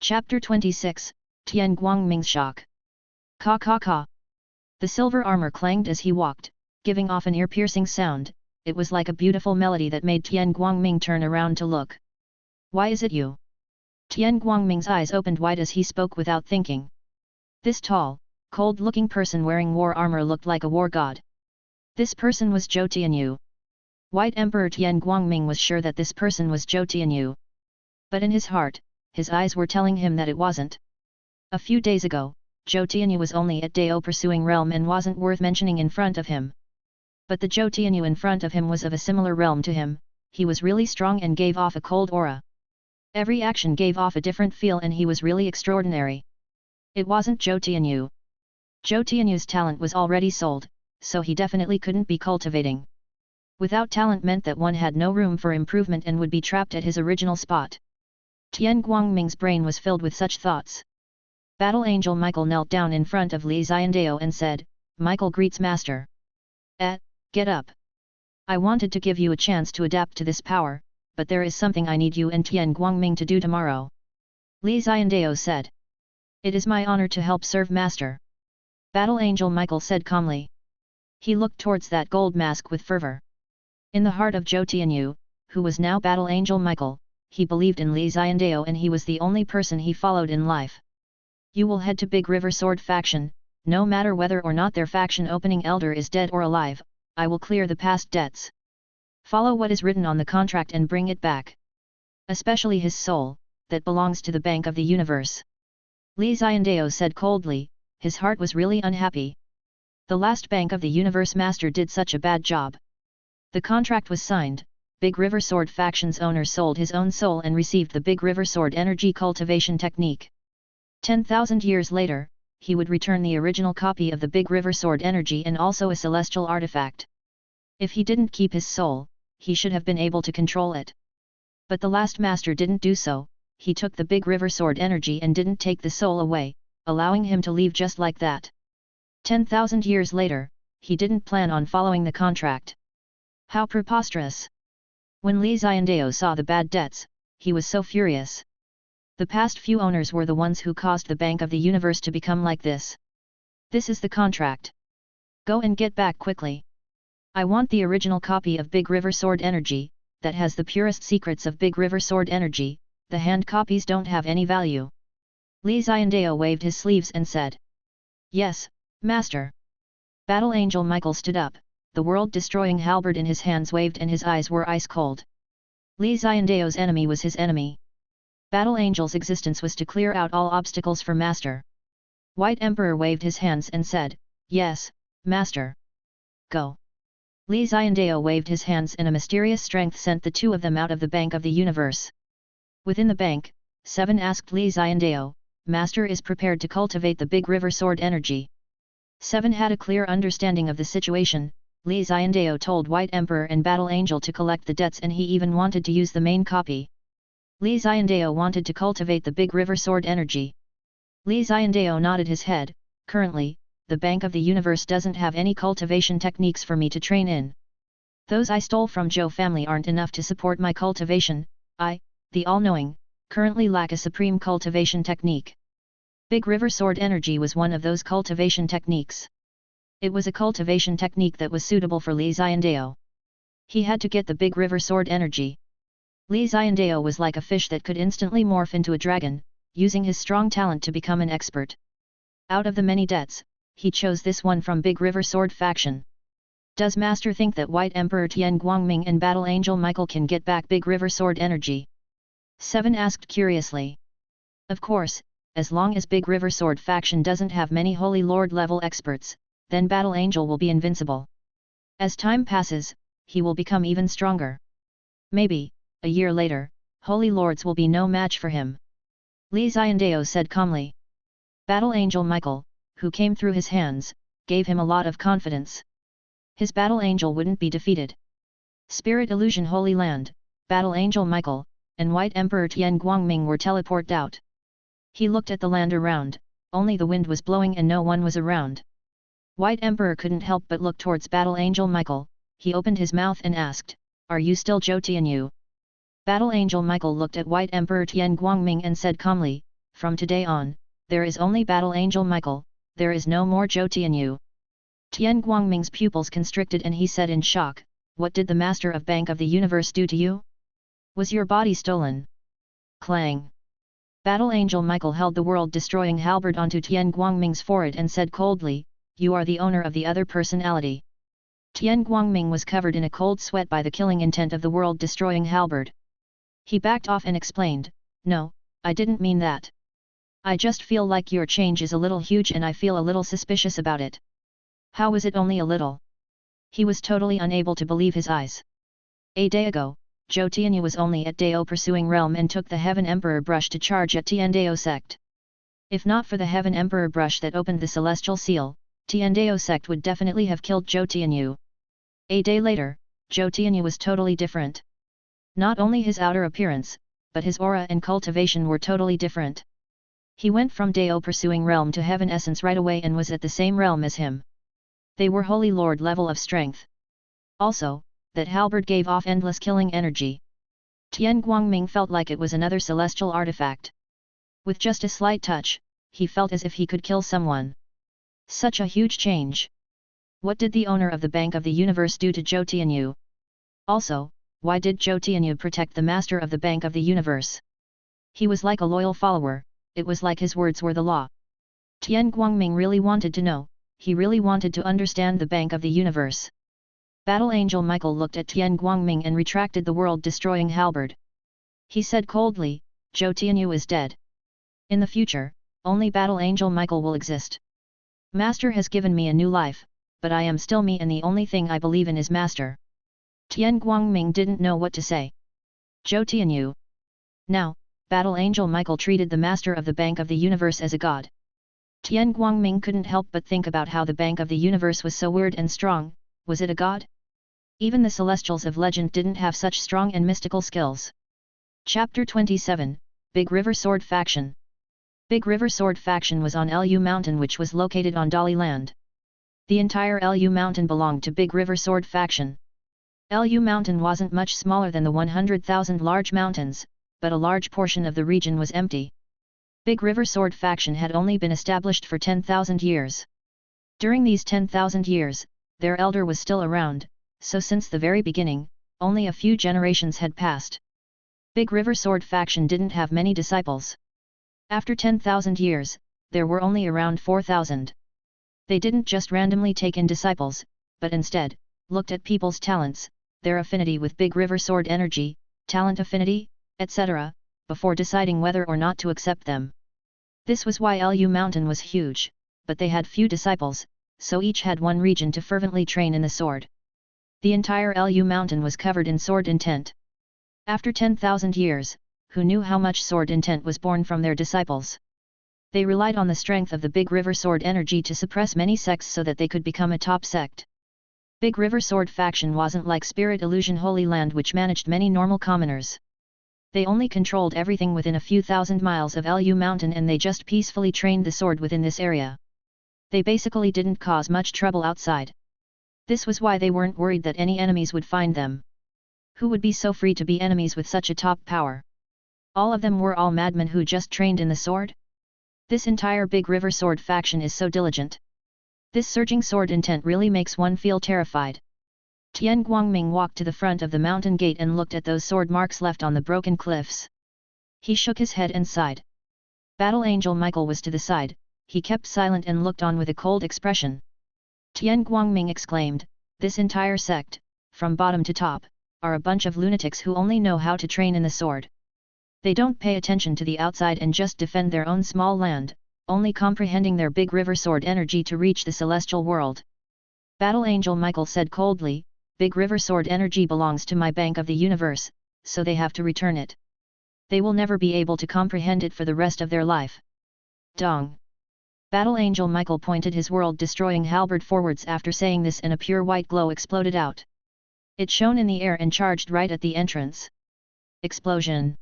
Chapter 26, Tian Guangming's Shock. Ka ka ka. The silver armor clanged as he walked, giving off an ear-piercing sound. It was like a beautiful melody that made Tian Guangming turn around to look. Why is it you? Tian Guangming's eyes opened wide as he spoke without thinking. This tall, cold-looking person wearing war armor looked like a war god. This person was Zhou Tianyu. White Emperor Tian Guangming was sure that this person was Zhou Tianyu. But in his heart, his eyes were telling him that it wasn't. A few days ago, Zhou Tianyu was only at Dao pursuing realm and wasn't worth mentioning in front of him. But the Zhou Tianyu in front of him was of a similar realm to him. He was really strong and gave off a cold aura. Every action gave off a different feel and he was really extraordinary. It wasn't Zhou Tianyu. Zhou Tianyu's talent was already sold, so he definitely couldn't be cultivating. Without talent meant that one had no room for improvement and would be trapped at his original spot. Tian Guangming's brain was filled with such thoughts. Battle Angel Michael knelt down in front of Xiandao and said, "Michael greets Master." Get up. I wanted to give you a chance to adapt to this power, but there is something I need you and Tian Guangming to do tomorrow. Xiandao said. It is my honor to help serve Master. Battle Angel Michael said calmly. He looked towards that gold mask with fervor. In the heart of Zhou Tianyu, who was now Battle Angel Michael, he believed in Xiandao and he was the only person he followed in life. You will head to Big River Sword faction, no matter whether or not their faction opening elder is dead or alive, I will clear the past debts. Follow what is written on the contract and bring it back. Especially his soul, that belongs to the Bank of the Universe. Xiandao said coldly, his heart was really unhappy. The last Bank of the Universe master did such a bad job. The contract was signed. Big River Sword faction's owner sold his own soul and received the Big River Sword energy cultivation technique. 10,000 years later, he would return the original copy of the Big River Sword energy and also a celestial artifact. If he didn't keep his soul, he should have been able to control it. But the last master didn't do so, he took the Big River Sword energy and didn't take the soul away, allowing him to leave just like that. 10,000 years later, he didn't plan on following the contract. How preposterous! When Xiandao saw the bad debts, he was so furious. The past few owners were the ones who caused the Bank of the Universe to become like this. This is the contract. Go and get back quickly. I want the original copy of Big River Sword energy, that has the purest secrets of Big River Sword energy, the hand copies don't have any value. Xiandao waved his sleeves and said. Yes, Master. Battle Angel Michael stood up. The world-destroying halberd in his hands waved and his eyes were ice-cold. Xiandao's enemy was his enemy. Battle Angel's existence was to clear out all obstacles for Master. White Emperor waved his hands and said, Yes, Master. Go. Xiandao waved his hands and a mysterious strength sent the two of them out of the Bank of the Universe. Within the bank, Seven asked Xiandao, Master is prepared to cultivate the Big River Sword energy. Seven had a clear understanding of the situation. Xiandao told White Emperor and Battle Angel to collect the debts and he even wanted to use the main copy. Xiandao wanted to cultivate the Big River Sword energy. Xiandao nodded his head. Currently, the Bank of the Universe doesn't have any cultivation techniques for me to train in. Those I stole from Zhou family aren't enough to support my cultivation. I, the all-knowing, currently lack a supreme cultivation technique. Big River Sword energy was one of those cultivation techniques. It was a cultivation technique that was suitable for Xiandao. He had to get the Big River Sword energy. Xiandao was like a fish that could instantly morph into a dragon, using his strong talent to become an expert. Out of the many debts, he chose this one from Big River Sword faction. Does Master think that White Emperor Tian Guangming and Battle Angel Michael can get back Big River Sword energy? Seven asked curiously. Of course, as long as Big River Sword faction doesn't have many Holy Lord level experts, then Battle Angel will be invincible. As time passes, he will become even stronger. Maybe, a year later, Holy Lords will be no match for him. Xiandao said calmly. Battle Angel Michael, who came through his hands, gave him a lot of confidence. His Battle Angel wouldn't be defeated. Spirit Illusion Holy Land, Battle Angel Michael, and White Emperor Tian Guangming were teleported out. He looked at the land around, only the wind was blowing and no one was around. White Emperor couldn't help but look towards Battle Angel Michael. He opened his mouth and asked, Are you still Zhou Tianyu? Battle Angel Michael looked at White Emperor Tian Guangming and said calmly, from today on, there is only Battle Angel Michael, there is no more Zhou Tianyu. Tian Guangming's pupils constricted and he said in shock, what did the Master of Bank of the Universe do to you? Was your body stolen? Clang! Battle Angel Michael held the world-destroying halberd onto Tian Guangming's forehead and said coldly, you are the owner of the other personality. Tian Guangming was covered in a cold sweat by the killing intent of the world-destroying halberd. He backed off and explained, no, I didn't mean that. I just feel like your change is a little huge and I feel a little suspicious about it. How is it only a little? He was totally unable to believe his eyes. A day ago, Zhou Tianyu was only at Dao pursuing realm and took the Heaven Emperor brush to charge at Xiandao sect. If not for the Heaven Emperor brush that opened the celestial seal, Xiandao sect would definitely have killed Zhou Tianyu. A day later, Zhou Tianyu was totally different. Not only his outer appearance, but his aura and cultivation were totally different. He went from Dao pursuing realm to Heaven essence right away and was at the same realm as him. They were Holy Lord level of strength. Also, that halberd gave off endless killing energy. Tian Guangming felt like it was another celestial artifact. With just a slight touch, he felt as if he could kill someone. Such a huge change. What did the owner of the Bank of the Universe do to Zhou Tianyu? Also, why did Zhou Tianyu protect the Master of the Bank of the Universe? He was like a loyal follower, it was like his words were the law. Tian Guangming really wanted to know, he really wanted to understand the Bank of the Universe. Battle Angel Michael looked at Tian Guangming and retracted the world-destroying halberd. He said coldly, Zhou Tianyu is dead. In the future, only Battle Angel Michael will exist. Master has given me a new life, but I am still me and the only thing I believe in is Master. Tian Guangming didn't know what to say. Zhou Tianyu. Now, Battle Angel Michael treated the Master of the Bank of the Universe as a god. Tian Guangming couldn't help but think about how the Bank of the Universe was so weird and strong, was it a god? Even the Celestials of legend didn't have such strong and mystical skills. Chapter 27, Big River Sword Faction. Big River Sword Faction was on Lu Mountain which was located on Dali Land. The entire Lu Mountain belonged to Big River Sword Faction. Lu Mountain wasn't much smaller than the 100,000 large mountains, but a large portion of the region was empty. Big River Sword Faction had only been established for 10,000 years. During these 10,000 years, their elder was still around, so since the very beginning, only a few generations had passed. Big River Sword Faction didn't have many disciples. After 10,000 years, there were only around 4,000. They didn't just randomly take in disciples, but instead, looked at people's talents, their affinity with Big River Sword energy, talent affinity, etc., before deciding whether or not to accept them. This was why Lu Mountain was huge, but they had few disciples, so each had one region to fervently train in the sword. The entire Lu Mountain was covered in sword intent. After 10,000 years, who knew how much sword intent was born from their disciples? They relied on the strength of the Big River Sword energy to suppress many sects so that they could become a top sect. Big River Sword Faction wasn't like Spirit Illusion Holy Land which managed many normal commoners. They only controlled everything within a few thousand miles of Lu Mountain and they just peacefully trained the sword within this area. They basically didn't cause much trouble outside. This was why they weren't worried that any enemies would find them. Who would be so free to be enemies with such a top power? All of them were all madmen who just trained in the sword? This entire Big River Sword Faction is so diligent. This surging sword intent really makes one feel terrified. Tian Guangming walked to the front of the mountain gate and looked at those sword marks left on the broken cliffs. He shook his head and sighed. Battle Angel Michael was to the side, he kept silent and looked on with a cold expression. Tian Guangming exclaimed, this entire sect, from bottom to top, are a bunch of lunatics who only know how to train in the sword. They don't pay attention to the outside and just defend their own small land, only comprehending their Big River Sword energy to reach the celestial world. Battle Angel Michael said coldly, Big River Sword energy belongs to my Bank of the Universe, so they have to return it. They will never be able to comprehend it for the rest of their life. Dong! Battle Angel Michael pointed his world-destroying halberd forwards after saying this and a pure white glow exploded out. It shone in the air and charged right at the entrance. Explosion!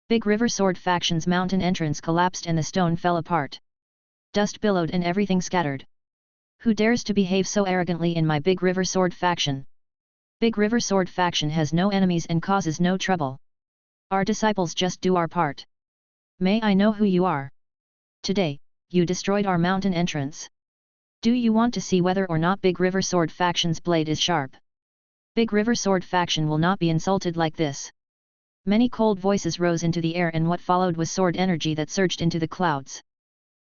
Big River Sword Faction's mountain entrance collapsed and the stone fell apart. Dust billowed and everything scattered. Who dares to behave so arrogantly in my Big River Sword Faction? Big River Sword Faction has no enemies and causes no trouble. Our disciples just do our part. May I know who you are? Today, you destroyed our mountain entrance. Do you want to see whether or not Big River Sword Faction's blade is sharp? Big River Sword Faction will not be insulted like this. Many cold voices rose into the air, and what followed was sword energy that surged into the clouds.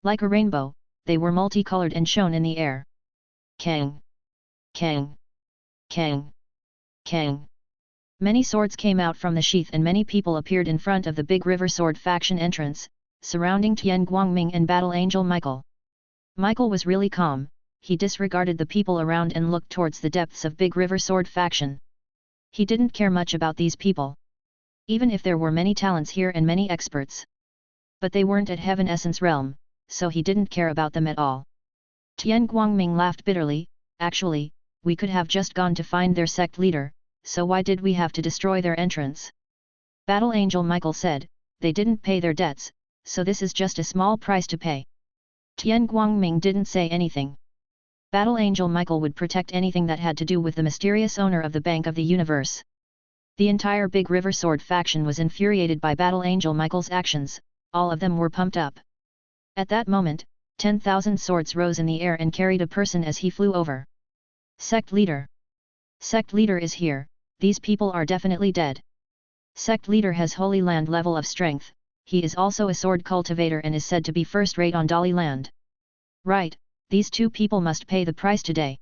Like a rainbow, they were multicolored and shone in the air. Kang! Kang! Kang! Kang! Many swords came out from the sheath and many people appeared in front of the Big River Sword Faction entrance, surrounding Tian Guangming and Battle Angel Michael. Michael was really calm. He disregarded the people around and looked towards the depths of Big River Sword Faction. He didn't care much about these people. Even if there were many talents here and many experts. But they weren't at Heaven Essence Realm, so he didn't care about them at all. Tian Guangming laughed bitterly. Actually, we could have just gone to find their sect leader, so why did we have to destroy their entrance? Battle Angel Michael said, they didn't pay their debts, so this is just a small price to pay. Tian Guangming didn't say anything. Battle Angel Michael would protect anything that had to do with the mysterious owner of the Bank of the Universe. The entire Big River Sword Faction was infuriated by Battle Angel Michael's actions, all of them were pumped up. At that moment, 10,000 swords rose in the air and carried a person as he flew over. Sect Leader. Sect Leader is here, these people are definitely dead. Sect Leader has Holy Land level of strength. He is also a sword cultivator and is said to be first-rate on Dali Land. Right, these two people must pay the price today.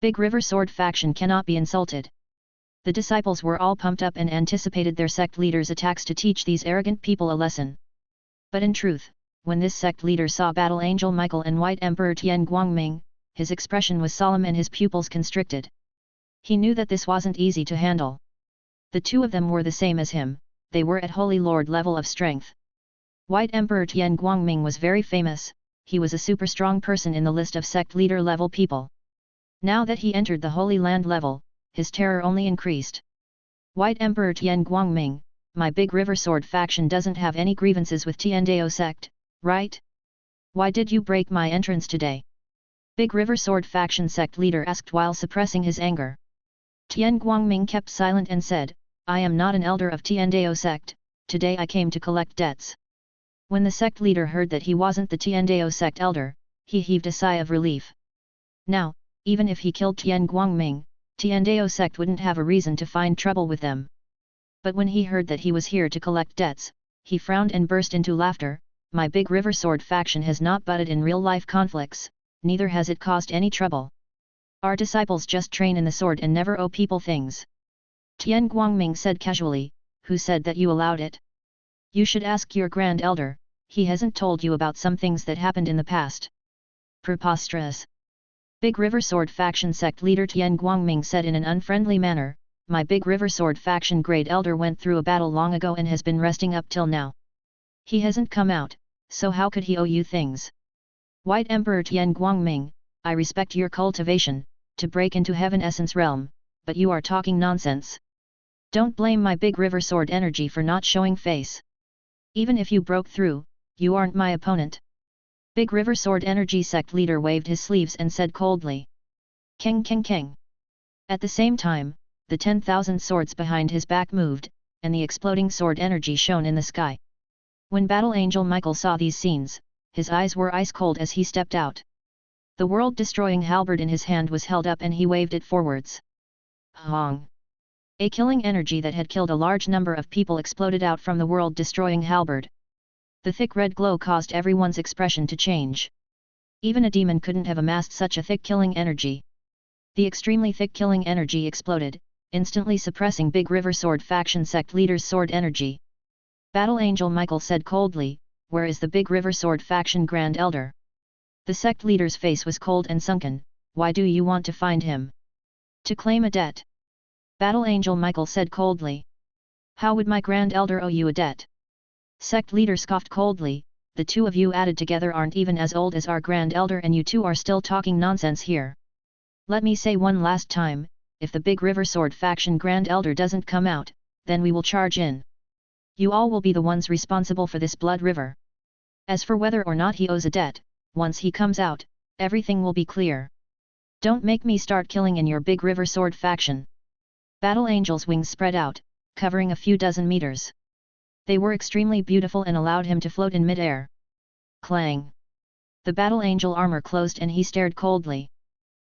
Big River Sword Faction cannot be insulted. The disciples were all pumped up and anticipated their sect leader's attacks to teach these arrogant people a lesson. But in truth, when this sect leader saw Battle Angel Michael and White Emperor Tian Guangming, his expression was solemn and his pupils constricted. He knew that this wasn't easy to handle. The two of them were the same as him. They were at Holy Lord level of strength. White Emperor Tian Guangming was very famous, he was a super strong person in the list of sect leader level people. Now that he entered the Holy Land level, his terror only increased. White Emperor Tian Guangming, my Big River Sword Faction doesn't have any grievances with Xiandao sect, right? Why did you break my entrance today? Big River Sword Faction sect leader asked while suppressing his anger. Tian Guangming kept silent and said, I am not an elder of Xiandao sect, today I came to collect debts. When the sect leader heard that he wasn't the Xiandao sect elder, he heaved a sigh of relief. Now, even if he killed Tian Guangming, Xiandao sect wouldn't have a reason to find trouble with them. But when he heard that he was here to collect debts, he frowned and burst into laughter. My Big River Sword Faction has not butted in real-life conflicts, neither has it caused any trouble. Our disciples just train in the sword and never owe people things. Tian Guangming said casually, who said that you allowed it? You should ask your Grand Elder, he hasn't told you about some things that happened in the past. Preposterous. Big River Sword Faction sect leader Tian Guangming said in an unfriendly manner, my Big River Sword Faction Great Elder went through a battle long ago and has been resting up till now. He hasn't come out, so how could he owe you things? White Emperor Tian Guangming, I respect your cultivation, to break into Heaven Essence Realm, but you are talking nonsense. Don't blame my Big River Sword energy for not showing face. Even if you broke through, you aren't my opponent. Big River Sword Energy sect leader waved his sleeves and said coldly. Keng keng keng. At the same time, the 10,000 swords behind his back moved, and the exploding sword energy shone in the sky. When Battle Angel Michael saw these scenes, his eyes were ice cold as he stepped out. The world-destroying halberd in his hand was held up and he waved it forwards. Hong! A killing energy that had killed a large number of people exploded out from the world-destroying halberd. The thick red glow caused everyone's expression to change. Even a demon couldn't have amassed such a thick killing energy. The extremely thick killing energy exploded, instantly suppressing Big River Sword Faction sect leader's sword energy. Battle Angel Michael said coldly, where is the Big River Sword Faction Grand Elder? The sect leader's face was cold and sunken. Why do you want to find him? To claim a debt. Battle Angel Michael said coldly. How would my Grand Elder owe you a debt? Sect leader scoffed coldly, the two of you added together aren't even as old as our Grand Elder and you two are still talking nonsense here. Let me say one last time, if the Big River Sword Faction Grand Elder doesn't come out, then we will charge in. You all will be the ones responsible for this blood river. As for whether or not he owes a debt, once he comes out, everything will be clear. Don't make me start killing in your Big River Sword Faction. Battle Angel's wings spread out, covering a few dozen meters. They were extremely beautiful and allowed him to float in mid-air. Clang! The battle angel armor closed and he stared coldly.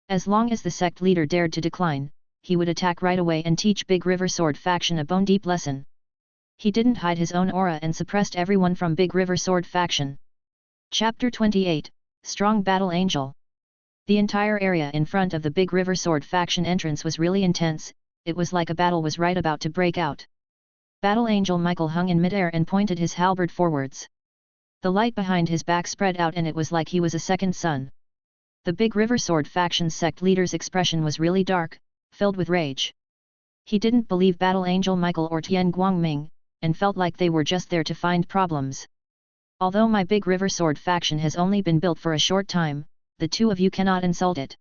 As long as the sect leader dared to decline, he would attack right away and teach Big River Sword faction a bone-deep lesson. He didn't hide his own aura and suppressed everyone from Big River Sword faction. Chapter 28, Strong Battle Angel. The entire area in front of the Big River Sword faction entrance was really intense. It was like a battle was right about to break out. Battle Angel Michael hung in midair and pointed his halberd forwards. The light behind his back spread out and it was like he was a second sun. The Big River Sword faction's sect leader's expression was really dark, filled with rage. He didn't believe Battle Angel Michael or Tian Guangming, and felt like they were just there to find problems. Although my Big River Sword faction has only been built for a short time, the two of you cannot insult it.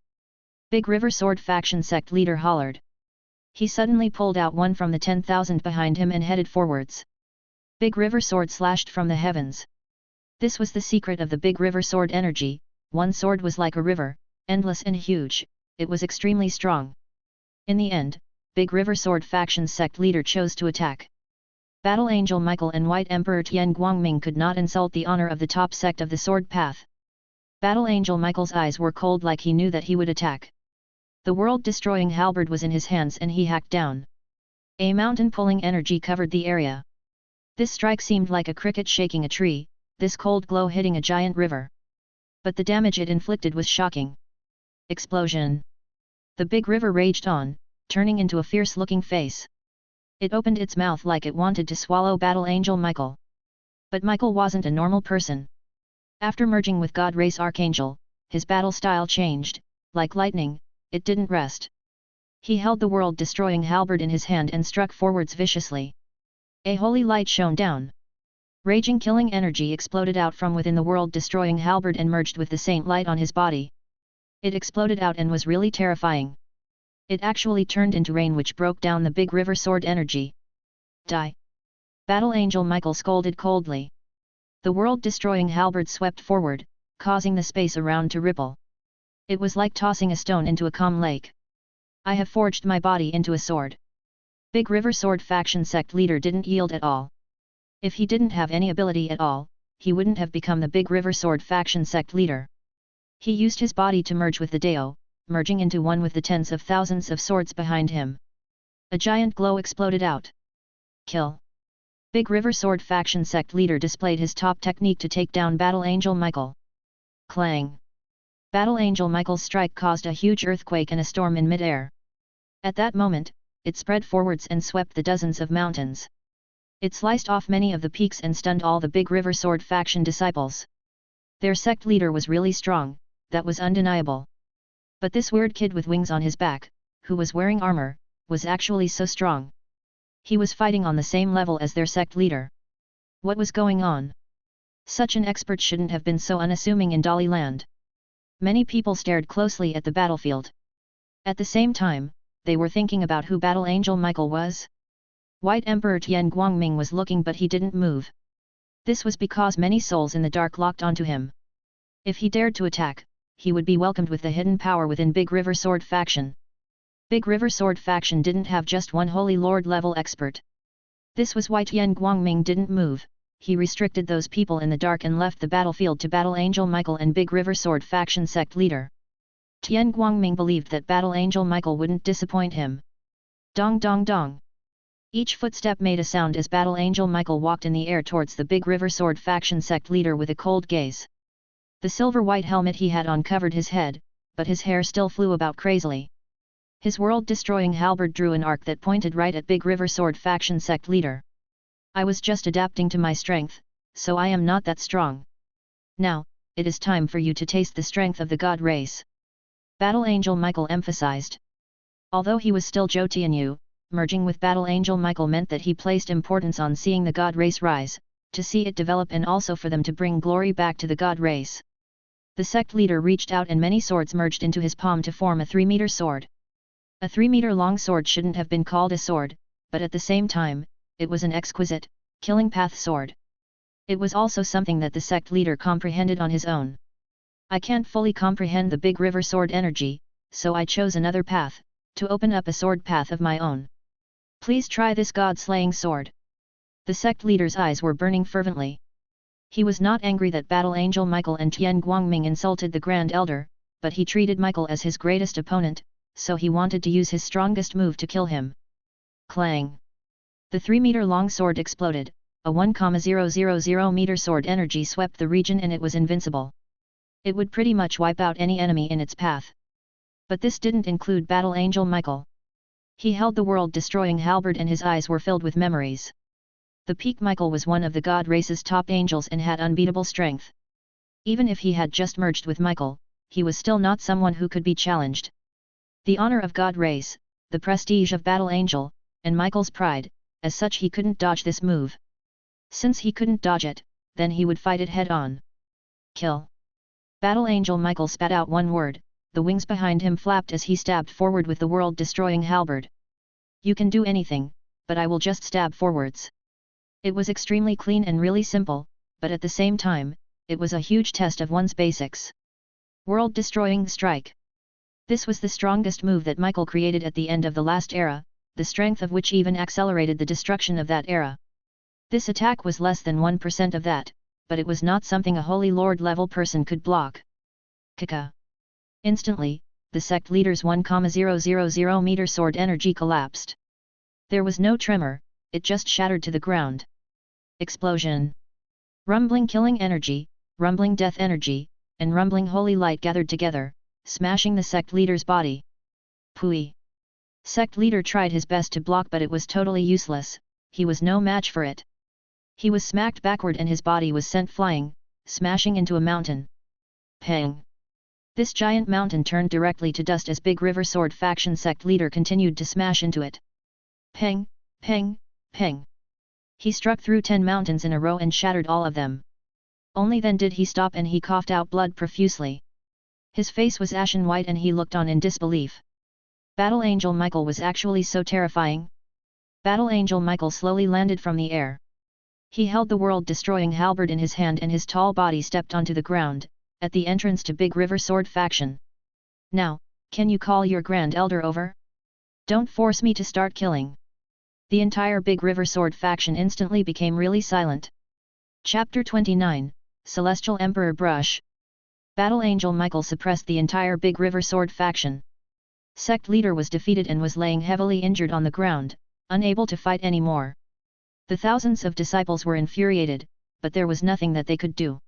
Big River Sword faction sect leader hollered. He suddenly pulled out one from the 10,000 behind him and headed forwards. Big River Sword slashed from the heavens. This was the secret of the Big River Sword energy. One sword was like a river, endless and huge. It was extremely strong. In the end, Big River Sword faction's sect leader chose to attack. Battle Angel Michael and White Emperor Tian Guangming could not insult the honor of the top sect of the sword path. Battle Angel Michael's eyes were cold like he knew that he would attack. The world-destroying halberd was in his hands and he hacked down. A mountain-pulling energy covered the area. This strike seemed like a cricket shaking a tree, this cold glow hitting a giant river. But the damage it inflicted was shocking. Explosion! The big river raged on, turning into a fierce-looking face. It opened its mouth like it wanted to swallow Battle Angel Michael. But Michael wasn't a normal person. After merging with God Race Archangel, his battle style changed. Like lightning, it didn't rest. He held the world-destroying halberd in his hand and struck forwards viciously. A holy light shone down. Raging killing energy exploded out from within the world-destroying halberd and merged with the saint light on his body. It exploded out and was really terrifying. It actually turned into rain which broke down the Big River Sword energy. Die! Battle Angel Michael scolded coldly. The world-destroying halberd swept forward, causing the space around to ripple. It was like tossing a stone into a calm lake. I have forged my body into a sword. Big River Sword faction sect leader didn't yield at all. If he didn't have any ability at all, he wouldn't have become the Big River Sword faction sect leader. He used his body to merge with the Dao, merging into one with the tens of thousands of swords behind him. A giant glow exploded out. Kill! Big River Sword faction sect leader displayed his top technique to take down Battle Angel Michael. Clang! Battle Angel Michael's strike caused a huge earthquake and a storm in mid-air. At that moment, it spread forwards and swept the dozens of mountains. It sliced off many of the peaks and stunned all the Big River Sword faction disciples. Their sect leader was really strong, that was undeniable. But this weird kid with wings on his back, who was wearing armor, was actually so strong. He was fighting on the same level as their sect leader. What was going on? Such an expert shouldn't have been so unassuming in Dali Land. Many people stared closely at the battlefield. At the same time, they were thinking about who Battle Angel Michael was. White Emperor Tian Guangming was looking but he didn't move. This was because many souls in the dark locked onto him. If he dared to attack, he would be welcomed with the hidden power within Big River Sword faction. Big River Sword faction didn't have just one Holy Lord level expert. This was why Tian Guangming didn't move. He restricted those people in the dark and left the battlefield to Battle Angel Michael and Big River Sword faction sect leader. Tian Guangming believed that Battle Angel Michael wouldn't disappoint him. Dong dong dong. Each footstep made a sound as Battle Angel Michael walked in the air towards the Big River Sword faction sect leader with a cold gaze. The silver-white helmet he had on covered his head, but his hair still flew about crazily. His world-destroying halberd drew an arc that pointed right at Big River Sword faction sect leader. I was just adapting to my strength, so I am not that strong. Now, it is time for you to taste the strength of the God race. Battle Angel Michael emphasized. Although he was still Zhou Tianyu, merging with Battle Angel Michael meant that he placed importance on seeing the God race rise, to see it develop and also for them to bring glory back to the God race. The sect leader reached out and many swords merged into his palm to form a 3-meter sword. A 3-meter-long sword shouldn't have been called a sword, but at the same time, it was an exquisite, killing path sword. It was also something that the sect leader comprehended on his own. I can't fully comprehend the Big River Sword energy, so I chose another path, to open up a sword path of my own. Please try this God-slaying sword. The sect leader's eyes were burning fervently. He was not angry that Battle Angel Michael and Tian Guangming insulted the Grand Elder, but he treated Michael as his greatest opponent, so he wanted to use his strongest move to kill him. Clang! The 3-meter-long sword exploded, a 1,000-meter sword energy swept the region and it was invincible. It would pretty much wipe out any enemy in its path. But this didn't include Battle Angel Michael. He held the world-destroying halberd and his eyes were filled with memories. The Peak Michael was one of the god race's top angels and had unbeatable strength. Even if he had just merged with Michael, he was still not someone who could be challenged. The honor of god race, the prestige of Battle Angel, and Michael's pride, as such he couldn't dodge this move. Since he couldn't dodge it, then he would fight it head-on. Kill! Battle Angel Michael spat out one word, the wings behind him flapped as he stabbed forward with the world-destroying halberd. You can do anything, but I will just stab forwards. It was extremely clean and really simple, but at the same time, it was a huge test of one's basics. World-destroying strike. This was the strongest move that Michael created at the end of the last era, the strength of which even accelerated the destruction of that era. This attack was less than 1% of that, but it was not something a Holy Lord level person could block. Kaka! Instantly, the sect leader's 1,000-meter sword energy collapsed. There was no tremor, it just shattered to the ground. Explosion! Rumbling killing energy, rumbling death energy, and rumbling holy light gathered together, smashing the sect leader's body. Pui! Sect leader tried his best to block but it was totally useless, he was no match for it. He was smacked backward and his body was sent flying, smashing into a mountain. Pang! This giant mountain turned directly to dust as Big River Sword faction sect leader continued to smash into it. Pang! Pang! Pang! He struck through 10 mountains in a row and shattered all of them. Only then did he stop and he coughed out blood profusely. His face was ashen white and he looked on in disbelief. Battle Angel Michael was actually so terrifying. Battle Angel Michael slowly landed from the air. He held the world-destroying halberd in his hand and his tall body stepped onto the ground, at the entrance to Big River Sword faction. Now, can you call your Grand Elder over? Don't force me to start killing. The entire Big River Sword faction instantly became really silent. Chapter 29, Celestial Emperor Brush. Battle Angel Michael suppressed the entire Big River Sword faction. Sect leader was defeated and was laying heavily injured on the ground, unable to fight anymore. The thousands of disciples were infuriated, but there was nothing that they could do.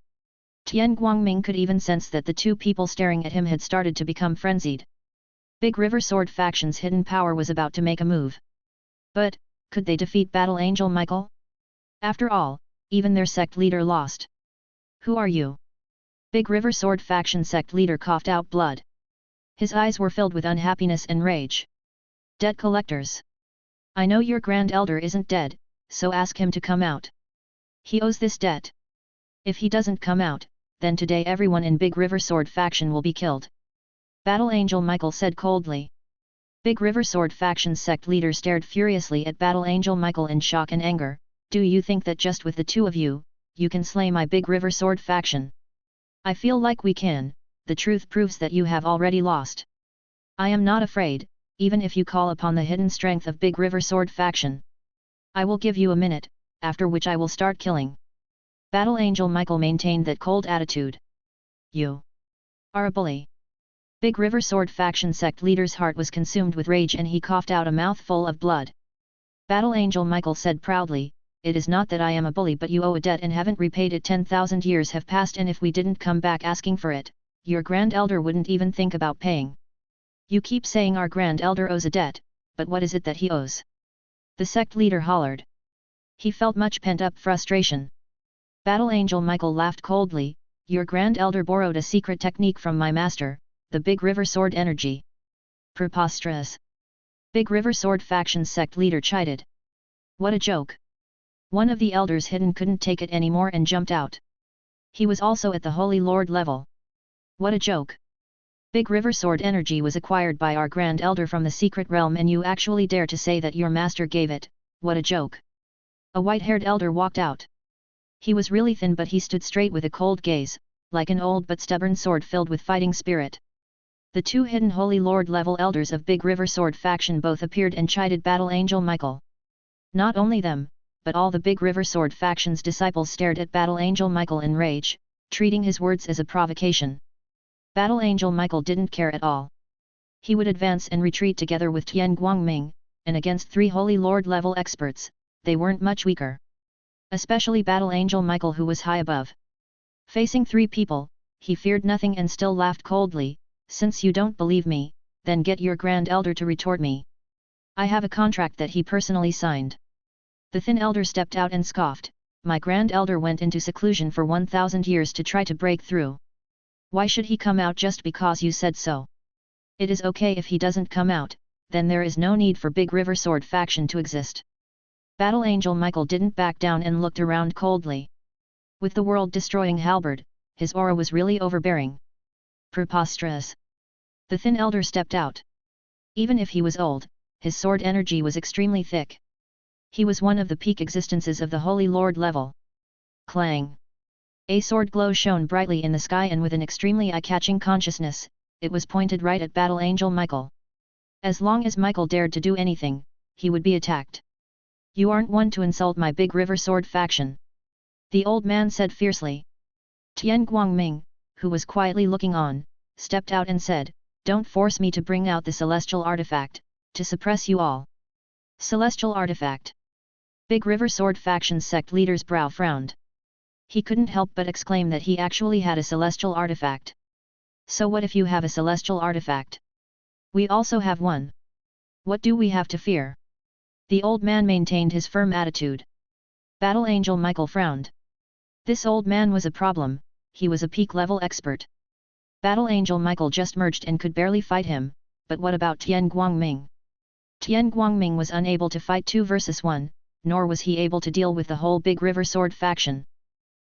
Tian Guangming could even sense that the two people staring at him had started to become frenzied. Big River Sword faction's hidden power was about to make a move. But, could they defeat Battle Angel Michael? After all, even their sect leader lost. Who are you? Big River Sword faction sect leader coughed out blood. His eyes were filled with unhappiness and rage. Debt collectors. I know your Grand Elder isn't dead, so ask him to come out. He owes this debt. If he doesn't come out, then today everyone in Big River Sword faction will be killed. Battle Angel Michael said coldly. Big River Sword faction's sect leader stared furiously at Battle Angel Michael in shock and anger. Do you think that just with the two of you, you can slay my Big River Sword faction? I feel like we can. The truth proves that you have already lost. I am not afraid, even if you call upon the hidden strength of Big River Sword faction. I will give you a minute, after which I will start killing. Battle Angel Michael maintained that cold attitude. You are a bully. Big River Sword faction sect leader's heart was consumed with rage and he coughed out a mouthful of blood. Battle Angel Michael said proudly, it is not that I am a bully but you owe a debt and haven't repaid it. 10,000 years have passed and if we didn't come back asking for it, your Grand Elder wouldn't even think about paying. You keep saying our Grand Elder owes a debt, but what is it that he owes? The sect leader hollered. He felt much pent-up frustration. Battle Angel Michael laughed coldly, your Grand Elder borrowed a secret technique from my master, the Big River Sword energy. Preposterous. Big River Sword faction's sect leader chided. What a joke. One of the elders hidden couldn't take it anymore and jumped out. He was also at the Holy Lord level. What a joke. Big River Sword energy was acquired by our Grand Elder from the secret realm and you actually dare to say that your master gave it, what a joke. A white-haired elder walked out. He was really thin but he stood straight with a cold gaze, like an old but stubborn sword filled with fighting spirit. The two hidden Holy Lord level elders of Big River Sword faction both appeared and chided Battle Angel Michael. Not only them, but all the Big River Sword faction's disciples stared at Battle Angel Michael in rage, treating his words as a provocation. Battle Angel Michael didn't care at all. He would advance and retreat together with Tian Guangming, and against 3 Holy Lord level experts, they weren't much weaker. Especially Battle Angel Michael, who was high above. Facing 3 people, he feared nothing and still laughed coldly. Since you don't believe me, then get your Grand Elder to retort me. I have a contract that he personally signed. The Thin Elder stepped out and scoffed. My Grand Elder went into seclusion for 1,000 years to try to break through. Why should he come out just because you said so? It is okay if he doesn't come out, then there is no need for Big River Sword faction to exist. Battle Angel Michael didn't back down and looked around coldly. With the world-destroying halberd, his aura was really overbearing. Preposterous. The Thin Elder stepped out. Even if he was old, his sword energy was extremely thick. He was one of the peak existences of the Holy Lord level. Clang! A sword glow shone brightly in the sky, and with an extremely eye-catching consciousness, it was pointed right at Battle Angel Michael. As long as Michael dared to do anything, he would be attacked. You aren't one to insult my Big River Sword faction. The old man said fiercely. Tian Guangming, who was quietly looking on, stepped out and said, don't force me to bring out the celestial artifact, to suppress you all. Celestial artifact. Big River Sword faction sect leader's brow frowned. He couldn't help but exclaim that he actually had a celestial artifact. So what if you have a celestial artifact? We also have one. What do we have to fear? The old man maintained his firm attitude. Battle Angel Michael frowned. This old man was a problem. He was a peak level expert. Battle Angel Michael just merged and could barely fight him, but what about Tian Guangming? Tian Guangming was unable to fight 2 versus 1, nor was he able to deal with the whole Big River Sword faction.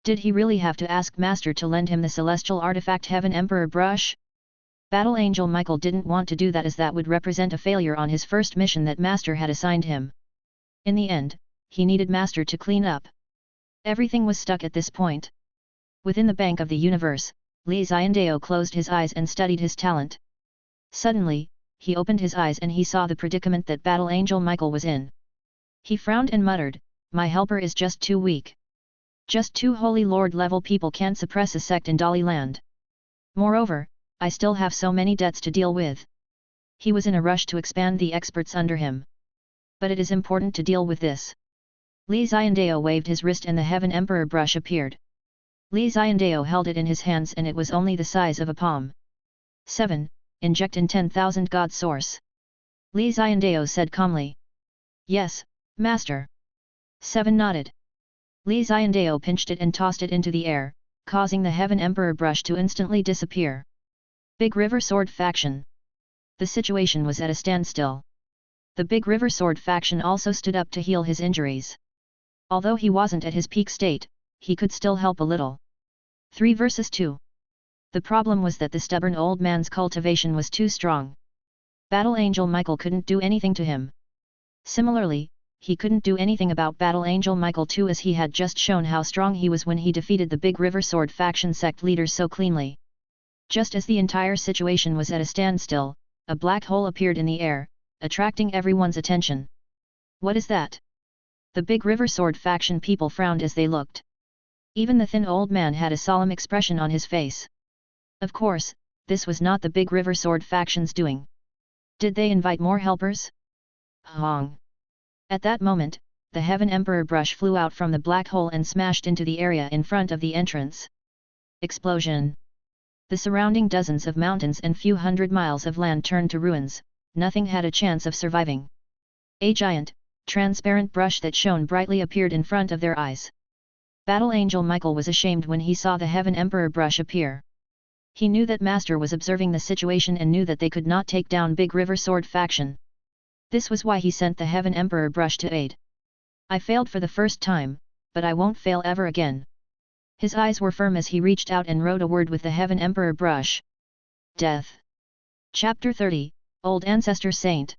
Did he really have to ask Master to lend him the celestial artifact Heaven Emperor brush? Battle Angel Michael didn't want to do that, as that would represent a failure on his first mission that Master had assigned him. In the end, he needed Master to clean up. Everything was stuck at this point. Within the bank of the universe, Xiandao closed his eyes and studied his talent. Suddenly, he opened his eyes and he saw the predicament that Battle Angel Michael was in. He frowned and muttered, my helper is just too weak. Just 2 Holy Lord level people can't suppress a sect in Dali land. Moreover, I still have so many debts to deal with. He was in a rush to expand the experts under him. But it is important to deal with this. Xiandao waved his wrist and the Heaven Emperor brush appeared. Xiandao held it in his hands and it was only the size of a palm. 7. Inject in 10,000 God Source. Xiandao said calmly. Yes, Master. 7 nodded. Xiandao pinched it and tossed it into the air, causing the Heaven Emperor brush to instantly disappear. Big River Sword faction. The situation was at a standstill. The Big River Sword faction also stood up to heal his injuries. Although he wasn't at his peak state, he could still help a little. 3 versus 2. The problem was that the stubborn old man's cultivation was too strong. Battle Angel Michael couldn't do anything to him. Similarly, he couldn't do anything about Battle Angel Michael too, as he had just shown how strong he was when he defeated the Big River Sword faction sect leaders so cleanly. Just as the entire situation was at a standstill, a black hole appeared in the air, attracting everyone's attention. What is that? The Big River Sword faction people frowned as they looked. Even the thin old man had a solemn expression on his face. Of course, this was not the Big River Sword faction's doing. Did they invite more helpers? Hong! At that moment, the Heaven Emperor brush flew out from the black hole and smashed into the area in front of the entrance. Explosion! The surrounding dozens of mountains and few hundred miles of land turned to ruins. Nothing had a chance of surviving. A giant, transparent brush that shone brightly appeared in front of their eyes. Battle Angel Michael was ashamed when he saw the Heaven Emperor brush appear. He knew that Master was observing the situation and knew that they could not take down Big River Sword faction. This was why he sent the Heaven Emperor brush to aid. I failed for the first time, but I won't fail ever again. His eyes were firm as he reached out and wrote a word with the Heaven Emperor brush. Death. Chapter 30, Old Ancestor Saint.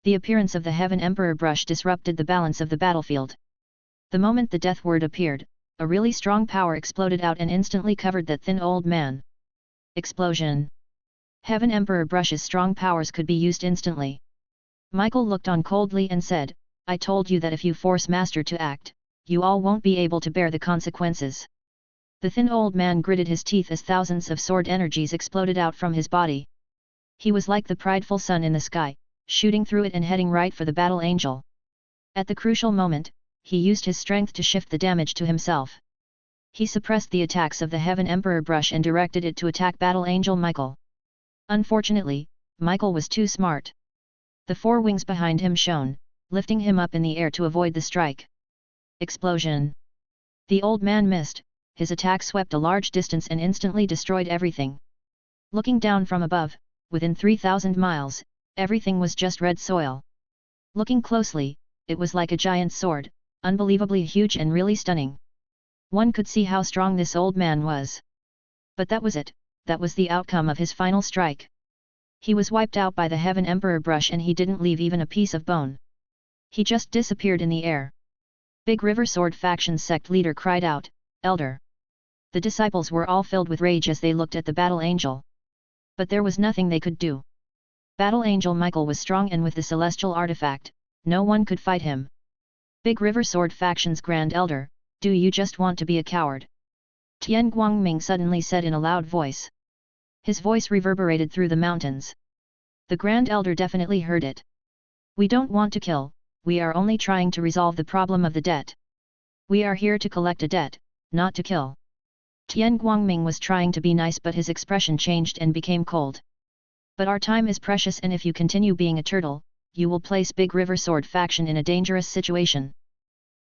The appearance of the Heaven Emperor brush disrupted the balance of the battlefield. The moment the death word appeared, a really strong power exploded out and instantly covered that thin old man. Explosion. Heaven Emperor brush's strong powers could be used instantly. Michael looked on coldly and said, I told you that if you force Master to act, you all won't be able to bear the consequences. The thin old man gritted his teeth as thousands of sword energies exploded out from his body. He was like the prideful sun in the sky, shooting through it and heading right for the battle angel. At the crucial moment, he used his strength to shift the damage to himself. He suppressed the attacks of the Heaven Emperor brush and directed it to attack battle angel Michael. Unfortunately, Michael was too smart. The four wings behind him shone, lifting him up in the air to avoid the strike. Explosion! The old man missed, his attack swept a large distance and instantly destroyed everything. Looking down from above, within 3,000 miles, everything was just red soil. Looking closely, it was like a giant sword, unbelievably huge and really stunning. One could see how strong this old man was. But that was it, that was the outcome of his final strike. He was wiped out by the Heaven Emperor brush and he didn't leave even a piece of bone. He just disappeared in the air. Big River Sword Faction's sect leader cried out, "Elder!" The disciples were all filled with rage as they looked at the battle angel. But there was nothing they could do. Battle angel Michael was strong and with the celestial artifact, no one could fight him. Big River Sword Faction's Grand Elder, do you just want to be a coward? Tian Guangming suddenly said in a loud voice. His voice reverberated through the mountains. The Grand Elder definitely heard it. We don't want to kill, we are only trying to resolve the problem of the debt. We are here to collect a debt, not to kill. Tian Guangming was trying to be nice but his expression changed and became cold. But our time is precious and if you continue being a turtle, you will place Big River Sword Faction in a dangerous situation.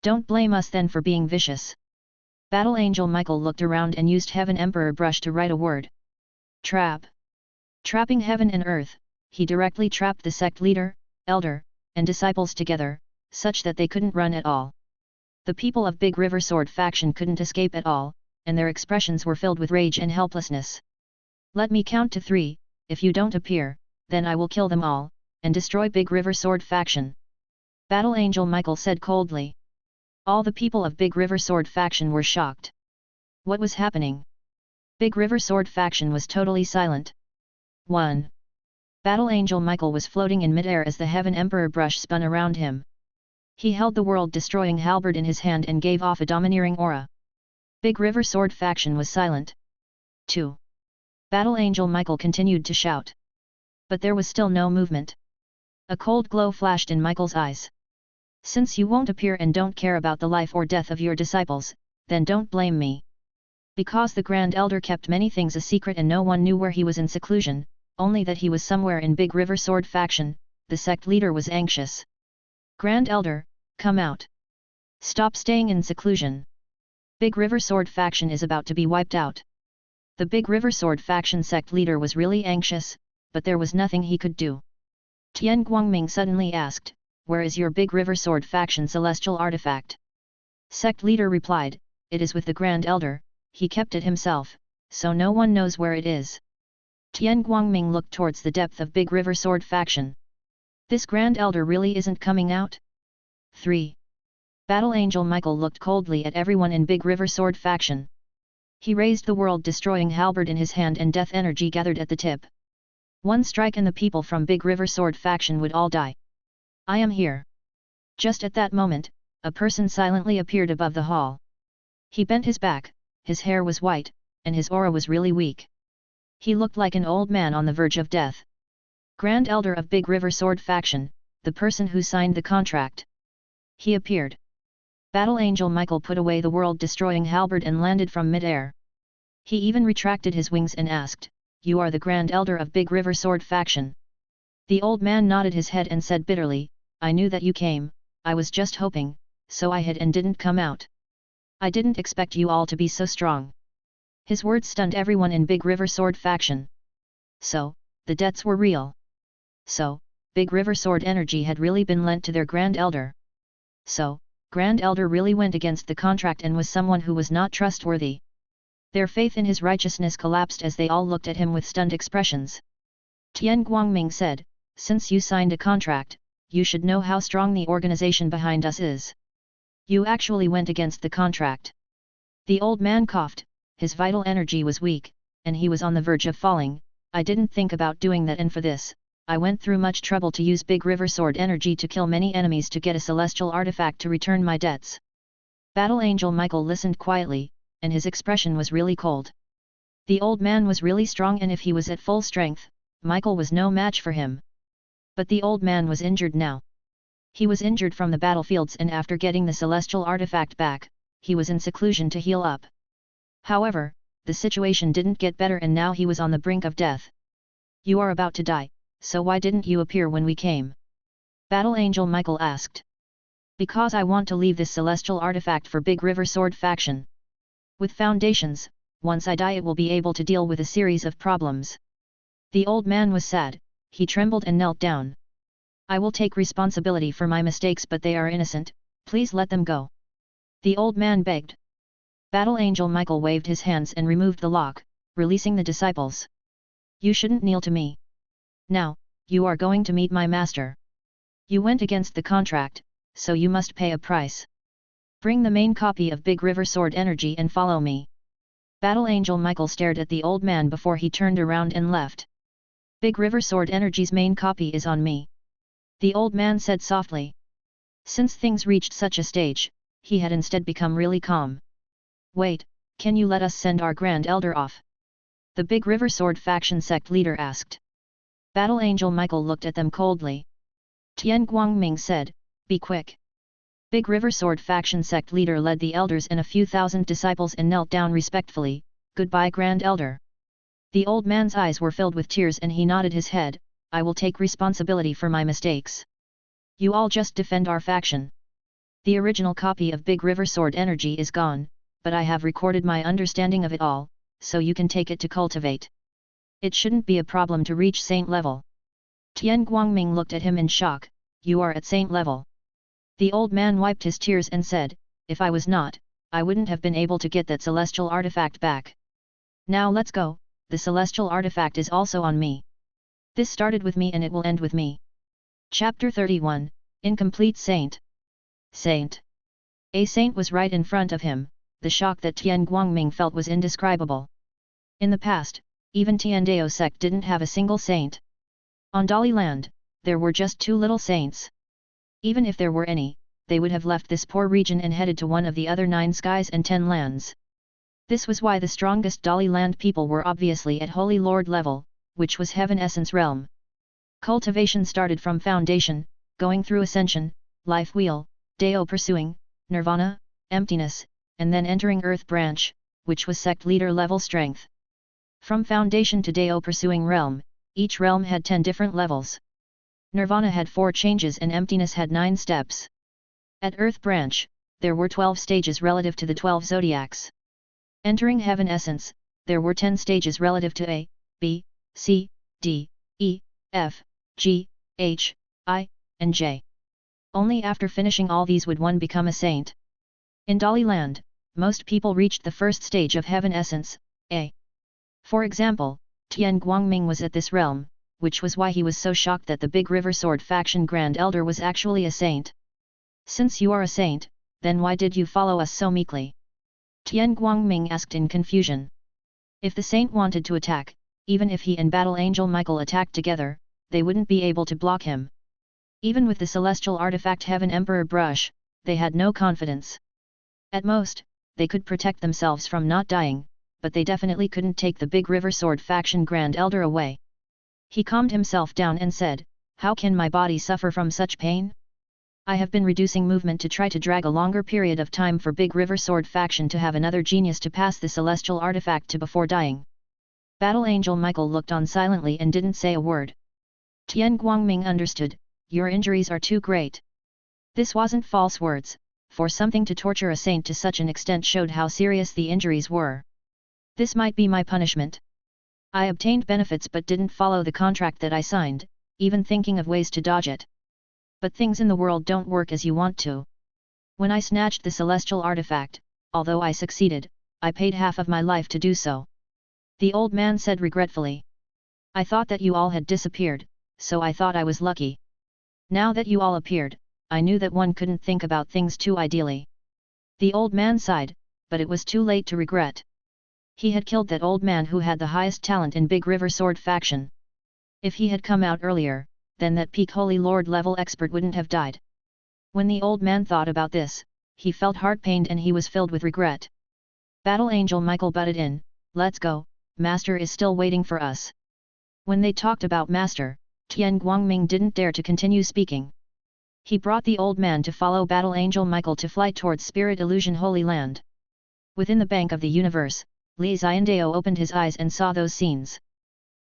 Don't blame us then for being vicious. Battle Angel Michael looked around and used Heaven Emperor brush to write a word. Trap. Trapping heaven and earth, he directly trapped the sect leader, elder, and disciples together, such that they couldn't run at all. The people of Big River Sword Faction couldn't escape at all, and their expressions were filled with rage and helplessness. Let me count to 3, if you don't appear, then I will kill them all, and destroy Big River Sword Faction. Battle Angel Michael said coldly. All the people of Big River Sword Faction were shocked. What was happening? Big River Sword Faction was totally silent. 1. Battle Angel Michael was floating in midair as the Heaven Emperor brush spun around him. He held the world-destroying halberd in his hand and gave off a domineering aura. Big River Sword Faction was silent. 2. Battle Angel Michael continued to shout. But there was still no movement. A cold glow flashed in Michael's eyes. Since you won't appear and don't care about the life or death of your disciples, then don't blame me. Because the Grand Elder kept many things a secret and no one knew where he was in seclusion, only that he was somewhere in Big River Sword Faction, the sect leader was anxious. Grand Elder, come out. Stop staying in seclusion. Big River Sword Faction is about to be wiped out. The Big River Sword Faction sect leader was really anxious, but there was nothing he could do. Tian Guangming suddenly asked, where is your Big River Sword Faction celestial artifact? Sect leader replied, it is with the Grand Elder, he kept it himself, so no one knows where it is. Tian Guangming looked towards the depth of Big River Sword Faction. This Grand Elder really isn't coming out? 3. Battle Angel Michael looked coldly at everyone in Big River Sword Faction. He raised the world-destroying halberd in his hand and death energy gathered at the tip. One strike and the people from Big River Sword Faction would all die. I am here. Just at that moment, a person silently appeared above the hall. He bent his back, his hair was white, and his aura was really weak. He looked like an old man on the verge of death. Grand Elder of Big River Sword Faction, the person who signed the contract. He appeared. Battle Angel Michael put away the world-destroying halberd and landed from mid-air. He even retracted his wings and asked, you are the Grand Elder of Big River Sword Faction. The old man nodded his head and said bitterly, I knew that you came, I was just hoping, so I hid and didn't come out. I didn't expect you all to be so strong. His words stunned everyone in Big River Sword Faction. So, the debts were real. So, Big River Sword energy had really been lent to their Grand Elder. So, Grand Elder really went against the contract and was someone who was not trustworthy. Their faith in his righteousness collapsed as they all looked at him with stunned expressions. Tian Guangming said, since you signed a contract, you should know how strong the organization behind us is. You actually went against the contract. The old man coughed, his vital energy was weak, and he was on the verge of falling. I didn't think about doing that, and for this, I went through much trouble to use Big River Sword energy to kill many enemies to get a celestial artifact to return my debts. Battle Angel Michael listened quietly, and his expression was really cold. The old man was really strong, and if he was at full strength, Michael was no match for him. But the old man was injured now. He was injured from the battlefields, and after getting the celestial artifact back, he was in seclusion to heal up. However, the situation didn't get better, and now he was on the brink of death. You are about to die, so why didn't you appear when we came? Battle Angel Michael asked. Because I want to leave this celestial artifact for Big River Sword faction. With foundations, once I die it will be able to deal with a series of problems. The old man was sad, he trembled and knelt down. I will take responsibility for my mistakes, but they are innocent, please let them go. The old man begged. Battle Angel Michael waved his hands and removed the lock, releasing the disciples. You shouldn't kneel to me. Now, you are going to meet my master. You went against the contract, so you must pay a price. Bring the main copy of Big River Sword energy and follow me. Battle Angel Michael stared at the old man before he turned around and left. Big River Sword energy's main copy is on me. The old man said softly. Since things reached such a stage, he had instead become really calm. Wait, can you let us send our Grand Elder off? The Big River Sword faction sect leader asked. Battle Angel Michael looked at them coldly. Tian Guangming said, be quick. Big River Sword faction sect leader led the elders and a few thousand disciples and knelt down respectfully. Goodbye, Grand Elder. The old man's eyes were filled with tears and he nodded his head. I will take responsibility for my mistakes. You all just defend our faction. The original copy of Big River Sword energy is gone, but I have recorded my understanding of it all, so you can take it to cultivate. It shouldn't be a problem to reach saint level. Tian Guangming looked at him in shock. You are at saint level. The old man wiped his tears and said, if I was not, I wouldn't have been able to get that celestial artifact back. Now let's go, the celestial artifact is also on me. This started with me and it will end with me. Chapter 31, Incomplete Saint. Saint. A saint was right in front of him. The shock that Tian Guangming felt was indescribable. In the past, even Xiandao sect didn't have a single saint. On Dali Land, there were just 2 little saints. Even if there were any, they would have left this poor region and headed to one of the other 9 skies and 10 lands. This was why the strongest Dali Land people were obviously at Holy Lord level, which was Heaven Essence realm. Cultivation started from Foundation, going through Ascension, Life Wheel, Dao Pursuing, Nirvana, Emptiness, and then entering Earth Branch, which was sect leader level strength. From Foundation to Dao Pursuing realm, each realm had 10 different levels. Nirvana had 4 changes and Emptiness had 9 steps. At Earth Branch, there were 12 stages relative to the 12 zodiacs. Entering Heaven Essence, there were 10 stages relative to A, B, C, D, E, F, G, H, I, and J. Only after finishing all these would one become a saint. In Dali Land, most people reached the first stage of Heaven Essence, A. For example, Tian Guangming was at this realm, which was why he was so shocked that the Big River Sword faction Grand Elder was actually a saint. Since you are a saint, then why did you follow us so meekly? Tian Guangming asked in confusion. If the saint wanted to attack, even if he and Battle Angel Michael attacked together, they wouldn't be able to block him. Even with the celestial artifact Heaven Emperor brush, they had no confidence. At most, they could protect themselves from not dying, but they definitely couldn't take the Big River Sword faction Grand Elder away. He calmed himself down and said, how can my body suffer from such pain? I have been reducing movement to try to drag a longer period of time for Big River Sword faction to have another genius to pass the celestial artifact to before dying. Battle Angel Michael looked on silently and didn't say a word. Tian Guangming understood, your injuries are too great. This wasn't false words, for something to torture a saint to such an extent showed how serious the injuries were. This might be my punishment. I obtained benefits but didn't follow the contract that I signed, even thinking of ways to dodge it. But things in the world don't work as you want to. When I snatched the celestial artifact, although I succeeded, I paid half of my life to do so. The old man said regretfully. I thought that you all had disappeared, so I thought I was lucky. Now that you all appeared, I knew that one couldn't think about things too ideally. The old man sighed, but it was too late to regret. He had killed that old man who had the highest talent in Big River Sword faction. If he had come out earlier, then that peak Holy Lord level expert wouldn't have died. When the old man thought about this, he felt heart-pained and he was filled with regret. Battle Angel Michael butted in, "Let's go, Master is still waiting for us." When they talked about Master, Tian Guangming didn't dare to continue speaking. He brought the old man to follow Battle Angel Michael to fly towards Spirit Illusion Holy Land. Within the Bank of the Universe, Li Xiandao opened his eyes and saw those scenes.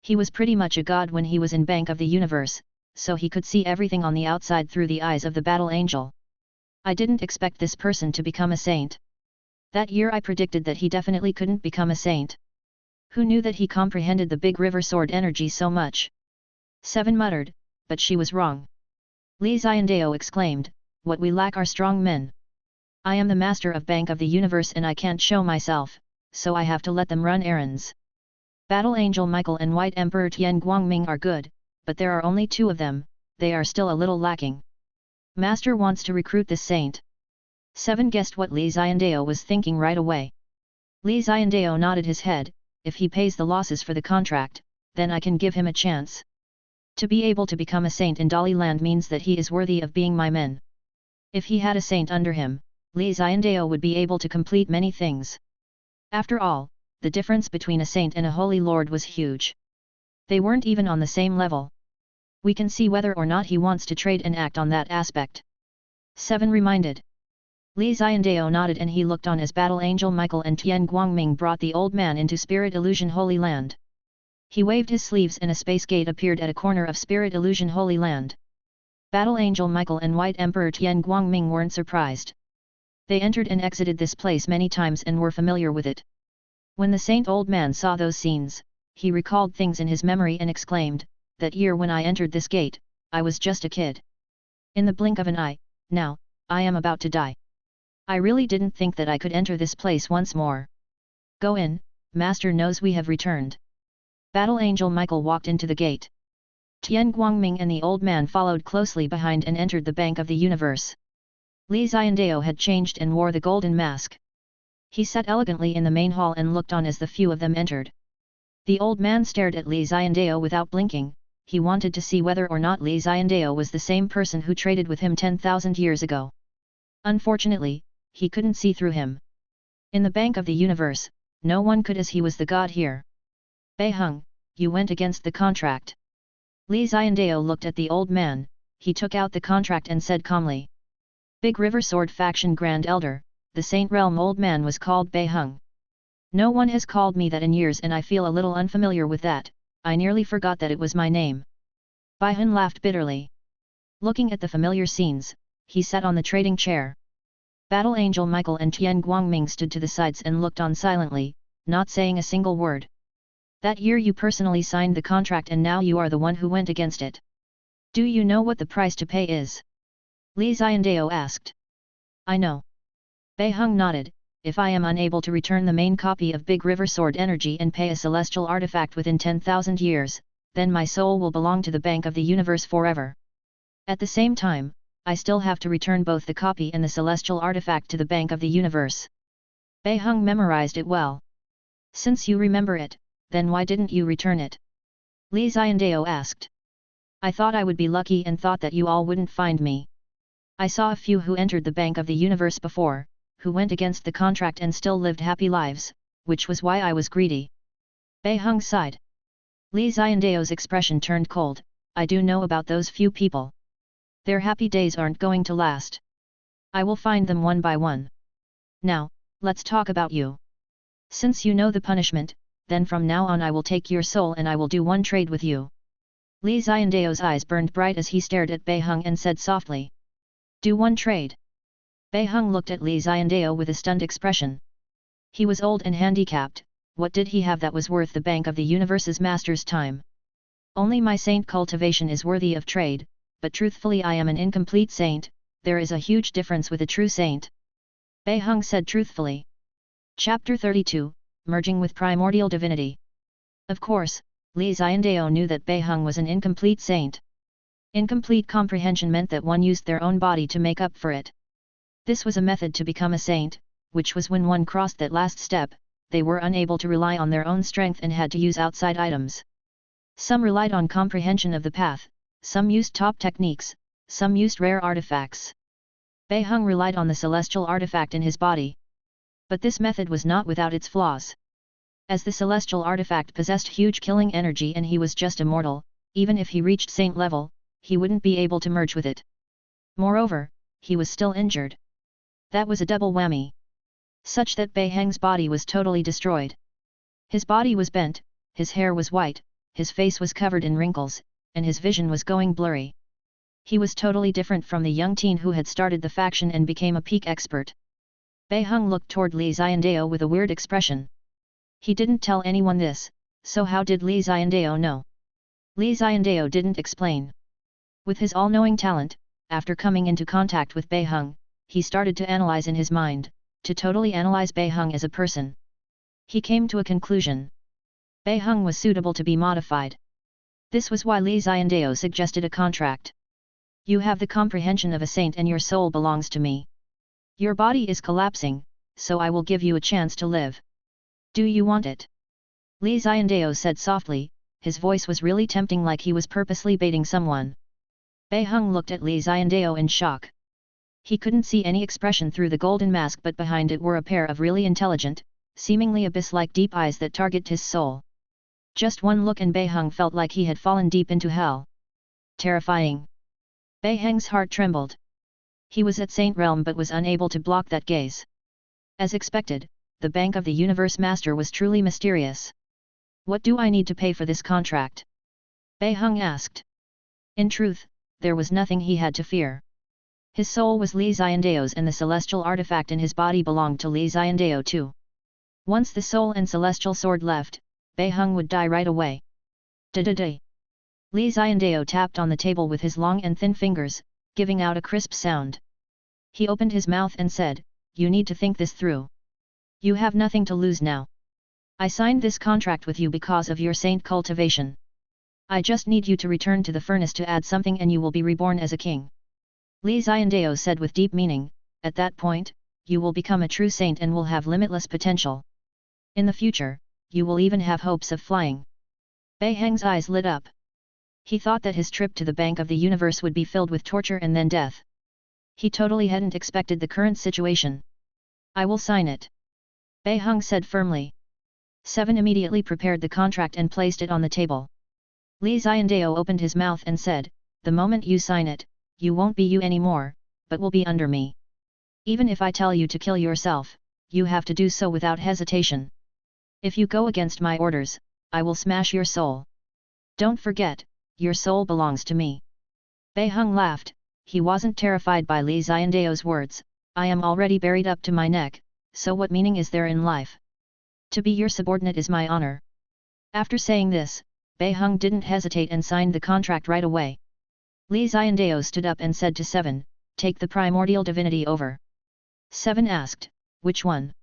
He was pretty much a god when he was in Bank of the Universe, so he could see everything on the outside through the eyes of the Battle Angel. I didn't expect this person to become a saint. That year I predicted that he definitely couldn't become a saint. Who knew that he comprehended the big river sword energy so much? 7 muttered, but she was wrong. Li Xiandao exclaimed, "What we lack are strong men. I am the master of Bank of the Universe and I can't show myself, so I have to let them run errands. Battle Angel Michael and White Emperor Tian Guangming are good, but there are only 2 of them, they are still a little lacking. Master wants to recruit this saint." 7 guessed what Li Xiandao was thinking right away. Li Xiandao nodded his head, "If he pays the losses for the contract, then I can give him a chance. To be able to become a saint in Dali Land means that he is worthy of being my men. If he had a saint under him, Li Xiandao would be able to complete many things. After all, the difference between a saint and a holy lord was huge. They weren't even on the same level. We can see whether or not he wants to trade and act on that aspect." 7 reminded. Li Xiandao nodded and he looked on as Battle Angel Michael and Tian Guangming brought the old man into Spirit Illusion Holy Land. He waved his sleeves and a space gate appeared at a corner of Spirit Illusion Holy Land. Battle Angel Michael and White Emperor Tian Guangming weren't surprised. They entered and exited this place many times and were familiar with it. When the saint old man saw those scenes, he recalled things in his memory and exclaimed, "That year when I entered this gate, I was just a kid. In the blink of an eye, now, I am about to die. I really didn't think that I could enter this place once more. Go in, Master knows we have returned." Battle Angel Michael walked into the gate. Tian Guangming and the old man followed closely behind and entered the Bank of the Universe. Li Xiandao had changed and wore the golden mask. He sat elegantly in the main hall and looked on as the few of them entered. The old man stared at Li Xiandao without blinking. He wanted to see whether or not Li Xiandao was the same person who traded with him 10,000 years ago. Unfortunately, he couldn't see through him. In the Bank of the Universe, no one could as he was the god here. "Bei Heng, you went against the contract." Li Xiandao looked at the old man, he took out the contract and said calmly. Big River Sword Faction Grand Elder, the Saint Realm old man was called Bei Heng. No one has called me that in years and I feel a little unfamiliar with that, I nearly forgot that it was my name. Bei Heng laughed bitterly. Looking at the familiar scenes, he sat on the trading chair. Battle Angel Michael and Tian Guangming stood to the sides and looked on silently, not saying a single word. "That year you personally signed the contract and now you are the one who went against it. Do you know what the price to pay is?" Li Xiandao asked. "I know." Bei Heng nodded, "If I am unable to return the main copy of Big River Sword Energy and pay a celestial artifact within 10,000 years, then my soul will belong to the Bank of the Universe forever. At the same time, I still have to return both the copy and the celestial artifact to the Bank of the Universe." Bei Heng memorized it well. "Since you remember it, then why didn't you return it?" Li Xiandao asked. "I thought I would be lucky and thought that you all wouldn't find me. I saw a few who entered the Bank of the Universe before, who went against the contract and still lived happy lives, which was why I was greedy." Bei Heng sighed. Li Xiandao's expression turned cold. "I do know about those few people. Their happy days aren't going to last. I will find them one by one. Now, let's talk about you. Since you know the punishment, then from now on I will take your soul and I will do one trade with you." Li Xiandao's eyes burned bright as he stared at Bei Heng and said softly. "Do one trade?" Bei Heng looked at Li Xiandao with a stunned expression. He was old and handicapped, what did he have that was worth the Bank of the Universe's master's time? "Only my saint cultivation is worthy of trade, but truthfully I am an incomplete saint, there is a huge difference with a true saint." Bei Heng said truthfully. Chapter 32, Merging with Primordial Divinity. Of course, Li Xiandao knew that Bei Heng was an incomplete saint. Incomplete comprehension meant that one used their own body to make up for it. This was a method to become a saint, which was when one crossed that last step, they were unable to rely on their own strength and had to use outside items. Some relied on comprehension of the path, some used top techniques, some used rare artifacts. Bei Heng relied on the celestial artifact in his body. But this method was not without its flaws. As the celestial artifact possessed huge killing energy and he was just a mortal, even if he reached saint level, he wouldn't be able to merge with it. Moreover, he was still injured. That was a double whammy. Such that Bei Heng's body was totally destroyed. His body was bent, his hair was white, his face was covered in wrinkles, and his vision was going blurry. He was totally different from the young teen who had started the faction and became a peak expert. Bei Heng looked toward Li Xiandao with a weird expression. He didn't tell anyone this, so how did Li Xiandao know? Li Xiandao didn't explain. With his all-knowing talent, after coming into contact with Bei Heng, he started to analyze in his mind, to totally analyze Bei Heng as a person. He came to a conclusion. Bei Heng was suitable to be modified. This was why Li Xiandao suggested a contract. You have the comprehension of a saint and your soul belongs to me. Your body is collapsing, so I will give you a chance to live. Do you want it? Li Xiandao said softly, his voice was really tempting like he was purposely baiting someone. Bei Heng looked at Li Xiandao in shock. He couldn't see any expression through the golden mask but behind it were a pair of really intelligent, seemingly abyss-like deep eyes that targeted his soul. Just one look and Bei Heng felt like he had fallen deep into hell. Terrifying. Bei Heng's heart trembled. He was at Saint Realm but was unable to block that gaze. As expected, the Bank of the Universe Master was truly mysterious. What do I need to pay for this contract? Bei Heng asked. In truth, there was nothing he had to fear. His soul was Li Xiandao's and the celestial artifact in his body belonged to Li Xiandao too. Once the soul and celestial sword left, Bei Heng would die right away. Da-da-da. Li Xiandao tapped on the table with his long and thin fingers, giving out a crisp sound. He opened his mouth and said, "You need to think this through. You have nothing to lose now. I signed this contract with you because of your saint cultivation. I just need you to return to the furnace to add something and you will be reborn as a king." Li Xiandao said with deep meaning, "At that point, you will become a true saint and will have limitless potential. In the future, you will even have hopes of flying." Bei Heng's eyes lit up. He thought that his trip to the Bank of the Universe would be filled with torture and then death. He totally hadn't expected the current situation. "I will sign it," Bei Heng said firmly. Seven immediately prepared the contract and placed it on the table. Li Xiandao opened his mouth and said, "The moment you sign it, you won't be you anymore, but will be under me. Even if I tell you to kill yourself, you have to do so without hesitation. If you go against my orders, I will smash your soul. Don't forget, your soul belongs to me." Bei Heng laughed. He wasn't terrified by Li Xiandao's words. "I am already buried up to my neck, so what meaning is there in life? To be your subordinate is my honor." After saying this, Bei Heng didn't hesitate and signed the contract right away. Li Xiandao stood up and said to Seven, "Take the primordial divinity over." Seven asked, "Which one?"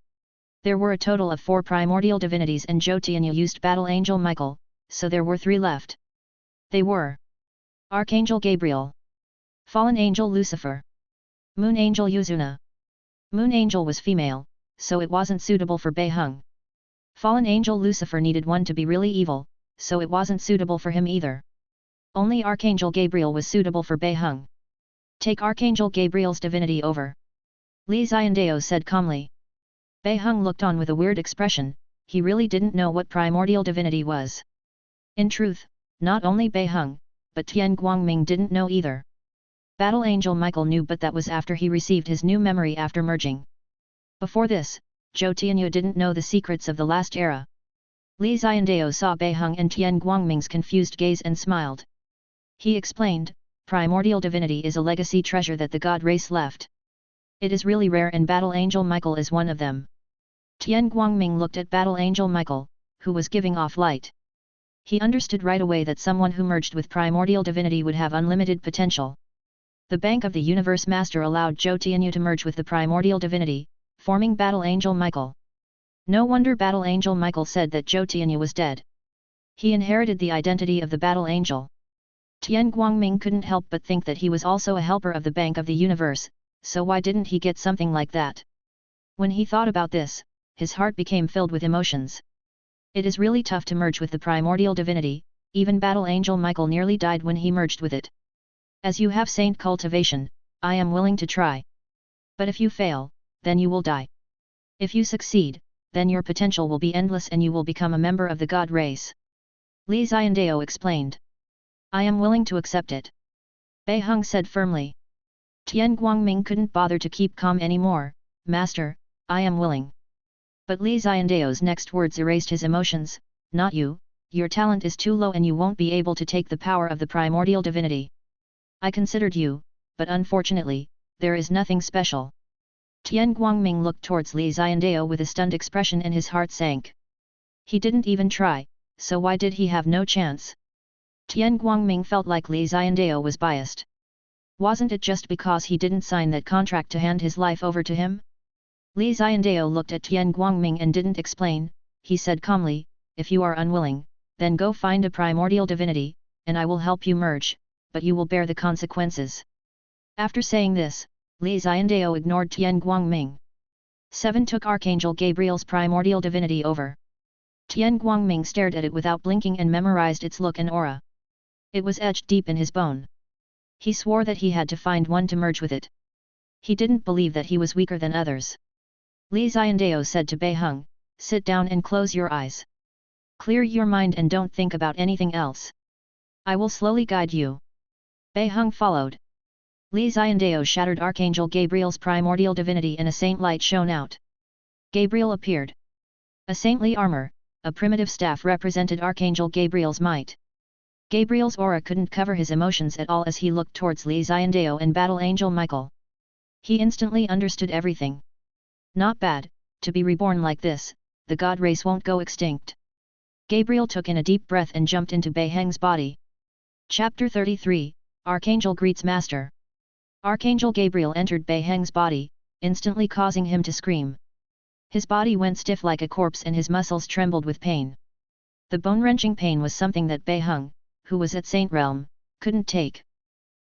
There were a total of 4 primordial divinities and Zhou Tianyu used Battle Angel Michael, so there were 3 left. They were Archangel Gabriel, Fallen Angel Lucifer, Moon Angel Yuzuna. Moon Angel was female, so it wasn't suitable for Bei Heng. Fallen Angel Lucifer needed one to be really evil, so it wasn't suitable for him either. Only Archangel Gabriel was suitable for Bei Heng. "Take Archangel Gabriel's divinity over," Li Xiandao said calmly. Bei Heng looked on with a weird expression. He really didn't know what primordial divinity was. In truth, not only Bei Heng, but Tian Guangming didn't know either. Battle Angel Michael knew, but that was after he received his new memory after merging. Before this, Zhou Tianyu didn't know the secrets of the last era. Li Xiandao saw Bei Heng and Tian Guangming's confused gaze and smiled. He explained, "Primordial divinity is a legacy treasure that the god race left. It is really rare and Battle Angel Michael is one of them." Tian Guangming looked at Battle Angel Michael, who was giving off light. He understood right away that someone who merged with primordial divinity would have unlimited potential. The Bank of the Universe Master allowed Zhou Tianyu to merge with the primordial divinity, forming Battle Angel Michael. No wonder Battle Angel Michael said that Zhou Tianyu was dead. He inherited the identity of the Battle Angel. Tian Guangming couldn't help but think that he was also a helper of the Bank of the Universe, so why didn't he get something like that? When he thought about this, his heart became filled with emotions. It is really tough to merge with the primordial divinity, even Battle Angel Michael nearly died when he merged with it. As you have saint cultivation, I am willing to try. But if you fail, then you will die. If you succeed, then your potential will be endless and you will become a member of the god race. Li Xiandao explained. I am willing to accept it. Bei Heng said firmly. Tian Guangming couldn't bother to keep calm anymore. Master, I am willing. But Li Xiandao's next words erased his emotions. Not you, your talent is too low and you won't be able to take the power of the primordial divinity. I considered you, but unfortunately, there is nothing special. Tian Guangming looked towards Li Xiandao with a stunned expression and his heart sank. He didn't even try, so why did he have no chance? Tian Guangming felt like Li Xiandao was biased. Wasn't it just because he didn't sign that contract to hand his life over to him? Li Xiandao looked at Tian Guangming and didn't explain. He said calmly, if you are unwilling, then go find a primordial divinity, and I will help you merge, but you will bear the consequences. After saying this, Li Xiandao ignored Tian Guangming. 7 took Archangel Gabriel's primordial divinity over. Tian Guangming stared at it without blinking and memorized its look and aura. It was etched deep in his bone. He swore that he had to find one to merge with it. He didn't believe that he was weaker than others. Li Xiandao said to Bei Heng, sit down and close your eyes. Clear your mind and don't think about anything else. I will slowly guide you. Bei Heng followed. Li Xiandao shattered Archangel Gabriel's primordial divinity and a saint light shone out. Gabriel appeared. A saintly armor, a primitive staff represented Archangel Gabriel's might. Gabriel's aura couldn't cover his emotions at all as he looked towards Li Xiandao and Battle Angel Michael. He instantly understood everything. Not bad, to be reborn like this, the god race won't go extinct. Gabriel took in a deep breath and jumped into Bei Heng's body. Chapter 33, Archangel greets Master. Archangel Gabriel entered Bei Heng's body, instantly causing him to scream. His body went stiff like a corpse and his muscles trembled with pain. The bone-wrenching pain was something that Bei Heng, who was at Saint Realm, couldn't take.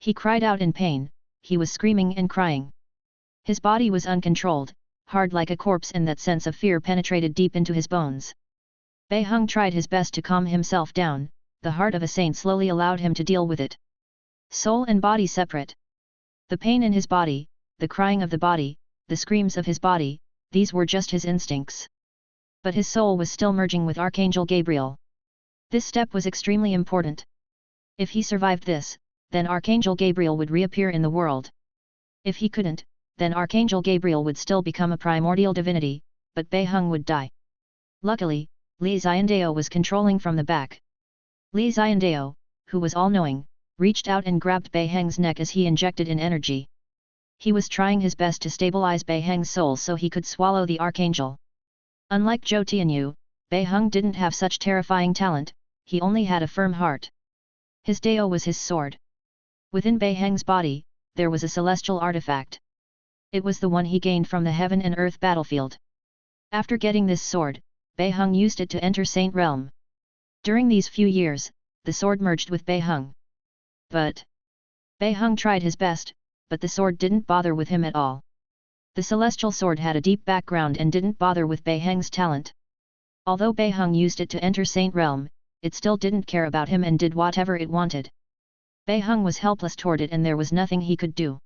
He cried out in pain, he was screaming and crying. His body was uncontrolled, hard like a corpse and that sense of fear penetrated deep into his bones. Bei Heng tried his best to calm himself down, the heart of a saint slowly allowed him to deal with it. Soul and body separate. The pain in his body, the crying of the body, the screams of his body, these were just his instincts. But his soul was still merging with Archangel Gabriel. This step was extremely important. If he survived this, then Archangel Gabriel would reappear in the world. If he couldn't, then Archangel Gabriel would still become a primordial divinity, but Bei Heng would die. Luckily, Li Xiandao was controlling from the back. Li Xiandao, who was all-knowing, reached out and grabbed Bei Heng's neck as he injected in energy. He was trying his best to stabilize Bei Heng's soul so he could swallow the Archangel. Unlike Zhou Tianyu, Bei Heng didn't have such terrifying talent, he only had a firm heart. His Dao was his sword. Within Bei Heng's body, there was a celestial artifact. It was the one he gained from the heaven and earth battlefield. After getting this sword, Bei Heng used it to enter Saint Realm. During these few years, the sword merged with Bei Heng. But Bei Heng tried his best, but the sword didn't bother with him at all. The celestial sword had a deep background and didn't bother with Bei Heng's talent. Although Bei Heng used it to enter Saint Realm, it still didn't care about him and did whatever it wanted. Bei Heng was helpless toward it and there was nothing he could do.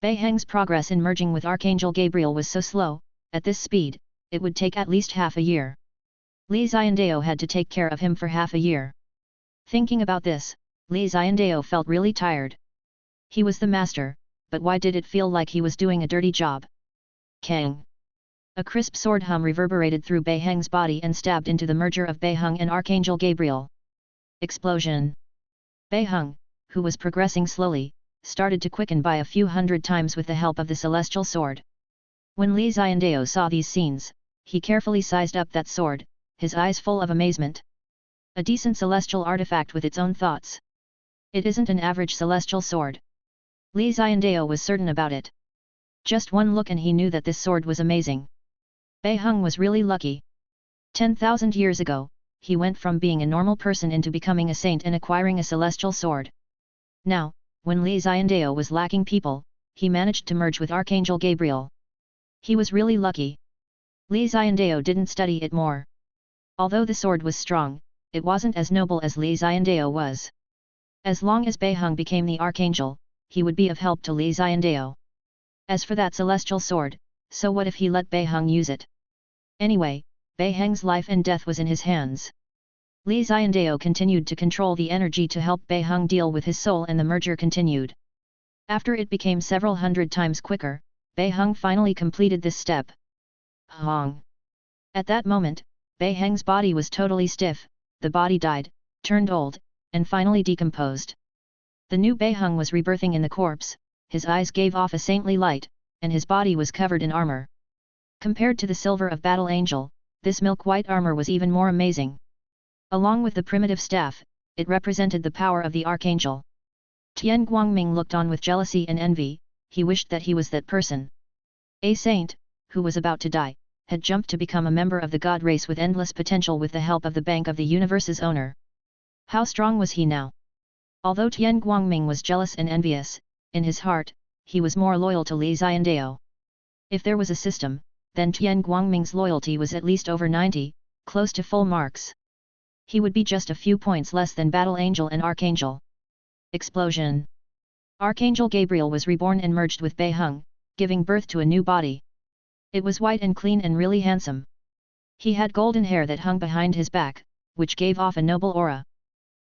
Bei Heng's progress in merging with Archangel Gabriel was so slow, at this speed, it would take at least half a year. Li Xiandao had to take care of him for half a year. Thinking about this, Li Xiandao felt really tired. He was the master, but why did it feel like he was doing a dirty job? Kang! A crisp sword hum reverberated through Bei Heng's body and stabbed into the merger of Bei Heng and Archangel Gabriel. Explosion! Bei Heng, who was progressing slowly, started to quicken by a few hundred times with the help of the celestial sword. When Li Xiandao saw these scenes, he carefully sized up that sword, his eyes full of amazement. A decent celestial artifact with its own thoughts. It isn't an average celestial sword. Li Xiandao was certain about it. Just one look and he knew that this sword was amazing. Bei Heng was really lucky. 10,000 years ago, he went from being a normal person into becoming a saint and acquiring a celestial sword. Now, when Li Xiandao was lacking people, he managed to merge with Archangel Gabriel. He was really lucky. Li Xiandao didn't study it more. Although the sword was strong, it wasn't as noble as Li Xiandao was. As long as Bei Heng became the archangel, he would be of help to Li Xiandao. As for that celestial sword, so what if he let Bei Heng use it? Anyway, Bei Heng's life and death was in his hands. Li Xiandao continued to control the energy to help Bei Heng deal with his soul, and the merger continued. After it became several hundred times quicker, Bei Heng finally completed this step. Hong! At that moment, Bei Heng's body was totally stiff, the body died, turned old, and finally decomposed. The new Bei Heng was rebirthing in the corpse, his eyes gave off a saintly light, and his body was covered in armor. Compared to the silver of Battle Angel, this milk-white armor was even more amazing. Along with the primitive staff, it represented the power of the archangel. Tian Guangming looked on with jealousy and envy, he wished that he was that person. A saint, who was about to die, had jumped to become a member of the god race with endless potential with the help of the Bank of the Universe's owner. How strong was he now? Although Tian Guangming was jealous and envious, in his heart, he was more loyal to Li Xiandao. If there was a system, then Tian Guangming's loyalty was at least over 90, close to full marks. He would be just a few points less than Battle Angel and Archangel. Explosion! Archangel Gabriel was reborn and merged with Bei Heng, giving birth to a new body. It was white and clean and really handsome. He had golden hair that hung behind his back, which gave off a noble aura.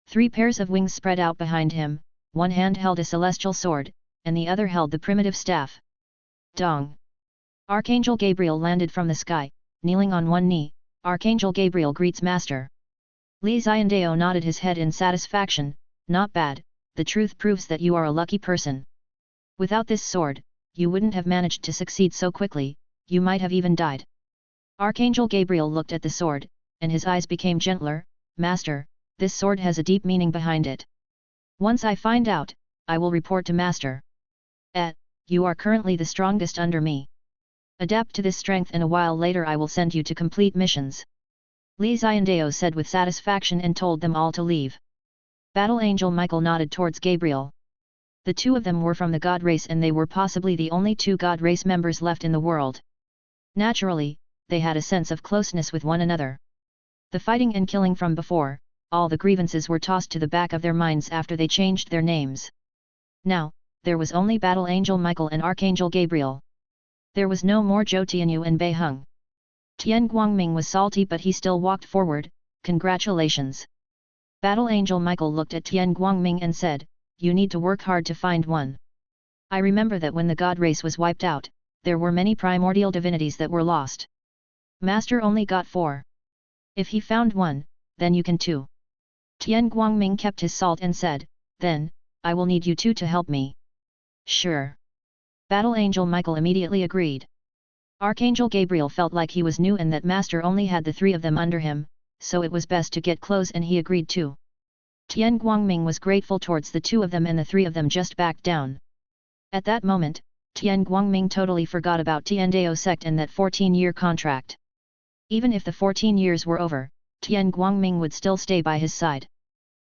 3 pairs of wings spread out behind him, one hand held a celestial sword, and the other held the primitive staff. Dong! Archangel Gabriel landed from the sky, kneeling on one knee. Archangel Gabriel greets Master. Li Xiandao nodded his head in satisfaction. Not bad, the truth proves that you are a lucky person. Without this sword, you wouldn't have managed to succeed so quickly, you might have even died. Archangel Gabriel looked at the sword, and his eyes became gentler. Master, this sword has a deep meaning behind it. Once I find out, I will report to Master. You are currently the strongest under me. Adapt to this strength and a while later I will send you to complete missions. Li Xiandao said with satisfaction and told them all to leave. Battle Angel Michael nodded towards Gabriel. The two of them were from the God race and they were possibly the only 2 God race members left in the world. Naturally, they had a sense of closeness with one another. The fighting and killing from before, all the grievances were tossed to the back of their minds after they changed their names. Now, there was only Battle Angel Michael and Archangel Gabriel. There was no more Zhou Tianyu and Bei Heng. Tian Guangming was salty but he still walked forward. Congratulations! Battle Angel Michael looked at Tian Guangming and said, you need to work hard to find one. I remember that when the God race was wiped out, there were many primordial divinities that were lost. Master only got 4. If he found one, then you can too. Tian Guangming kept his salt and said, then, I will need you two to help me. Sure. Battle Angel Michael immediately agreed. Archangel Gabriel felt like he was new and that Master only had the 3 of them under him, so it was best to get close and he agreed too. Tian Guangming was grateful towards the 2 of them and the 3 of them just backed down. At that moment, Tian Guangming totally forgot about Xiandao sect and that 14-year contract. Even if the 14 years were over, Tian Guangming would still stay by his side.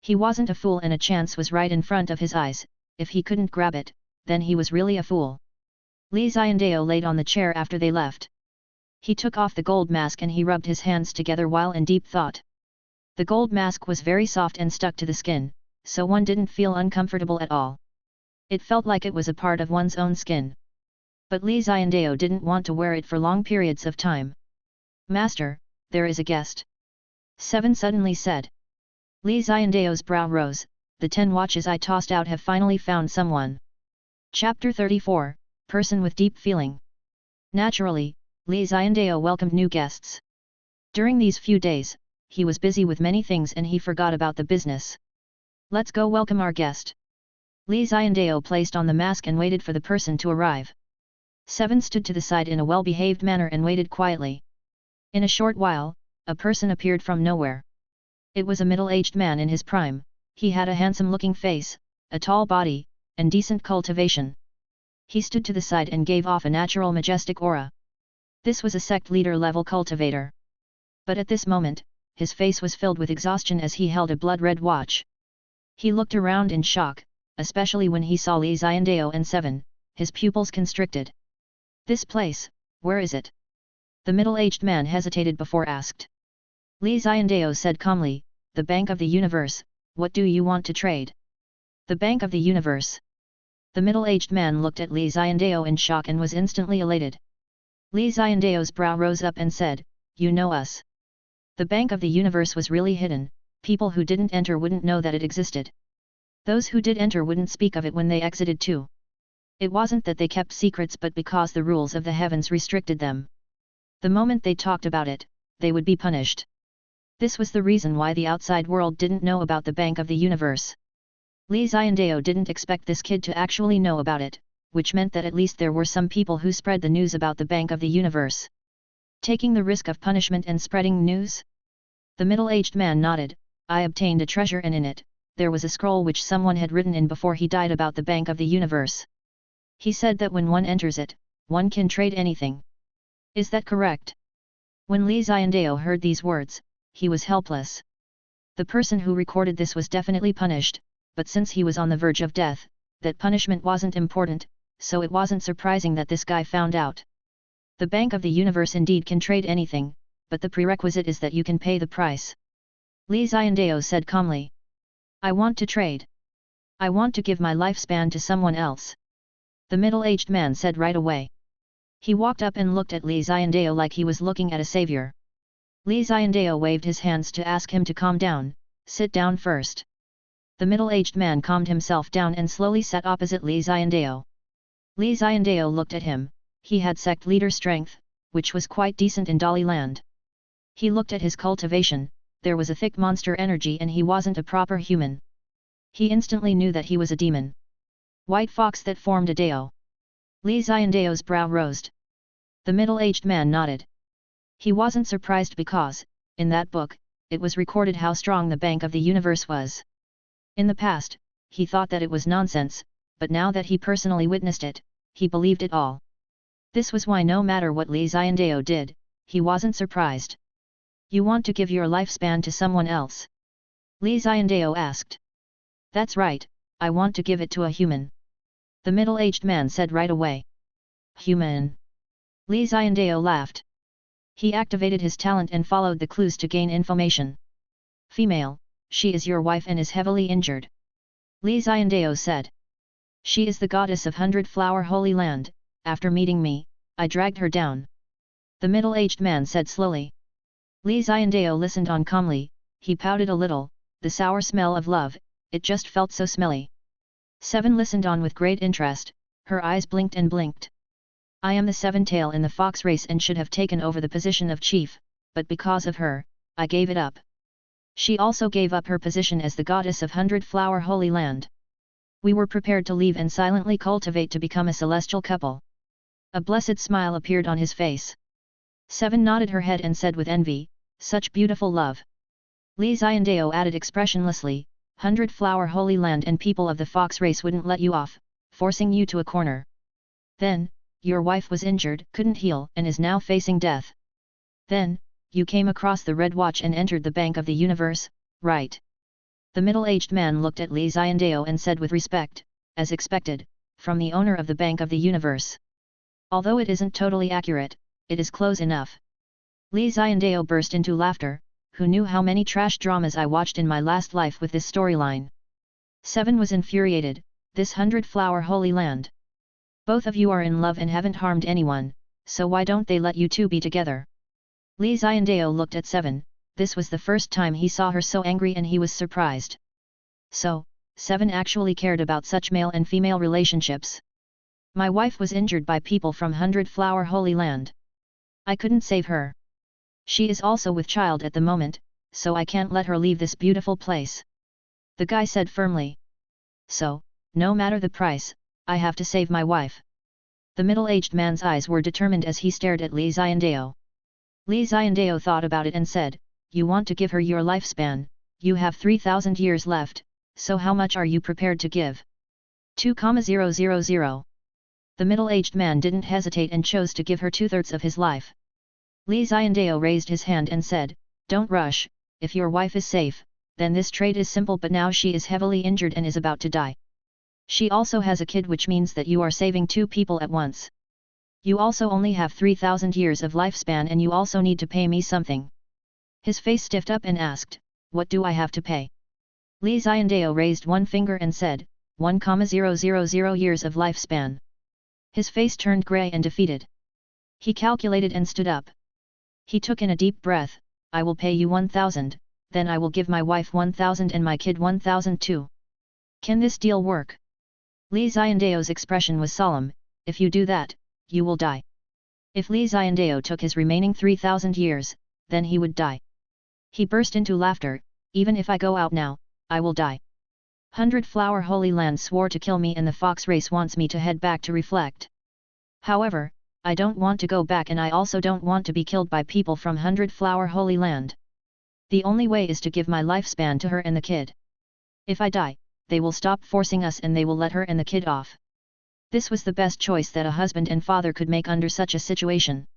He wasn't a fool and a chance was right in front of his eyes. If he couldn't grab it, then he was really a fool. Li Xiandao laid on the chair after they left. He took off the gold mask and he rubbed his hands together while in deep thought. The gold mask was very soft and stuck to the skin, so one didn't feel uncomfortable at all. It felt like it was a part of one's own skin. But Li Xiandao didn't want to wear it for long periods of time. Master, there is a guest. 7 suddenly said. Li Xiandao's brow rose. The 10 watches I tossed out have finally found someone. Chapter 34, Person with Deep Feeling. Naturally, Li Xiandao welcomed new guests. During these few days, he was busy with many things and he forgot about the business. Let's go welcome our guest. Li Xiandao placed on the mask and waited for the person to arrive. 7 stood to the side in a well-behaved manner and waited quietly. In a short while, a person appeared from nowhere. It was a middle-aged man in his prime. He had a handsome-looking face, a tall body, and decent cultivation. He stood to the side and gave off a natural majestic aura. This was a sect leader-level cultivator. But at this moment, his face was filled with exhaustion as he held a blood-red watch. He looked around in shock, especially when he saw Li Xiandao and 7, his pupils constricted. This place, where is it? The middle-aged man hesitated before asked. Li Xiandao said calmly, the Bank of the Universe, what do you want to trade? The Bank of the Universe. The middle-aged man looked at Li Xiandao in shock and was instantly elated. Li Xiandao's brow rose up and said, you know us. The Bank of the Universe was really hidden, people who didn't enter wouldn't know that it existed. Those who did enter wouldn't speak of it when they exited too. It wasn't that they kept secrets but because the rules of the heavens restricted them. The moment they talked about it, they would be punished. This was the reason why the outside world didn't know about the Bank of the Universe. Li Xiandao didn't expect this kid to actually know about it, which meant that at least there were some people who spread the news about the Bank of the Universe. Taking the risk of punishment and spreading news? The middle-aged man nodded. I obtained a treasure and in it, there was a scroll which someone had written in before he died about the Bank of the Universe. He said that when one enters it, one can trade anything. Is that correct? When Li Xiandao heard these words, he was helpless. The person who recorded this was definitely punished, but since he was on the verge of death, that punishment wasn't important, so it wasn't surprising that this guy found out. The Bank of the Universe indeed can trade anything, but the prerequisite is that you can pay the price. Li Xiandao said calmly. I want to trade. I want to give my lifespan to someone else. The middle-aged man said right away. He walked up and looked at Li Xiandao like he was looking at a savior. Li Xiandao waved his hands to ask him to calm down, sit down first. The middle-aged man calmed himself down and slowly sat opposite Li Xiandao. Li Xiandao looked at him, he had sect leader strength, which was quite decent in Dali land. He looked at his cultivation, there was a thick monster energy and he wasn't a proper human. He instantly knew that he was a demon. White fox that formed a Dao. Li Xiandao's brow rose. The middle-aged man nodded. He wasn't surprised because, in that book, it was recorded how strong the Bank of the Universe was. In the past, he thought that it was nonsense, but now that he personally witnessed it, he believed it all. This was why no matter what Li Xiandao did, he wasn't surprised. You want to give your lifespan to someone else? Li Xiandao asked. That's right, I want to give it to a human. The middle-aged man said right away. Human. Li Xiandao laughed. He activated his talent and followed the clues to gain information. Female, she is your wife and is heavily injured. Li Xiandao said. She is the goddess of 100-flower holy land, after meeting me, I dragged her down. The middle-aged man said slowly. Li Xiandao listened on calmly, he pouted a little, the sour smell of love, it just felt so smelly. Seven listened on with great interest, her eyes blinked and blinked. I am the seven-tail in the fox race and should have taken over the position of chief, but because of her, I gave it up. She also gave up her position as the goddess of 100-flower holy land. We were prepared to leave and silently cultivate to become a celestial couple. A blessed smile appeared on his face. Seven nodded her head and said with envy, such beautiful love. Li Xiandao added expressionlessly, 100-flower holy land and people of the fox race wouldn't let you off, forcing you to a corner. Then, your wife was injured, couldn't heal and is now facing death. Then, you came across the Red Watch and entered the Bank of the Universe, right? The middle-aged man looked at Li Xiandao and said with respect, as expected, from the owner of the Bank of the Universe. Although it isn't totally accurate, it is close enough. Li Xiandao burst into laughter, who knew how many trash dramas I watched in my last life with this storyline. Seven was infuriated, this 100-flower holy land. Both of you are in love and haven't harmed anyone, so why don't they let you two be together? Li Xiandao looked at Seven, this was the first time he saw her so angry and he was surprised. So, Seven actually cared about such male and female relationships. My wife was injured by people from 100-flower holy land. I couldn't save her. She is also with child at the moment, so I can't let her leave this beautiful place. The guy said firmly. So, no matter the price, I have to save my wife. The middle-aged man's eyes were determined as he stared at Li Xiandao. Li Xiandao thought about it and said, you want to give her your lifespan, you have 3,000 years left, so how much are you prepared to give? 2,000. The middle-aged man didn't hesitate and chose to give her 2/3 of his life. Li Xiandao raised his hand and said, don't rush, if your wife is safe, then this trade is simple, but now she is heavily injured and is about to die. She also has a kid, which means that you are saving two people at once. You also only have 3,000 years of lifespan and you also need to pay me something. His face stiffed up and asked, what do I have to pay? Li Xiandao raised one finger and said, 1,000 years of lifespan. His face turned grey and defeated. He calculated and stood up. He took in a deep breath, I will pay you 1,000, then I will give my wife 1,000 and my kid 1,000 too. Can this deal work? Li Xiandao's expression was solemn, if you do that, you will die. If Li Xiandao took his remaining 3,000 years, then he would die. He burst into laughter, even if I go out now, I will die. 100 Flower Holy Land swore to kill me and the fox race wants me to head back to reflect. However, I don't want to go back and I also don't want to be killed by people from 100 Flower Holy Land. The only way is to give my lifespan to her and the kid. If I die, they will stop forcing us and they will let her and the kid off. This was the best choice that a husband and father could make under such a situation.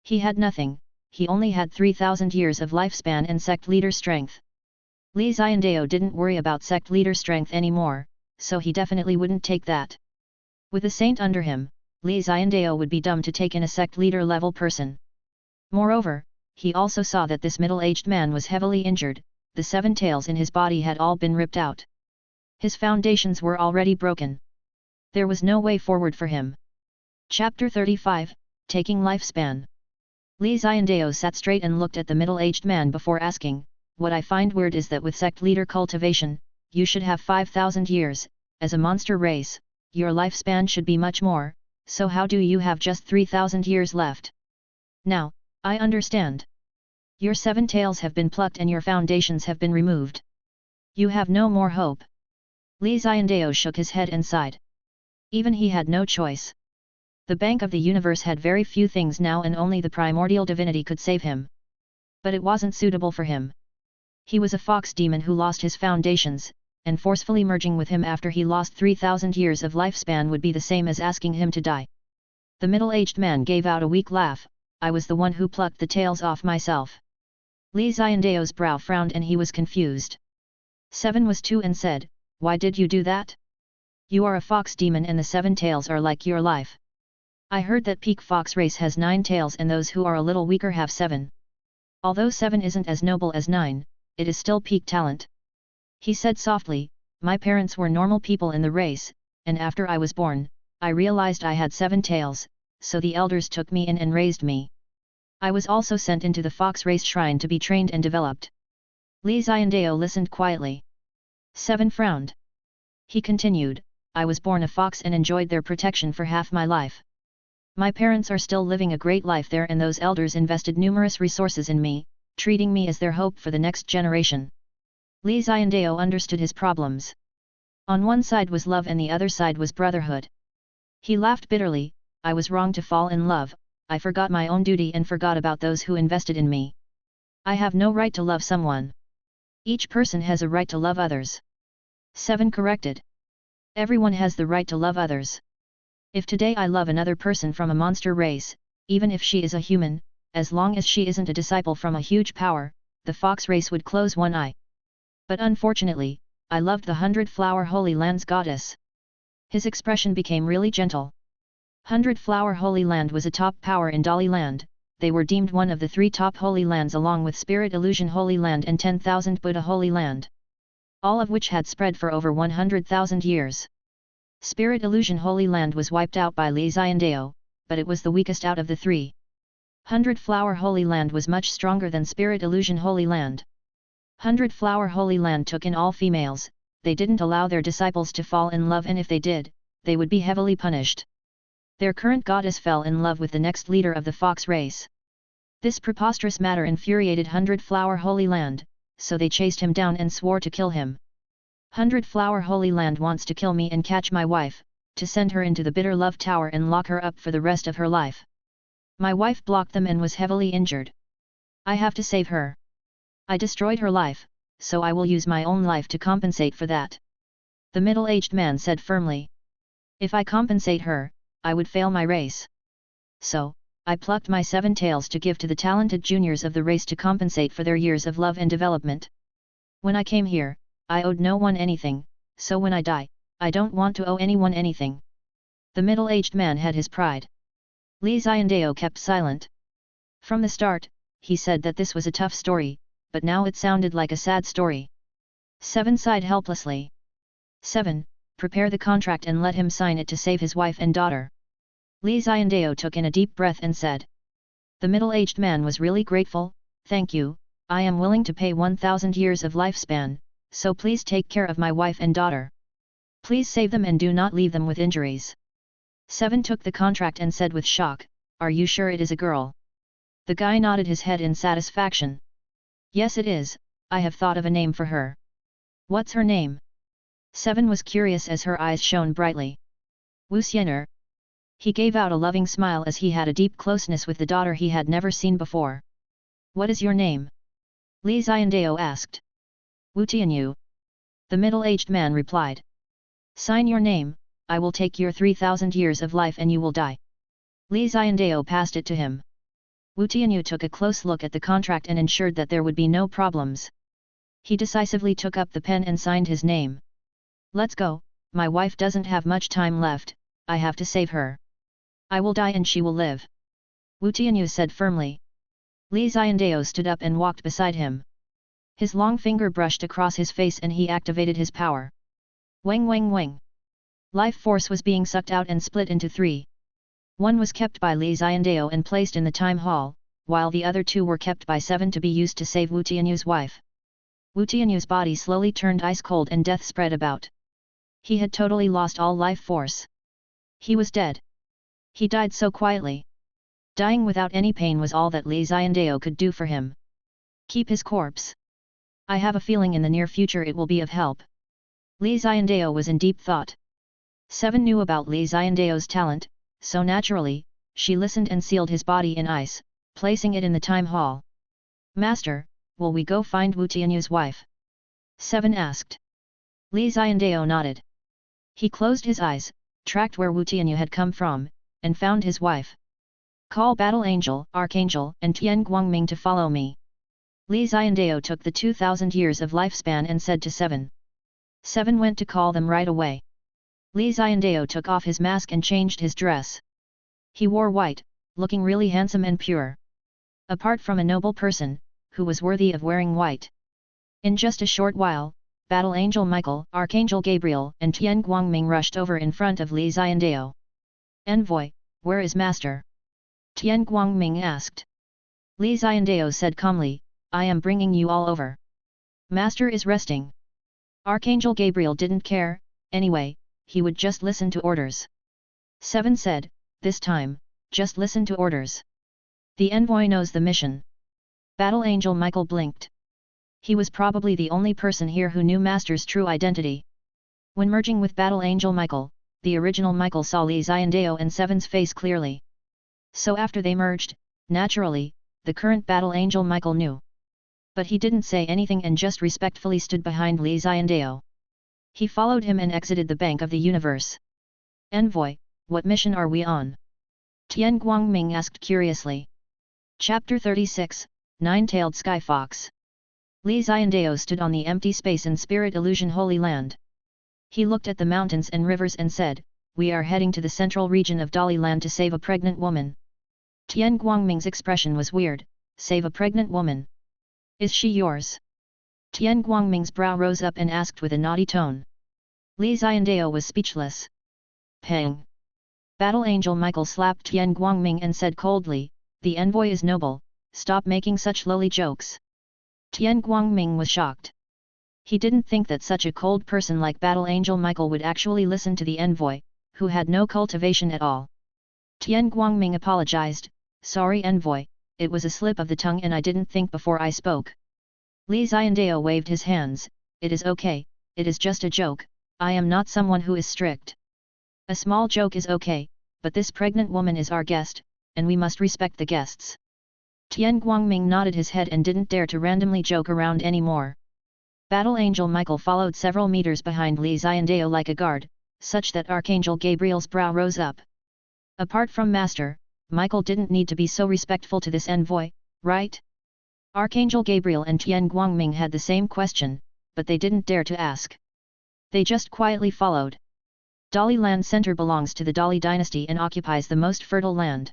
He had nothing, he only had 3,000 years of lifespan and sect leader strength. Li Xiandao didn't worry about sect leader strength anymore, so he definitely wouldn't take that. With a saint under him, Li Xiandao would be dumb to take in a sect leader level person. Moreover, he also saw that this middle-aged man was heavily injured, the 7 tails in his body had all been ripped out. His foundations were already broken. There was no way forward for him. Chapter 35, Taking Lifespan. Li Xiandao sat straight and looked at the middle-aged man before asking, what I find weird is that with sect leader cultivation, you should have 5,000 years, as a monster race, your lifespan should be much more, so how do you have just 3,000 years left? Now, I understand. Your 7 tails have been plucked and your foundations have been removed. You have no more hope. Li Xiandao shook his head and sighed. Even he had no choice. The Bank of the Universe had very few things now and only the primordial divinity could save him. But it wasn't suitable for him. He was a fox demon who lost his foundations, and forcefully merging with him after he lost 3,000 years of lifespan would be the same as asking him to die. The middle-aged man gave out a weak laugh, I was the one who plucked the tails off myself. Li Xiandao's brow frowned and he was confused. 7 was 2 and said, why did you do that? You are a fox demon and the 7 tails are like your life. I heard that peak fox race has 9 tails and those who are a little weaker have 7. Although 7 isn't as noble as 9, it is still peak talent. He said softly, my parents were normal people in the race, and after I was born, I realized I had 7 tails, so the elders took me in and raised me. I was also sent into the fox race shrine to be trained and developed. Li Xiandao listened quietly. 7 frowned. He continued, I was born a fox and enjoyed their protection for half my life. My parents are still living a great life there and those elders invested numerous resources in me, treating me as their hope for the next generation. Li Xiandao understood his problems. On one side was love and the other side was brotherhood. He laughed bitterly, I was wrong to fall in love, I forgot my own duty and forgot about those who invested in me. I have no right to love someone. Each person has a right to love others. 7 corrected. Everyone has the right to love others. If today I love another person from a monster race, even if she is a human, as long as she isn't a disciple from a huge power, the fox race would close one eye. But unfortunately, I loved the 100 Flower Holy Land's goddess. His expression became really gentle. 100 Flower Holy Land was a top power in Dali Land, they were deemed one of the 3 top holy lands along with Spirit Illusion Holy Land and 10,000 Buddha Holy Land. All of which had spread for over 100,000 years. Spirit Illusion Holy Land was wiped out by Li Xiandao, but it was the weakest out of the 3. 100 Flower Holy Land was much stronger than Spirit Illusion Holy Land. 100 Flower Holy Land took in all females, they didn't allow their disciples to fall in love and if they did, they would be heavily punished. Their current goddess fell in love with the next leader of the fox race. This preposterous matter infuriated 100 Flower Holy Land, so they chased him down and swore to kill him. 100 Flower Holy Land wants to kill me and catch my wife, to send her into the bitter love tower and lock her up for the rest of her life. My wife blocked them and was heavily injured. I have to save her. I destroyed her life, so I will use my own life to compensate for that. The middle-aged man said firmly. If I compensate her, I would fail my race. So, I plucked my 7 tails to give to the talented juniors of the race to compensate for their years of love and development. When I came here, I owed no one anything, so when I die, I don't want to owe anyone anything. The middle-aged man had his pride. Li Xiandao kept silent. From the start, he said that this was a tough story, but now it sounded like a sad story. 7 sighed helplessly. 7. Prepare the contract and let him sign it to save his wife and daughter. Li Xiandao took in a deep breath and said. The middle-aged man was really grateful. Thank you, I am willing to pay 1,000 years of lifespan, so please take care of my wife and daughter. Please save them and do not leave them with injuries. 7 took the contract and said with shock, Are you sure it is a girl? The guy nodded his head in satisfaction. Yes it is, I have thought of a name for her. What's her name? 7 was curious as her eyes shone brightly. Wu Xianer. He gave out a loving smile as he had a deep closeness with the daughter he had never seen before. What is your name? Li Xiandao asked. Wu Tianyu. The middle-aged man replied. Sign your name, I will take your 3,000 years of life and you will die. Li Xiandao passed it to him. Wu Tianyu took a close look at the contract and ensured that there would be no problems. He decisively took up the pen and signed his name. Let's go, my wife doesn't have much time left, I have to save her. I will die and she will live. Wu Tianyu said firmly. Li Xiandao stood up and walked beside him. His long finger brushed across his face and he activated his power. Wang wang wang. Life force was being sucked out and split into 3. One was kept by Li Xiandao and placed in the time hall, while the other 2 were kept by 7 to be used to save Wu Tianyu's wife. Wu Tianyu's body slowly turned ice cold and death spread about. He had totally lost all life force. He was dead. He died so quietly. Dying without any pain was all that Li Xiandao could do for him. Keep his corpse. I have a feeling in the near future it will be of help. Li Xiandao was in deep thought. 7 knew about Li Xiandao's talent, so naturally, she listened and sealed his body in ice, placing it in the time hall. Master, will we go find Wu Tianyu's wife? 7 asked. Li Xiandao nodded. He closed his eyes, tracked where Wu Tianyu had come from, and found his wife. Call Battle Angel, Archangel and Tian Guangming to follow me. Li Xiandao took the 2,000 years of lifespan and said to 7. 7 went to call them right away. Li Xiandao took off his mask and changed his dress. He wore white, looking really handsome and pure. Apart from a noble person, who was worthy of wearing white. In just a short while, Battle Angel Michael, Archangel Gabriel and Tian Guangming rushed over in front of Li Xiandao. Envoy, where is Master? Tian Guangming asked. Li Xiandao said calmly, I am bringing you all over. Master is resting. Archangel Gabriel didn't care, anyway, he would just listen to orders. 7 said, this time, just listen to orders. The envoy knows the mission. Battle Angel Michael blinked. He was probably the only person here who knew Master's true identity. When merging with Battle Angel Michael, the original Michael saw Li Xiandao and 7's face clearly. So after they merged, naturally, the current Battle Angel Michael knew. But he didn't say anything and just respectfully stood behind Li Xiandao. He followed him and exited the Bank of the Universe. Envoy, what mission are we on? Tian Guangming asked curiously. Chapter 36, Nine-Tailed Sky Fox. Li Xiandao stood on the empty space in Spirit Illusion Holy Land. He looked at the mountains and rivers and said, we are heading to the central region of Dali Land to save a pregnant woman. Tian Guangming's expression was weird, save a pregnant woman. Is she yours? Tian Guangming's brow rose up and asked with a naughty tone. Li Xiandao was speechless. Pang! Battle Angel Michael slapped Tian Guangming and said coldly, the envoy is noble, stop making such lowly jokes. Tian Guangming was shocked. He didn't think that such a cold person like Battle Angel Michael would actually listen to the envoy, who had no cultivation at all. Tian Guangming apologized, sorry envoy, it was a slip of the tongue and I didn't think before I spoke. Li Xiandao waved his hands, it is okay, it is just a joke, I am not someone who is strict. A small joke is okay, but this pregnant woman is our guest, and we must respect the guests. Tian Guangming nodded his head and didn't dare to randomly joke around anymore. Battle Angel Michael followed several meters behind Li Xiandao like a guard, such that Archangel Gabriel's brow rose up. Apart from Master, Michael didn't need to be so respectful to this envoy, right? Archangel Gabriel and Tian Guangming had the same question, but they didn't dare to ask. They just quietly followed. Dali Land Center belongs to the Dali dynasty and occupies the most fertile land.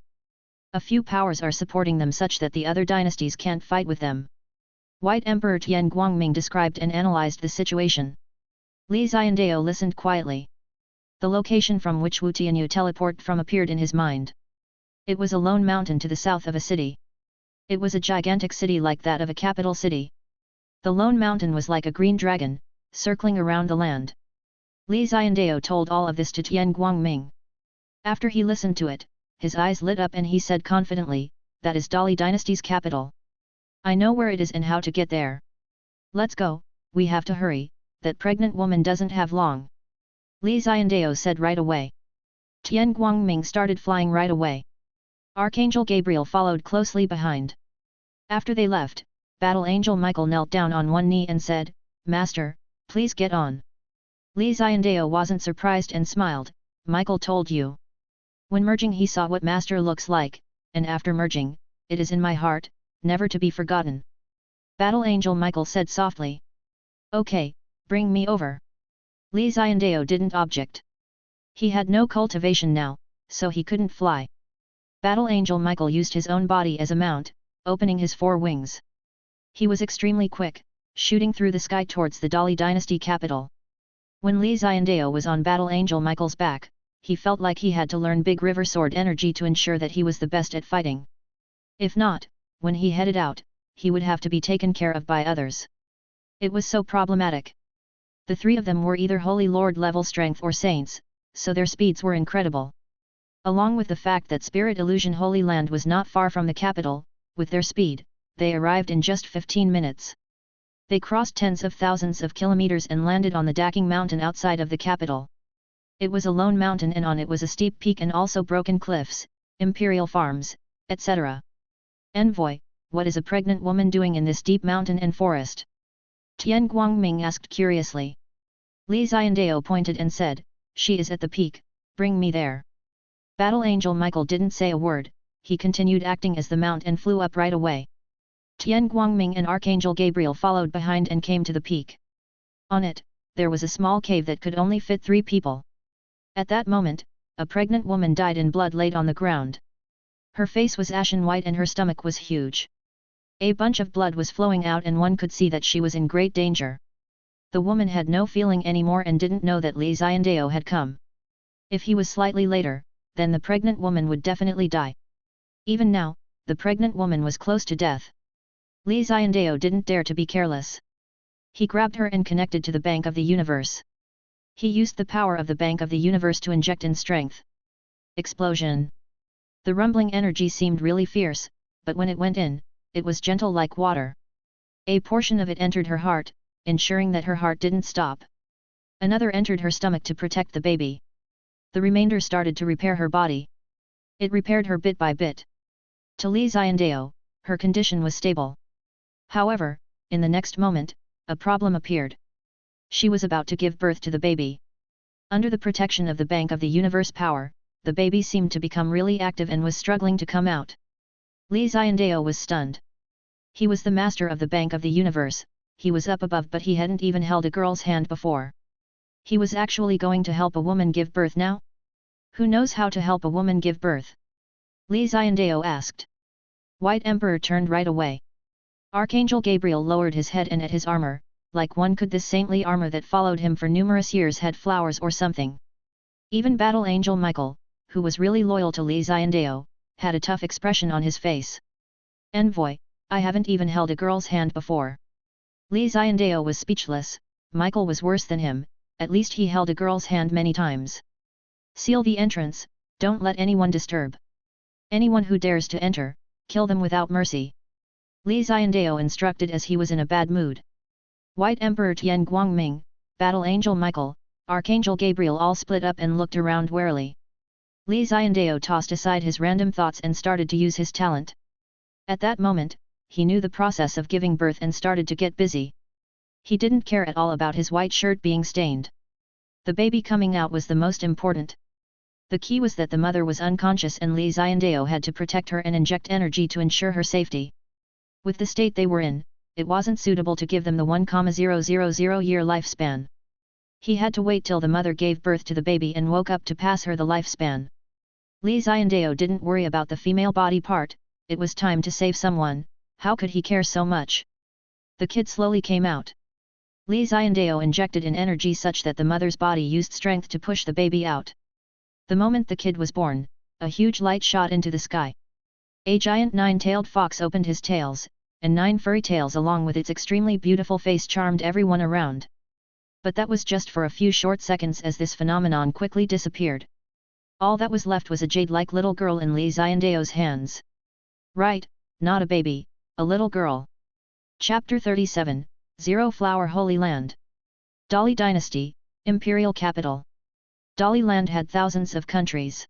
A few powers are supporting them such that the other dynasties can't fight with them. White Emperor Tian Guangming described and analyzed the situation. Li Xiandao listened quietly. The location from which Wu Tianyu teleported from appeared in his mind. It was a lone mountain to the south of a city. It was a gigantic city like that of a capital city. The lone mountain was like a green dragon, circling around the land. Li Xiandao told all of this to Tian Guangming. After he listened to it, his eyes lit up and he said confidently, "That is Dali Dynasty's capital. I know where it is and how to get there. Let's go, we have to hurry, that pregnant woman doesn't have long." Li Xiandao said right away. Tian Guangming started flying right away. Archangel Gabriel followed closely behind. After they left, Battle Angel Michael knelt down on one knee and said, "Master, please get on." Li Xiandao wasn't surprised and smiled, "Michael told you. When merging he saw what Master looks like, and after merging, it is in my heart, never to be forgotten." Battle Angel Michael said softly. "Okay, bring me over." Li Xiandao didn't object. He had no cultivation now, so he couldn't fly. Battle Angel Michael used his own body as a mount, opening his 4 wings. He was extremely quick, shooting through the sky towards the Dali Dynasty capital. When Li Xiandao was on Battle Angel Michael's back, he felt like he had to learn Big River Sword energy to ensure that he was the best at fighting. If not, when he headed out, he would have to be taken care of by others. It was so problematic. The 3 of them were either Holy Lord level strength or saints, so their speeds were incredible. Along with the fact that Spirit Illusion Holy Land was not far from the capital, with their speed, they arrived in just 15 minutes. They crossed tens of thousands of kilometers and landed on the Daking Mountain outside of the capital. It was a lone mountain and on it was a steep peak and also broken cliffs, imperial farms, etc. "Envoy, what is a pregnant woman doing in this deep mountain and forest?" Tian Guangming asked curiously. Li Xiandao pointed and said, "She is at the peak, bring me there." Battle Angel Michael didn't say a word, he continued acting as the mount and flew up right away. Tian Guangming and Archangel Gabriel followed behind and came to the peak. On it, there was a small cave that could only fit 3 people. At that moment, a pregnant woman died in blood laid on the ground. Her face was ashen white and her stomach was huge. A bunch of blood was flowing out and one could see that she was in great danger. The woman had no feeling anymore and didn't know that Li Xiandao had come. If he was slightly later, then the pregnant woman would definitely die. Even now, the pregnant woman was close to death. Li Xiandao didn't dare to be careless. He grabbed her and connected to the Bank of the Universe. He used the power of the Bank of the Universe to inject in strength. Explosion! The rumbling energy seemed really fierce, but when it went in, it was gentle like water. A portion of it entered her heart, ensuring that her heart didn't stop. Another entered her stomach to protect the baby. The remainder started to repair her body. It repaired her bit by bit. To Li Xiandao, her condition was stable. However, in the next moment, a problem appeared. She was about to give birth to the baby. Under the protection of the Bank of the Universe power, the baby seemed to become really active and was struggling to come out. Li Xiandao was stunned. He was the master of the Bank of the Universe, he was up above but he hadn't even held a girl's hand before. He was actually going to help a woman give birth now? Who knows how to help a woman give birth? Li Xiandao asked. White Emperor turned right away. Archangel Gabriel lowered his head and at his armor, like one could this saintly armor that followed him for numerous years had flowers or something. Even Battle Angel Michael, who was really loyal to Li Xiandao, had a tough expression on his face. Envoy, I haven't even held a girl's hand before. Li Xiandao was speechless. Michael was worse than him, at least he held a girl's hand many times. Seal the entrance, don't let anyone disturb. Anyone who dares to enter, kill them without mercy. Li Xiandao instructed as he was in a bad mood. White Emperor Tian Guangming, Battle Angel Michael, Archangel Gabriel all split up and looked around warily. Li Xiandao tossed aside his random thoughts and started to use his talent. At that moment, he knew the process of giving birth and started to get busy. He didn't care at all about his white shirt being stained. The baby coming out was the most important. The key was that the mother was unconscious and Li Xiandao had to protect her and inject energy to ensure her safety. With the state they were in, it wasn't suitable to give them the 1,000-year lifespan. He had to wait till the mother gave birth to the baby and woke up to pass her the lifespan. Li Xiandao didn't worry about the female body part, it was time to save someone, how could he care so much? The kid slowly came out. Li Xiandao injected in energy such that the mother's body used strength to push the baby out. The moment the kid was born, a huge light shot into the sky. A giant nine-tailed fox opened his tails, and 9 furry tails along with its extremely beautiful face charmed everyone around. But that was just for a few short seconds as this phenomenon quickly disappeared. All that was left was a jade-like little girl in Li Xiandao's hands. Right, not a baby, a little girl. Chapter 37, Zero Flower Holy Land. Dali Dynasty, Imperial Capital. Dali Land had thousands of countries.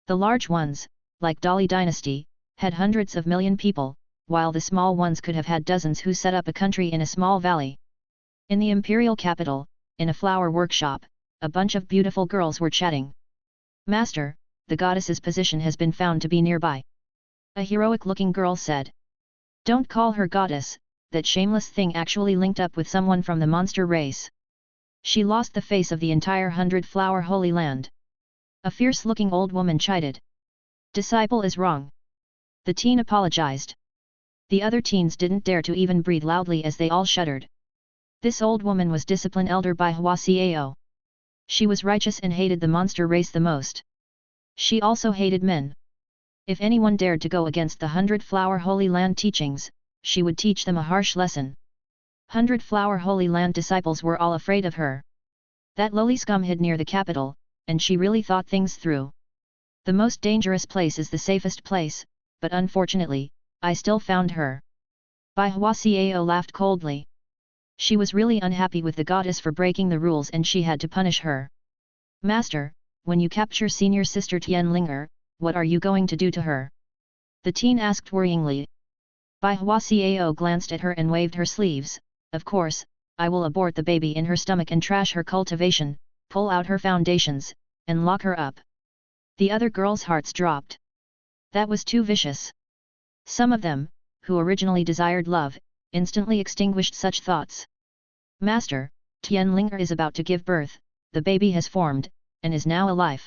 The large ones, like Dali Dynasty, had hundreds of million people, while the small ones could have had dozens who set up a country in a small valley. In the imperial capital, in a flower workshop, a bunch of beautiful girls were chatting. Master, the goddess's position has been found to be nearby. A heroic-looking girl said. Don't call her goddess, that shameless thing actually linked up with someone from the monster race. She lost the face of the entire 100-flower holy land. A fierce-looking old woman chided. Disciple is wrong. The teen apologized. The other teens didn't dare to even breathe loudly as they all shuddered. This old woman was discipline elder by Hua Xiao. She was righteous and hated the monster race the most. She also hated men. If anyone dared to go against the 100-flower holy land teachings, she would teach them a harsh lesson. 100-flower holy land disciples were all afraid of her. That lowly scum hid near the capital, and she really thought things through. The most dangerous place is the safest place, but unfortunately, I still found her. Bai Hua Xiao laughed coldly. She was really unhappy with the goddess for breaking the rules and she had to punish her. Master, when you capture senior sister Tianlinger, what are you going to do to her? The teen asked worryingly. Bai Hua Xiao glanced at her and waved her sleeves. Of course, I will abort the baby in her stomach and trash her cultivation, pull out her foundations, and lock her up. The other girls' hearts dropped. That was too vicious. Some of them, who originally desired love, instantly extinguished such thoughts. Master, Tianlinger is about to give birth, the baby has formed, and is now alive.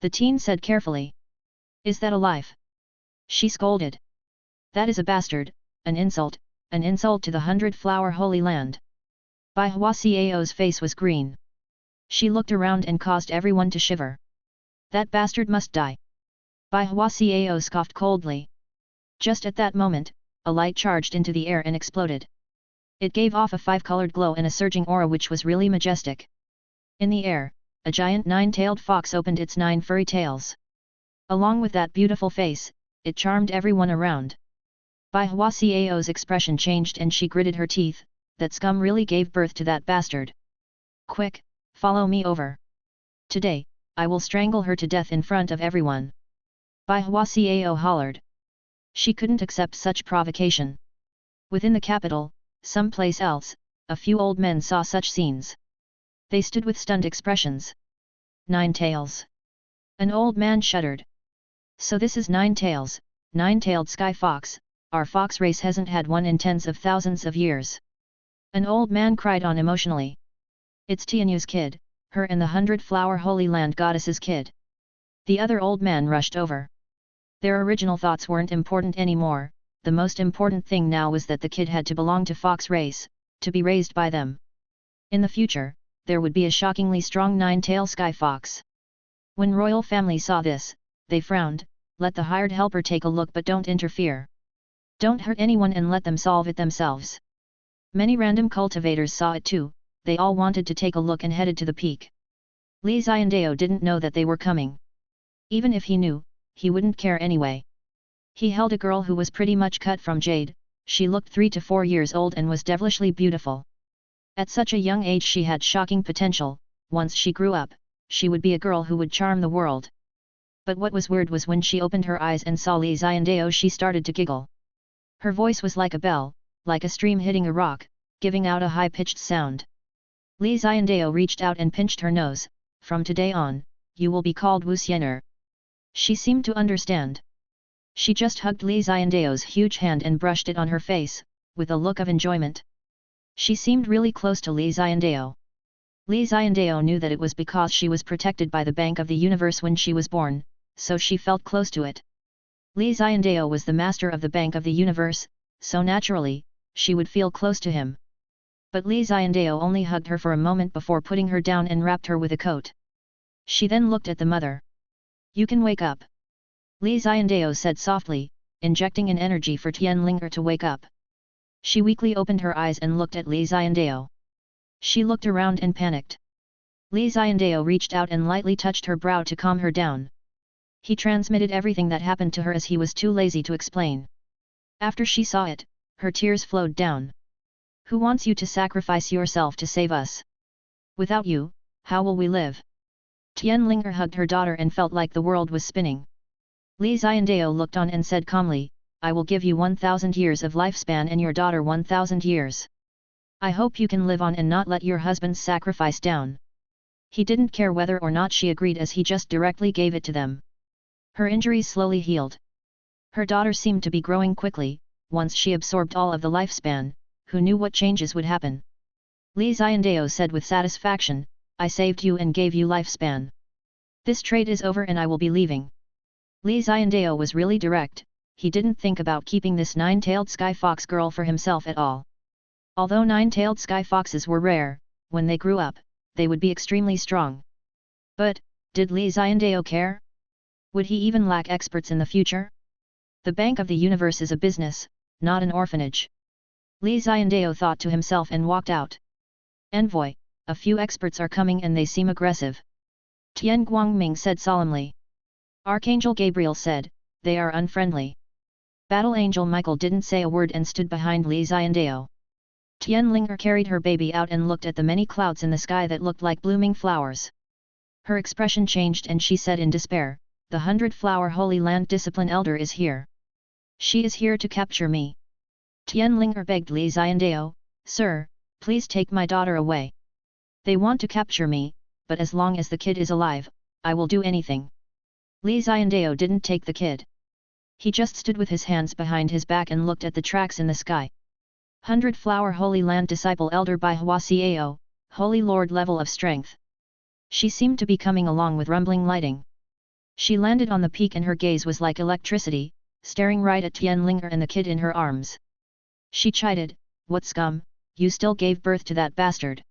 The teen said carefully. Is that alive? She scolded. That is a bastard, an insult to the 100-flower holy land. Bai Hua Xiao's face was green. She looked around and caused everyone to shiver. That bastard must die. Bai Hua Xiao scoffed coldly. Just at that moment, a light charged into the air and exploded. It gave off a 5-colored glow and a surging aura which was really majestic. In the air, a giant 9-tailed fox opened its 9 furry tails. Along with that beautiful face, it charmed everyone around. Bai Hua Xiao's expression changed and she gritted her teeth. That scum really gave birth to that bastard. Quick, follow me over. Today, I will strangle her to death in front of everyone. Bai Hua Xiao hollered. She couldn't accept such provocation. Within the capital, someplace else, a few old men saw such scenes. They stood with stunned expressions. 9 tails. An old man shuddered. So this is 9 tails, 9-tailed sky fox, our fox race hasn't had one in tens of thousands of years. An old man cried on emotionally. It's Tianyu's kid, her and the 100-flower holy land goddess's kid. The other old man rushed over. Their original thoughts weren't important anymore, the most important thing now was that the kid had to belong to fox race, to be raised by them. In the future, there would be a shockingly strong 9-tailed sky fox. When royal family saw this, they frowned. Let the hired helper take a look but don't interfere. Don't hurt anyone and let them solve it themselves. Many random cultivators saw it too, they all wanted to take a look and headed to the peak. Li Xiandao didn't know that they were coming. Even if he knew, he wouldn't care anyway. He held a girl who was pretty much cut from jade, she looked 3 to 4 years old and was devilishly beautiful. At such a young age she had shocking potential, once she grew up, she would be a girl who would charm the world. But what was weird was when she opened her eyes and saw Li Xiandao she started to giggle. Her voice was like a bell, like a stream hitting a rock, giving out a high-pitched sound. Li Xiandao reached out and pinched her nose. From today on, you will be called Wu Xianer. She seemed to understand. She just hugged Li Xiandao's huge hand and brushed it on her face, with a look of enjoyment. She seemed really close to Li Xiandao. Li Xiandao knew that it was because she was protected by the Bank of the Universe when she was born, so she felt close to it. Li Xiandao was the master of the Bank of the Universe, so naturally, she would feel close to him. But Li Xiandao only hugged her for a moment before putting her down and wrapped her with a coat. She then looked at the mother. "You can wake up," Li Xiandao said softly, injecting an energy for Tianlinger to wake up. She weakly opened her eyes and looked at Li Xiandao. She looked around and panicked. Li Xiandao reached out and lightly touched her brow to calm her down. He transmitted everything that happened to her as he was too lazy to explain. After she saw it, her tears flowed down. "Who wants you to sacrifice yourself to save us? Without you, how will we live?" Tianlinger hugged her daughter and felt like the world was spinning. Li Xiandao looked on and said calmly, "I will give you 1,000 years of lifespan and your daughter 1,000 years. I hope you can live on and not let your husband's sacrifice down." He didn't care whether or not she agreed as he just directly gave it to them. Her injuries slowly healed. Her daughter seemed to be growing quickly. Once she absorbed all of the lifespan, who knew what changes would happen? Li Xiandao said with satisfaction, "I saved you and gave you lifespan. This trade is over and I will be leaving." Li Xiandao was really direct. He didn't think about keeping this nine-tailed sky fox girl for himself at all. Although nine-tailed sky foxes were rare, when they grew up, they would be extremely strong. But, did Li Xiandao care? Would he even lack experts in the future? The Bank of the Universe is a business, not an orphanage. Li Xiandao thought to himself and walked out. "Envoy, a few experts are coming and they seem aggressive," Tian Guangming said solemnly. Archangel Gabriel said, "They are unfriendly." Battle Angel Michael didn't say a word and stood behind Li Xiandao. Tianlinger carried her baby out and looked at the many clouds in the sky that looked like blooming flowers. Her expression changed and she said in despair, "The 100-flower Holy Land Discipline Elder is here. She is here to capture me." Tianlinger begged Li Xiandao, "Sir, please take my daughter away. They want to capture me, but as long as the kid is alive, I will do anything." Li Xiandao didn't take the kid. He just stood with his hands behind his back and looked at the tracks in the sky. 100-flower Holy Land Disciple Elder by Hua Xiao, Holy Lord level of strength. She seemed to be coming along with rumbling lighting. She landed on the peak and her gaze was like electricity, staring right at Tianlinger and the kid in her arms. She chided, "What scum, you still gave birth to that bastard.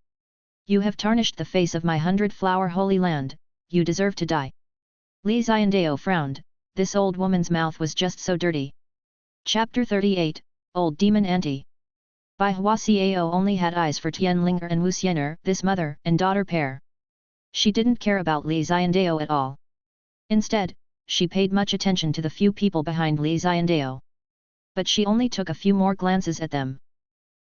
You have tarnished the face of my 100-flower Holy Land, you deserve to die." Li Xiandao frowned, this old woman's mouth was just so dirty. Chapter 38, Old Demon Auntie. Bai Hua Xiao only had eyes for Tianlinger and Wu Xiener, this mother and daughter pair. She didn't care about Li Xiandao at all. Instead, she paid much attention to the few people behind Li Xiandao. But she only took a few more glances at them.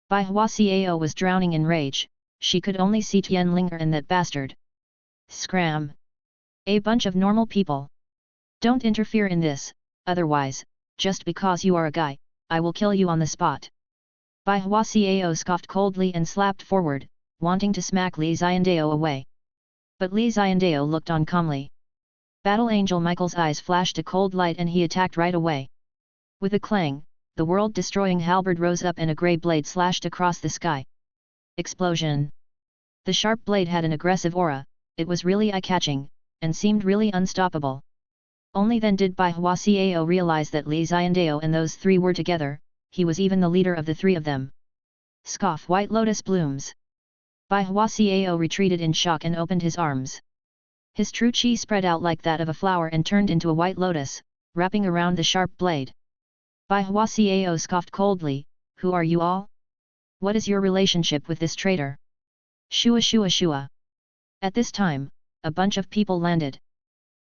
Bai Hua Xiao was drowning in rage, she could only see Tianlinger and that bastard. Scram! A bunch of normal people. Don't interfere in this, otherwise, just because you are a guy, I will kill you on the spot. Bai Hua Xiao scoffed coldly and slapped forward, wanting to smack Li Xiandao away. But Li Xiandao looked on calmly. Battle Angel Michael's eyes flashed a cold light and he attacked right away. With a clang, the world-destroying halberd rose up and a grey blade slashed across the sky. Explosion! The sharp blade had an aggressive aura, it was really eye-catching, and seemed really unstoppable. Only then did Bai Hua Xiao realize that Li Xiandao and those three were together, he was even the leader of the three of them. Scoff White Lotus blooms! Bai Hua Xiao retreated in shock and opened his arms. His true chi spread out like that of a flower and turned into a white lotus, wrapping around the sharp blade. Bai Hua Xiao scoffed coldly, "Who are you all? What is your relationship with this traitor?" Shua shua shua. At this time, a bunch of people landed.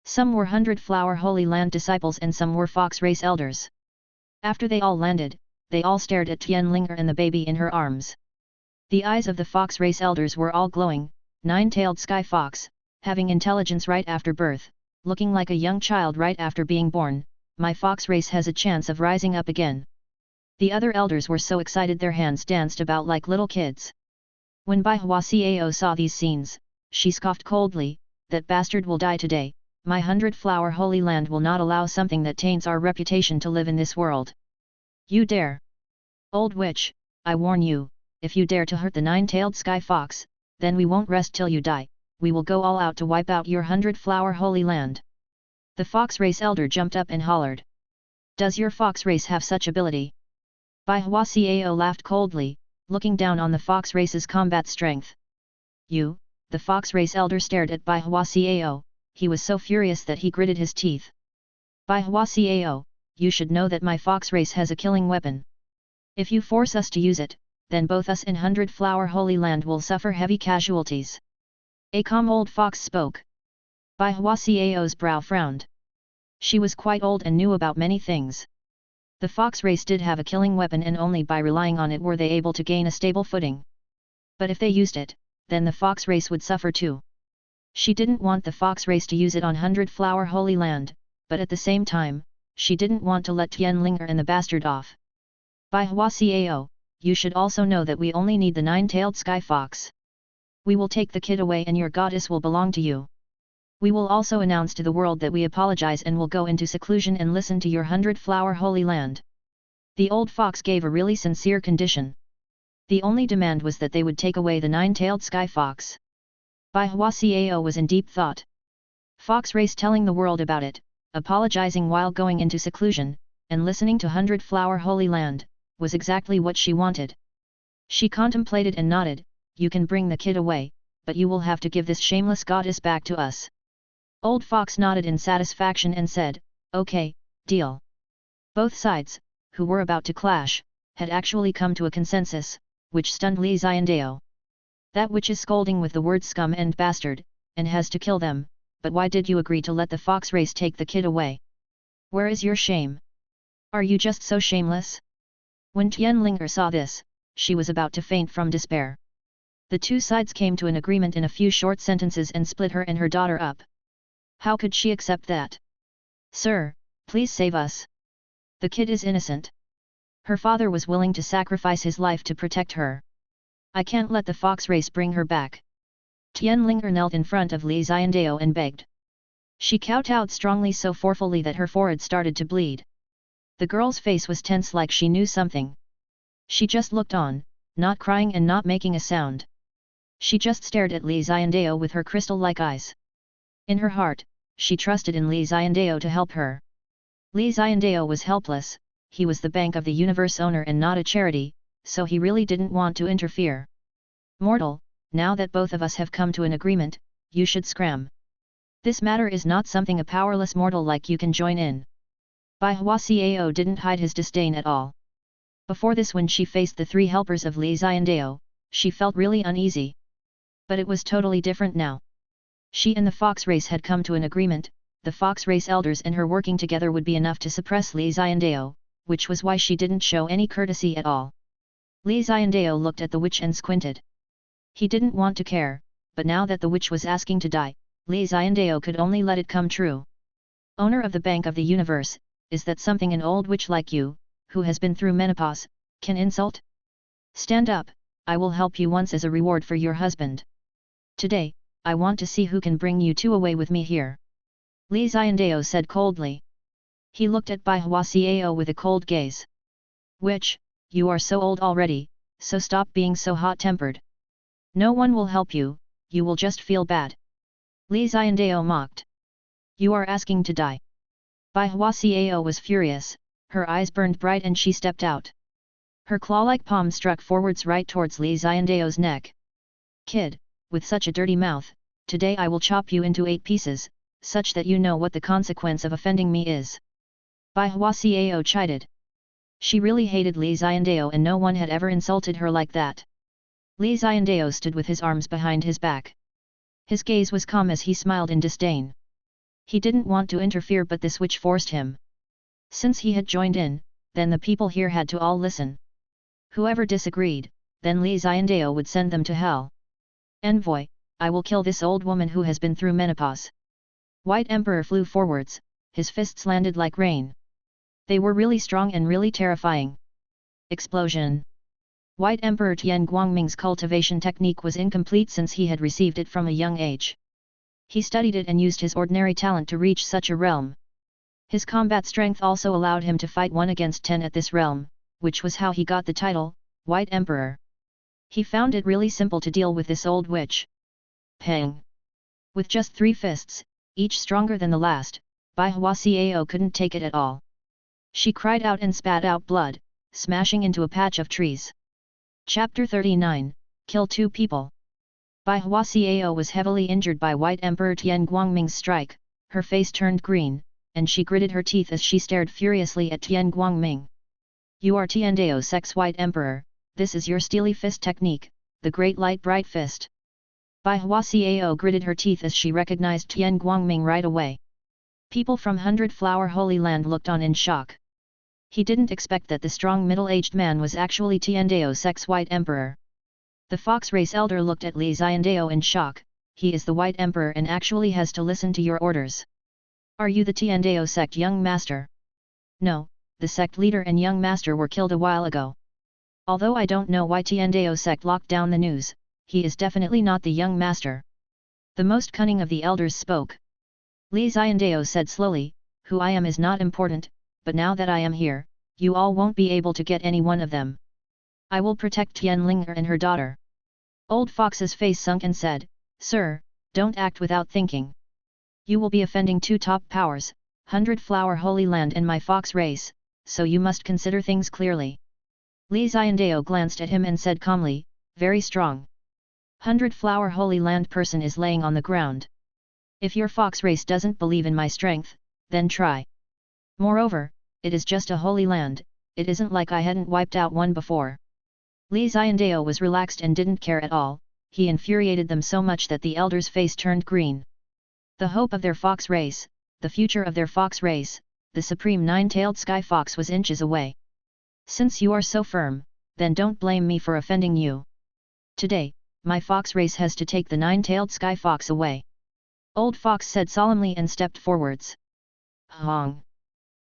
Some were 100-flower Holy Land disciples and some were fox race elders. After they all landed, they all stared at Tianlinger and the baby in her arms. The eyes of the fox race elders were all glowing, nine-tailed sky fox, having intelligence right after birth, looking like a young child right after being born, my fox race has a chance of rising up again. The other elders were so excited their hands danced about like little kids. When Bai Hua Xiao saw these scenes, she scoffed coldly, "That bastard will die today, my 100-flower Holy Land will not allow something that taints our reputation to live in this world. You dare! Old witch, I warn you, if you dare to hurt the nine-tailed sky fox, then we won't rest till you die, we will go all out to wipe out your 100-flower Holy Land." The fox race elder jumped up and hollered. "Does your fox race have such ability? Bai Hua Xiao laughed coldly, looking down on the fox race's combat strength. You, the fox race elder stared at Bai Hua Xiao, he was so furious that he gritted his teeth. Bai Hua Xiao, you should know that my fox race has a killing weapon. If you force us to use it, then both us in 100 Flower Holy Land will suffer heavy casualties. A calm old fox spoke. Bai Hua Xiao's brow frowned. She was quite old and knew about many things. The fox race did have a killing weapon and only by relying on it were they able to gain a stable footing. But if they used it, then the fox race would suffer too. She didn't want the fox race to use it on 100 Flower Holy Land, but at the same time, she didn't want to let Tianlinger and the bastard off. Bai Hua Xiao, you should also know that we only need the 9-tailed sky fox. We will take the kid away and your goddess will belong to you. We will also announce to the world that we apologize and will go into seclusion and listen to your 100 Flower Holy Land. The old fox gave a really sincere condition. The only demand was that they would take away the 9-tailed sky fox. Bai Hua Xiao was in deep thought. Fox race telling the world about it, apologizing while going into seclusion, and listening to 100 Flower Holy Land, was exactly what she wanted. She contemplated and nodded, you can bring the kid away, but you will have to give this shameless goddess back to us. Old Fox nodded in satisfaction and said, okay, deal. Both sides, who were about to clash, had actually come to a consensus, which stunned Li Xiandao. That witch is scolding with the word scum and bastard, and has to kill them, but why did you agree to let the fox race take the kid away? Where is your shame? Are you just so shameless? When Tianlinger saw this, she was about to faint from despair. The two sides came to an agreement in a few short sentences and split her and her daughter up. How could she accept that? Sir, please save us. The kid is innocent. Her father was willing to sacrifice his life to protect her. I can't let the fox race bring her back. Tianlinger knelt in front of Li Xiandao and begged. She kowtowed strongly so forcefully that her forehead started to bleed. The girl's face was tense like she knew something. She just looked on, not crying and not making a sound. She just stared at Li Xiandao with her crystal-like eyes. In her heart, she trusted in Li Xiandao to help her. Li Xiandao was helpless, he was the Bank of the Universe owner and not a charity, so he really didn't want to interfere. Mortal, now that both of us have come to an agreement, you should scram. This matter is not something a powerless mortal like you can join in. Bai Hua Xiao didn't hide his disdain at all. Before this when she faced the three helpers of Li Xiandao, she felt really uneasy. But it was totally different now. She and the fox race had come to an agreement, the fox race elders and her working together would be enough to suppress Li Xiandao, which was why she didn't show any courtesy at all. Li Xiandao looked at the witch and squinted. He didn't want to care, but now that the witch was asking to die, Li Xiandao could only let it come true. Owner of the Bank of the Universe, is that something an old witch like you, who has been through menopause, can insult? Stand up, I will help you once as a reward for your husband. Today, I want to see who can bring you two away with me here. Li Xiandao said coldly. He looked at Bai Hua Xiao with a cold gaze. Witch, you are so old already, so stop being so hot-tempered. No one will help you, you will just feel bad. Li Xiandao mocked. You are asking to die. Bai Hua Xiao was furious, her eyes burned bright and she stepped out. Her claw-like palm struck forwards right towards Li Xiandao's neck. Kid, with such a dirty mouth, today I will chop you into 8 pieces, such that you know what the consequence of offending me is. Bai Hua Xiao chided. She really hated Li Xiandao and no one had ever insulted her like that. Li Xiandao stood with his arms behind his back. His gaze was calm as he smiled in disdain. He didn't want to interfere but this witch forced him. Since he had joined in, then the people here had to all listen. Whoever disagreed, then Li Xiandao would send them to hell. Envoy, I will kill this old woman who has been through menopause. White Emperor flew forwards, his fists landed like rain. They were really strong and really terrifying. Explosion. White Emperor Tian Guangming's cultivation technique was incomplete since he had received it from a young age. He studied it and used his ordinary talent to reach such a realm. His combat strength also allowed him to fight 1 against 10 at this realm, which was how he got the title, White Emperor. He found it really simple to deal with this old witch. Pang! With just 3 fists, each stronger than the last, Bai Hua Xiao couldn't take it at all. She cried out and spat out blood, smashing into a patch of trees. Chapter 39, Kill 2 People. Bai Hua Xiao was heavily injured by White Emperor Tian Guangming's strike, her face turned green, and she gritted her teeth as she stared furiously at Tian Guangming. You are Xiandao Sect's White Emperor, this is your steely fist technique, the Great Light Bright Fist. Bai Hua Xiao gritted her teeth as she recognized Tian Guangming right away. People from Hundred Flower Holy Land looked on in shock. He didn't expect that the strong middle-aged man was actually Xiandao Sect's White Emperor. The Fox race elder looked at Li Xiandao in shock. He is the White Emperor and actually has to listen to your orders. Are you the Xiandao Sect young master? No, the sect leader and young master were killed a while ago. Although I don't know why Xiandao Sect locked down the news, he is definitely not the young master. The most cunning of the elders spoke. Li Xiandao said slowly, who I am is not important, but now that I am here, you all won't be able to get any one of them. I will protect Tianlinger and her daughter. Old Fox's face sunk and said, Sir, don't act without thinking. You will be offending 2 top powers, Hundred Flower Holy Land and my Fox race, so you must consider things clearly. Li Xiandao glanced at him and said calmly, very strong. Hundred Flower Holy Land person is laying on the ground. If your Fox race doesn't believe in my strength, then try. Moreover, it is just a holy land, it isn't like I hadn't wiped out one before. Li Xiandao was relaxed and didn't care at all, he infuriated them so much that the elder's face turned green. The hope of their Fox race, the future of their Fox race, the supreme 9-tailed sky fox was inches away. Since you are so firm, then don't blame me for offending you. Today, my Fox race has to take the 9-tailed sky fox away. Old Fox said solemnly and stepped forwards. Hong!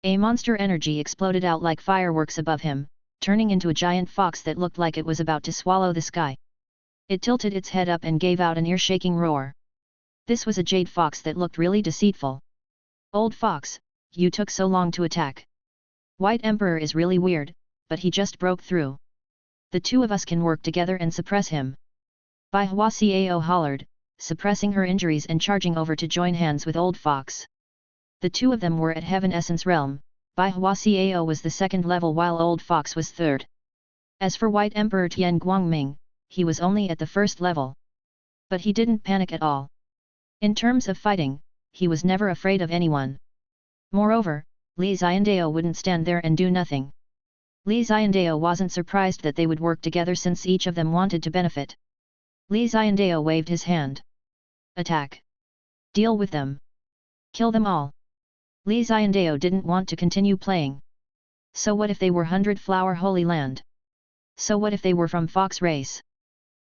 A monster energy exploded out like fireworks above him, turning into a giant fox that looked like it was about to swallow the sky. It tilted its head up and gave out an ear-shaking roar. This was a jade fox that looked really deceitful. Old Fox, you took so long to attack. White Emperor is really weird, but he just broke through. The 2 of us can work together and suppress him. Bai Hua Xiao hollered, suppressing her injuries and charging over to join hands with Old Fox. The 2 of them were at Heaven Essence Realm. Bai Hua Xiao was the 2nd level while Old Fox was 3rd. As for White Emperor Tian Guangming, he was only at the 1st level. But he didn't panic at all. In terms of fighting, he was never afraid of anyone. Moreover, Li Xiandao wouldn't stand there and do nothing. Li Xiandao wasn't surprised that they would work together since each of them wanted to benefit. Li Xiandao waved his hand. Attack! Deal with them! Kill them all! Li Xiandao didn't want to continue playing. So what if they were Hundred Flower Holy Land? So what if they were from Fox race?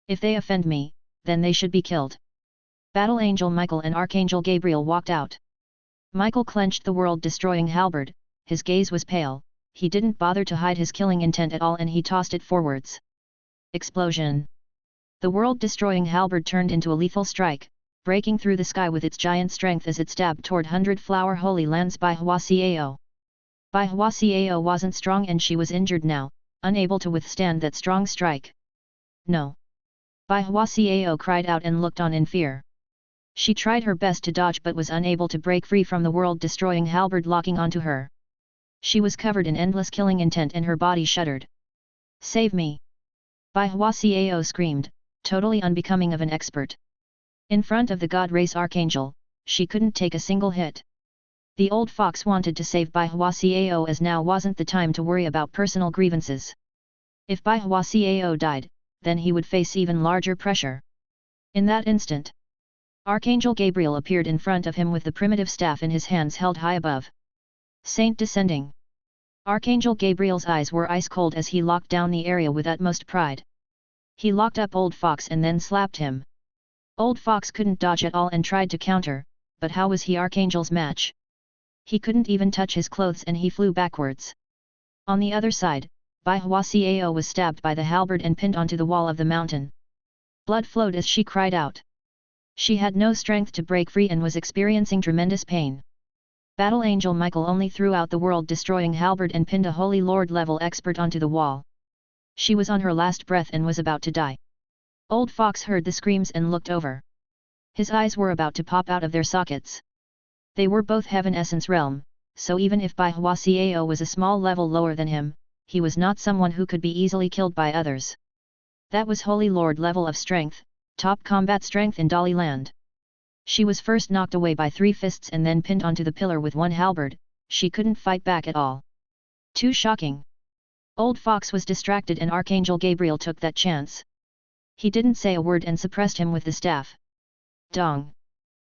If they offend me, then they should be killed. Battle Angel Michael and Archangel Gabriel walked out. Michael clenched the world-destroying halberd, his gaze was pale, he didn't bother to hide his killing intent at all and he tossed it forwards. Explosion! The world-destroying halberd turned into a lethal strike, breaking through the sky with its giant strength as it stabbed toward Hundred Flower Holy Lands Bai Hua Xiao. Bai Hua Xiao wasn't strong and she was injured now, unable to withstand that strong strike. No! Bai Hua Xiao cried out and looked on in fear. She tried her best to dodge but was unable to break free from the world-destroying halberd locking onto her. She was covered in endless killing intent and her body shuddered. Save me! Bai Hua Xiao screamed, totally unbecoming of an expert. In front of the God Race Archangel, she couldn't take a single hit. The old fox wanted to save Bai Hua Xiao as now wasn't the time to worry about personal grievances. If Bai Hua Xiao died, then he would face even larger pressure. In that instant, Archangel Gabriel appeared in front of him with the primitive staff in his hands held high above. Saint descending. Archangel Gabriel's eyes were ice cold as he locked down the area with utmost pride. He locked up Old Fox and then slapped him. Old Fox couldn't dodge at all and tried to counter, but how was he Archangel's match? He couldn't even touch his clothes and he flew backwards. On the other side, Bai Hua Xiao was stabbed by the halberd and pinned onto the wall of the mountain. Blood flowed as she cried out. She had no strength to break free and was experiencing tremendous pain. Battle Angel Michael only threw out the world-destroying halberd and pinned a Holy Lord level expert onto the wall. She was on her last breath and was about to die. Old Fox heard the screams and looked over. His eyes were about to pop out of their sockets. They were both Heaven Essence Realm, so even if Bai Hua Xiao was a small level lower than him, he was not someone who could be easily killed by others. That was Holy Lord level of strength, top combat strength in Dali land. She was first knocked away by 3 fists and then pinned onto the pillar with 1 halberd, she couldn't fight back at all. Too shocking. Old Fox was distracted and Archangel Gabriel took that chance. He didn't say a word and suppressed him with the staff. Dong!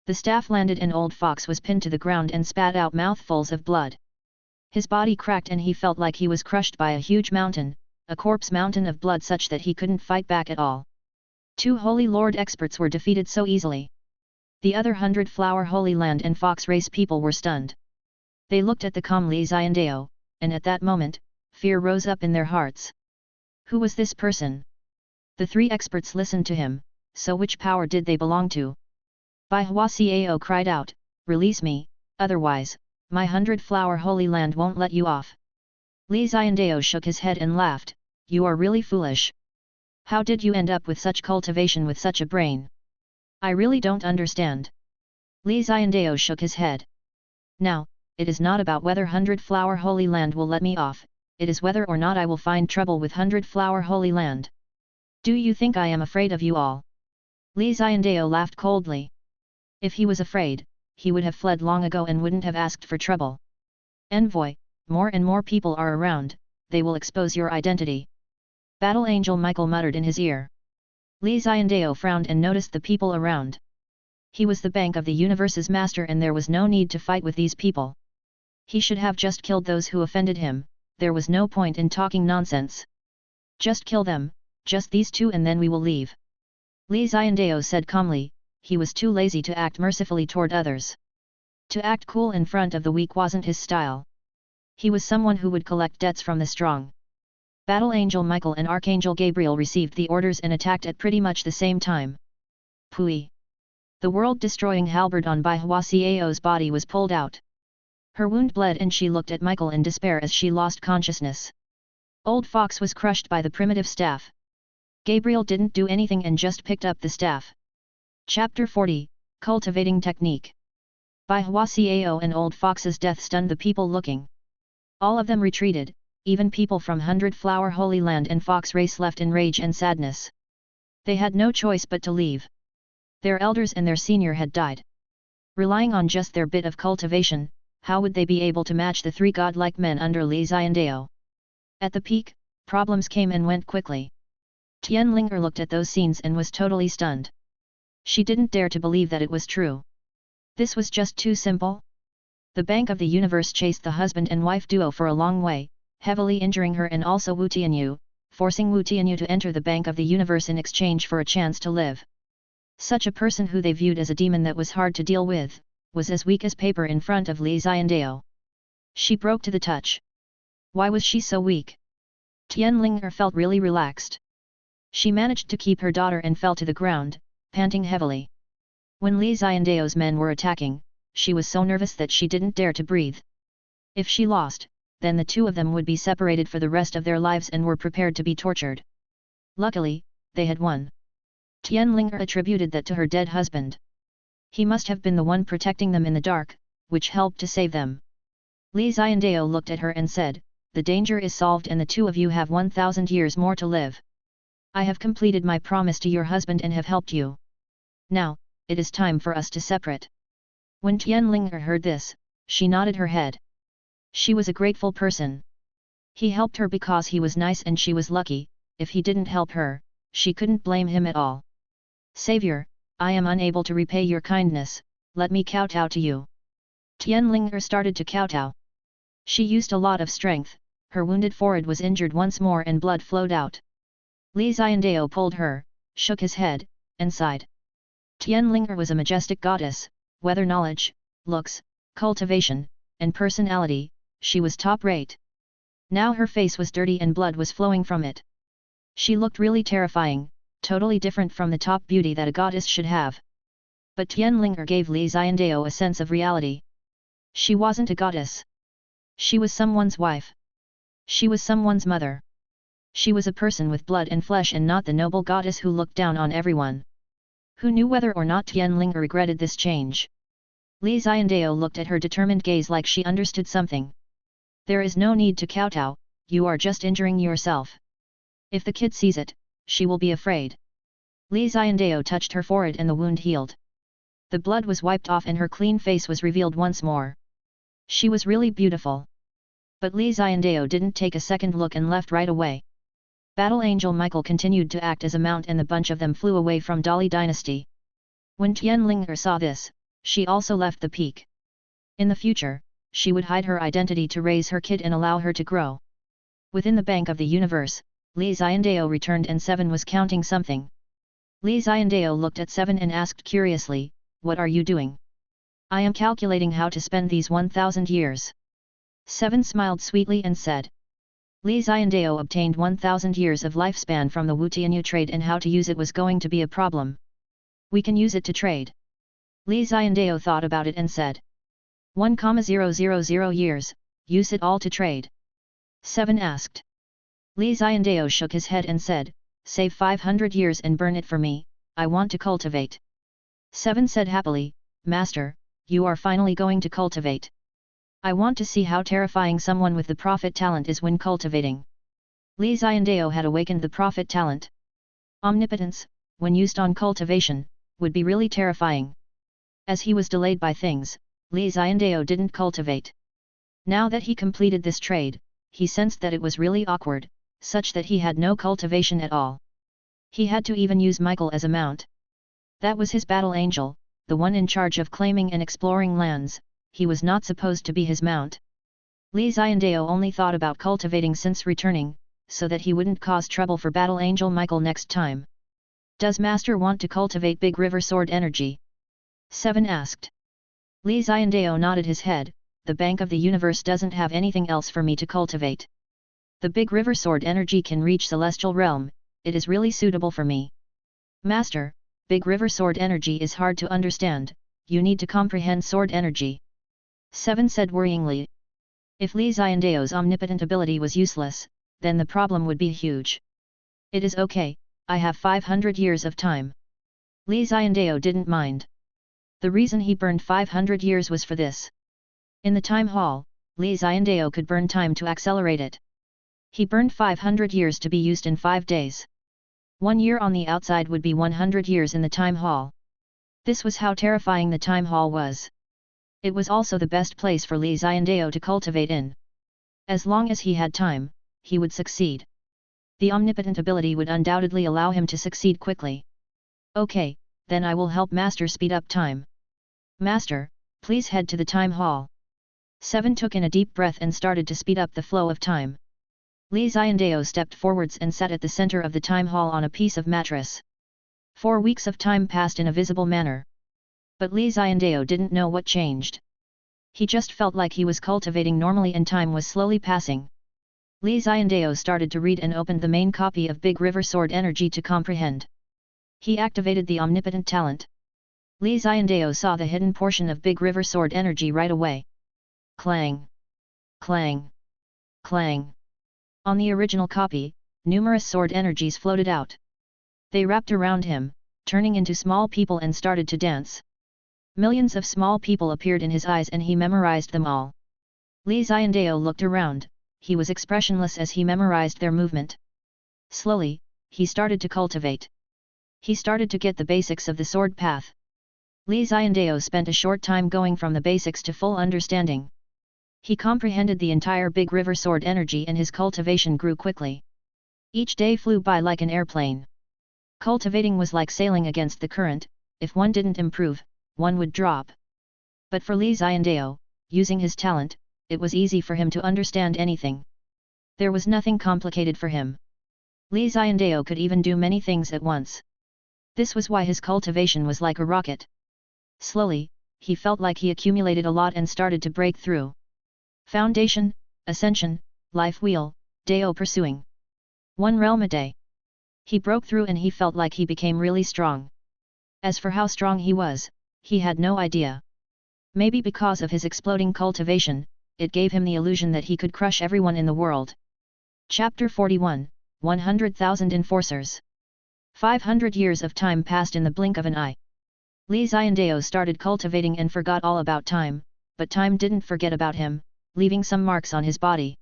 The staff landed and Old Fox was pinned to the ground and spat out mouthfuls of blood. His body cracked and he felt like he was crushed by a huge mountain, a corpse mountain of blood such that he couldn't fight back at all. 2 Holy Lord experts were defeated so easily. The other 100 Flower Holy Land and Fox race people were stunned. They looked at the calm Li Xiandao, and at that moment, fear rose up in their hearts. Who was this person? The 3 experts listened to him, so which power did they belong to? Bai Hua Cao cried out, release me, otherwise, my 100 Flower Holy Land won't let you off. Li Xiandao shook his head and laughed, you are really foolish. How did you end up with such cultivation with such a brain? I really don't understand. Li Xiandao shook his head. Now, it is not about whether 100 Flower Holy Land will let me off, it is whether or not I will find trouble with 100 Flower Holy Land. Do you think I am afraid of you all? Li Xiandao laughed coldly. If he was afraid, he would have fled long ago and wouldn't have asked for trouble. Envoy, more and more people are around, they will expose your identity. Battle Angel Michael muttered in his ear. Li Xiandao frowned and noticed the people around. He was the Bank of the Universe's master and there was no need to fight with these people. He should have just killed those who offended him, there was no point in talking nonsense. Just kill them, just these 2 and then we will leave. Li Xiandao said calmly, he was too lazy to act mercifully toward others. To act cool in front of the weak wasn't his style. He was someone who would collect debts from the strong. Battle Angel Michael and Archangel Gabriel received the orders and attacked at pretty much the same time. Pui! The world-destroying halberd on Bai Hua Cao's body was pulled out. Her wound bled and she looked at Michael in despair as she lost consciousness. Old Fox was crushed by the primitive staff. Gabriel didn't do anything and just picked up the staff. Chapter 40, Cultivating Technique. Bai Hua Cao and Old Fox's death stunned the people looking. All of them retreated, even people from 100 Flower Holy Land and Fox race left in rage and sadness. They had no choice but to leave. Their elders and their senior had died. Relying on just their bit of cultivation, how would they be able to match the 3 godlike men under Li Xiandao? At the peak, problems came and went quickly. Tianlinger looked at those scenes and was totally stunned. She didn't dare to believe that it was true. This was just too simple. The Bank of the Universe chased the husband and wife duo for a long way, heavily injuring her and also Wu Tianyu, forcing Wu Tianyu to enter the Bank of the Universe in exchange for a chance to live. Such a person who they viewed as a demon that was hard to deal with, was as weak as paper in front of Li Xiandao. She broke to the touch. Why was she so weak? Tianlinger felt really relaxed. She managed to keep her daughter and fell to the ground, panting heavily. When Li Xiandao's men were attacking, she was so nervous that she didn't dare to breathe. If she lost, then the 2 of them would be separated for the rest of their lives and were prepared to be tortured. Luckily, they had won. Tianlinger attributed that to her dead husband. He must have been the one protecting them in the dark, which helped to save them. Li Xiandao looked at her and said, the danger is solved and the 2 of you have 1,000 years more to live. I have completed my promise to your husband and have helped you. Now, it is time for us to separate. When Tianlinger heard this, she nodded her head. She was a grateful person. He helped her because he was nice and she was lucky, if he didn't help her, she couldn't blame him at all. Savior, I am unable to repay your kindness, let me kowtow to you. Tianlinger started to kowtow. She used a lot of strength, her wounded forehead was injured once more and blood flowed out. Li Xiandao pulled her, shook his head, and sighed. Tianlinger was a majestic goddess, whether knowledge, looks, cultivation, and personality, she was top-rate. Now her face was dirty and blood was flowing from it. She looked really terrifying, totally different from the top beauty that a goddess should have. But Tianlinger gave Li Xiandao a sense of reality. She wasn't a goddess. She was someone's wife. She was someone's mother. She was a person with blood and flesh and not the noble goddess who looked down on everyone. Who knew whether or not Tianlinger regretted this change? Li Xiandao looked at her determined gaze like she understood something. There is no need to kowtow, you are just injuring yourself. If the kid sees it, she will be afraid. Li Xiandao touched her forehead and the wound healed. The blood was wiped off and her clean face was revealed once more. She was really beautiful. But Li Xiandao didn't take a second look and left right away. Battle Angel Michael continued to act as a mount and the bunch of them flew away from Dali Dynasty. When Tianlinger saw this, she also left the peak. In the future, she would hide her identity to raise her kid and allow her to grow. Within the Bank of the Universe, Li Xiandao returned and Seven was counting something. Li Xiandao looked at Seven and asked curiously, "What are you doing?" "I am calculating how to spend these 1,000 years. Seven smiled sweetly and said. Li Xiandao obtained 1,000 years of lifespan from the Wutianyu trade and how to use it was going to be a problem. "We can use it to trade." Li Xiandao thought about it and said. 1,000 years, use it all to trade. Seven asked. Li Xiandao shook his head and said, "Save 500 years and burn it for me, I want to cultivate." Seven said happily, "Master, you are finally going to cultivate. I want to see how terrifying someone with the prophet talent is when cultivating." Li Xiandao had awakened the prophet talent. Omnipotence, when used on cultivation, would be really terrifying. As he was delayed by things, Li Xiandao didn't cultivate. Now that he completed this trade, he sensed that it was really awkward, such that he had no cultivation at all. He had to even use Michael as a mount. That was his battle angel, the one in charge of claiming and exploring lands. He was not supposed to be his mount. Li Xiandao only thought about cultivating since returning, so that he wouldn't cause trouble for Battle Angel Michael next time. "Does Master want to cultivate Big River Sword energy?" Seven asked. Li Xiandao nodded his head, "The Bank of the Universe doesn't have anything else for me to cultivate. The Big River Sword energy can reach Celestial Realm, it is really suitable for me." "Master, Big River Sword energy is hard to understand, you need to comprehend sword energy." Seven said worryingly. If Li Xiandao's omnipotent ability was useless, then the problem would be huge. "It is okay, I have 500 years of time." Li Xiandao didn't mind. The reason he burned 500 years was for this. In the time hall, Li Xiandao could burn time to accelerate it. He burned 500 years to be used in 5 days. 1 year on the outside would be 100 years in the time hall. This was how terrifying the time hall was. It was also the best place for Li Xiandao to cultivate in. As long as he had time, he would succeed. The omnipotent ability would undoubtedly allow him to succeed quickly. "Okay, then I will help Master speed up time." "Master, please head to the time hall." Seven took in a deep breath and started to speed up the flow of time. Li Xiandao stepped forwards and sat at the center of the time hall on a piece of mattress. 4 weeks of time passed in a visible manner. But Li Xiandao didn't know what changed. He just felt like he was cultivating normally and time was slowly passing. Li Xiandao started to read and opened the main copy of Big River Sword Energy to comprehend. He activated the omnipotent talent. Li Xiandao saw the hidden portion of Big River Sword Energy right away. Clang! Clang! Clang! On the original copy, numerous sword energies floated out. They wrapped around him, turning into small people and started to dance. Millions of small people appeared in his eyes and he memorized them all. Li Xiandao looked around, he was expressionless as he memorized their movement. Slowly, he started to cultivate. He started to get the basics of the sword path. Li Xiandao spent a short time going from the basics to full understanding. He comprehended the entire Big River Sword energy and his cultivation grew quickly. Each day flew by like an airplane. Cultivating was like sailing against the current, if one didn't improve, one would drop. But for Li Xiandao, using his talent, it was easy for him to understand anything. There was nothing complicated for him. Li Xiandao could even do many things at once. This was why his cultivation was like a rocket. Slowly, he felt like he accumulated a lot and started to break through. Foundation, Ascension, Life Wheel, Dao pursuing. 1 realm a day. He broke through and he felt like he became really strong. As for how strong he was, he had no idea. Maybe because of his exploding cultivation, it gave him the illusion that he could crush everyone in the world. Chapter 41, 100,000 Enforcers. 500 years of time passed in the blink of an eye. Li Xiandao started cultivating and forgot all about time, but time didn't forget about him, leaving some marks on his body.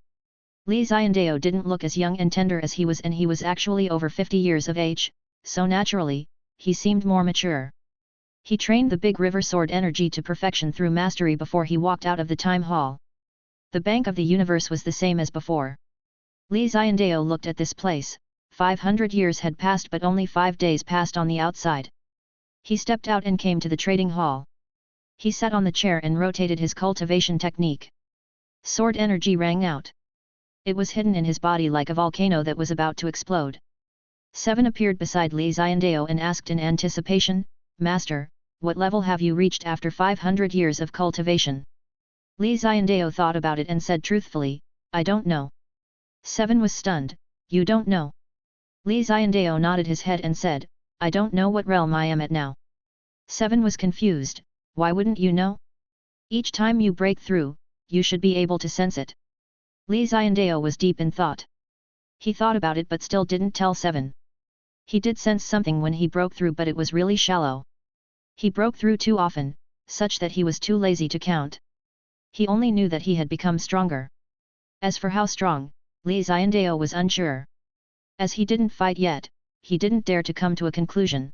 Li Xiandao didn't look as young and tender as he was, and he was actually over 50 years of age, so naturally, he seemed more mature. He trained the big river sword energy to perfection through mastery before he walked out of the time hall. The Bank of the Universe was the same as before. Li Xiandao looked at this place. 500 years had passed, but only 5 days passed on the outside. He stepped out and came to the trading hall. He sat on the chair and rotated his cultivation technique. Sword energy rang out. It was hidden in his body like a volcano that was about to explode. 7 appeared beside Li Xiandao and asked in anticipation, "Master, what level have you reached after 500 years of cultivation?" Li Xiandao thought about it and said truthfully, "I don't know." 7 was stunned, "You don't know?" Li Xiandao nodded his head and said, "I don't know what realm I am at now." 7 was confused, "Why wouldn't you know? Each time you break through, you should be able to sense it." Li Xiandao was deep in thought. He thought about it but still didn't tell 7. He did sense something when he broke through, but it was really shallow. He broke through too often, such that he was too lazy to count. He only knew that he had become stronger. As for how strong, Li Xiandao was unsure. As he didn't fight yet, he didn't dare to come to a conclusion.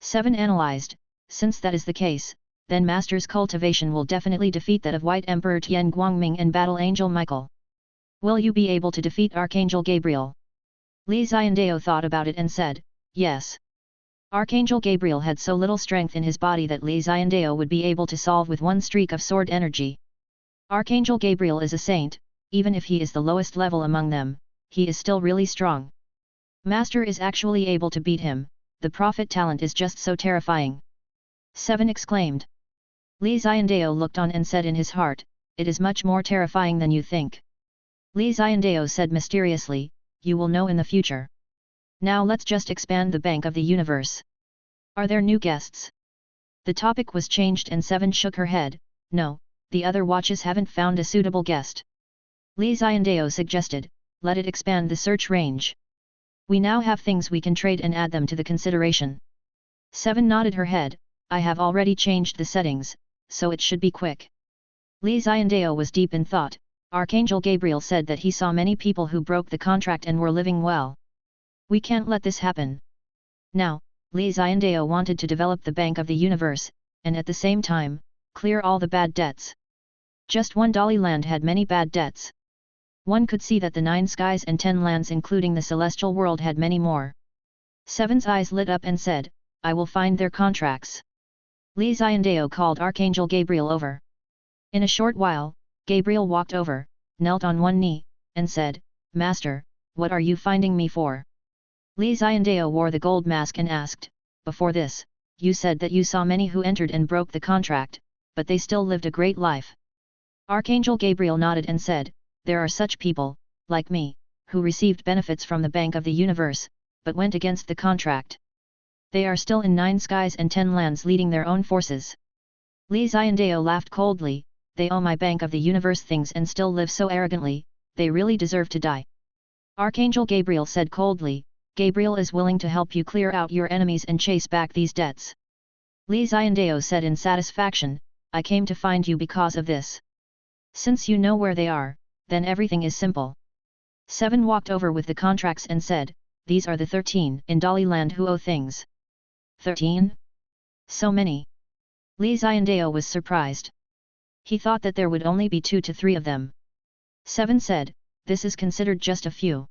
7 analyzed, "Since that is the case, then Master's cultivation will definitely defeat that of White Emperor Tian Guangming and Battle Angel Michael. Will you be able to defeat Archangel Gabriel?" Li Xiandao thought about it and said, "Yes." Archangel Gabriel had so little strength in his body that Li Xiandao would be able to solve with one streak of sword energy. Archangel Gabriel is a saint, even if he is the lowest level among them, he is still really strong. Master is actually able to beat him, the prophet talent is just so terrifying. 7 exclaimed. Li Xiandao looked on and said in his heart, "It is much more terrifying than you think." Li Xiandao said mysteriously, "You will know in the future. Now let's just expand the Bank of the Universe. Are there new guests?" The topic was changed and 7 shook her head, "No, the other watches haven't found a suitable guest." Li Xiandao suggested, "Let it expand the search range. We now have things we can trade and add them to the consideration." 7 nodded her head, "I have already changed the settings, so it should be quick." Li Xiandao was deep in thought. Archangel Gabriel said that he saw many people who broke the contract and were living well. We can't let this happen. Now, Li Xiandao wanted to develop the Bank of the Universe, and at the same time, clear all the bad debts. Just one Dali land had many bad debts. One could see that the 9 skies and 10 lands including the celestial world had many more. 7's eyes lit up and said, "I will find their contracts." Li Xiandao called Archangel Gabriel over. In a short while, Gabriel walked over, knelt on one knee, and said, "Master, what are you finding me for?" Li Xiandao wore the gold mask and asked, "Before this, you said that you saw many who entered and broke the contract, but they still lived a great life." Archangel Gabriel nodded and said, "There are such people, like me, who received benefits from the Bank of the Universe, but went against the contract. They are still in 9 skies and 10 lands leading their own forces." Li Xiandao laughed coldly, "They owe my Bank of the Universe things and still live so arrogantly, they really deserve to die." Archangel Gabriel said coldly, "Gabriel is willing to help you clear out your enemies and chase back these debts." Li Xiandao said in satisfaction, "I came to find you because of this. Since you know where they are, then everything is simple." 7 walked over with the contracts and said, "These are the 13 in Dali land who owe things." 13? So many. Li Xiandao was surprised. He thought that there would only be 2 to 3 of them. 7 said, "This is considered just a few.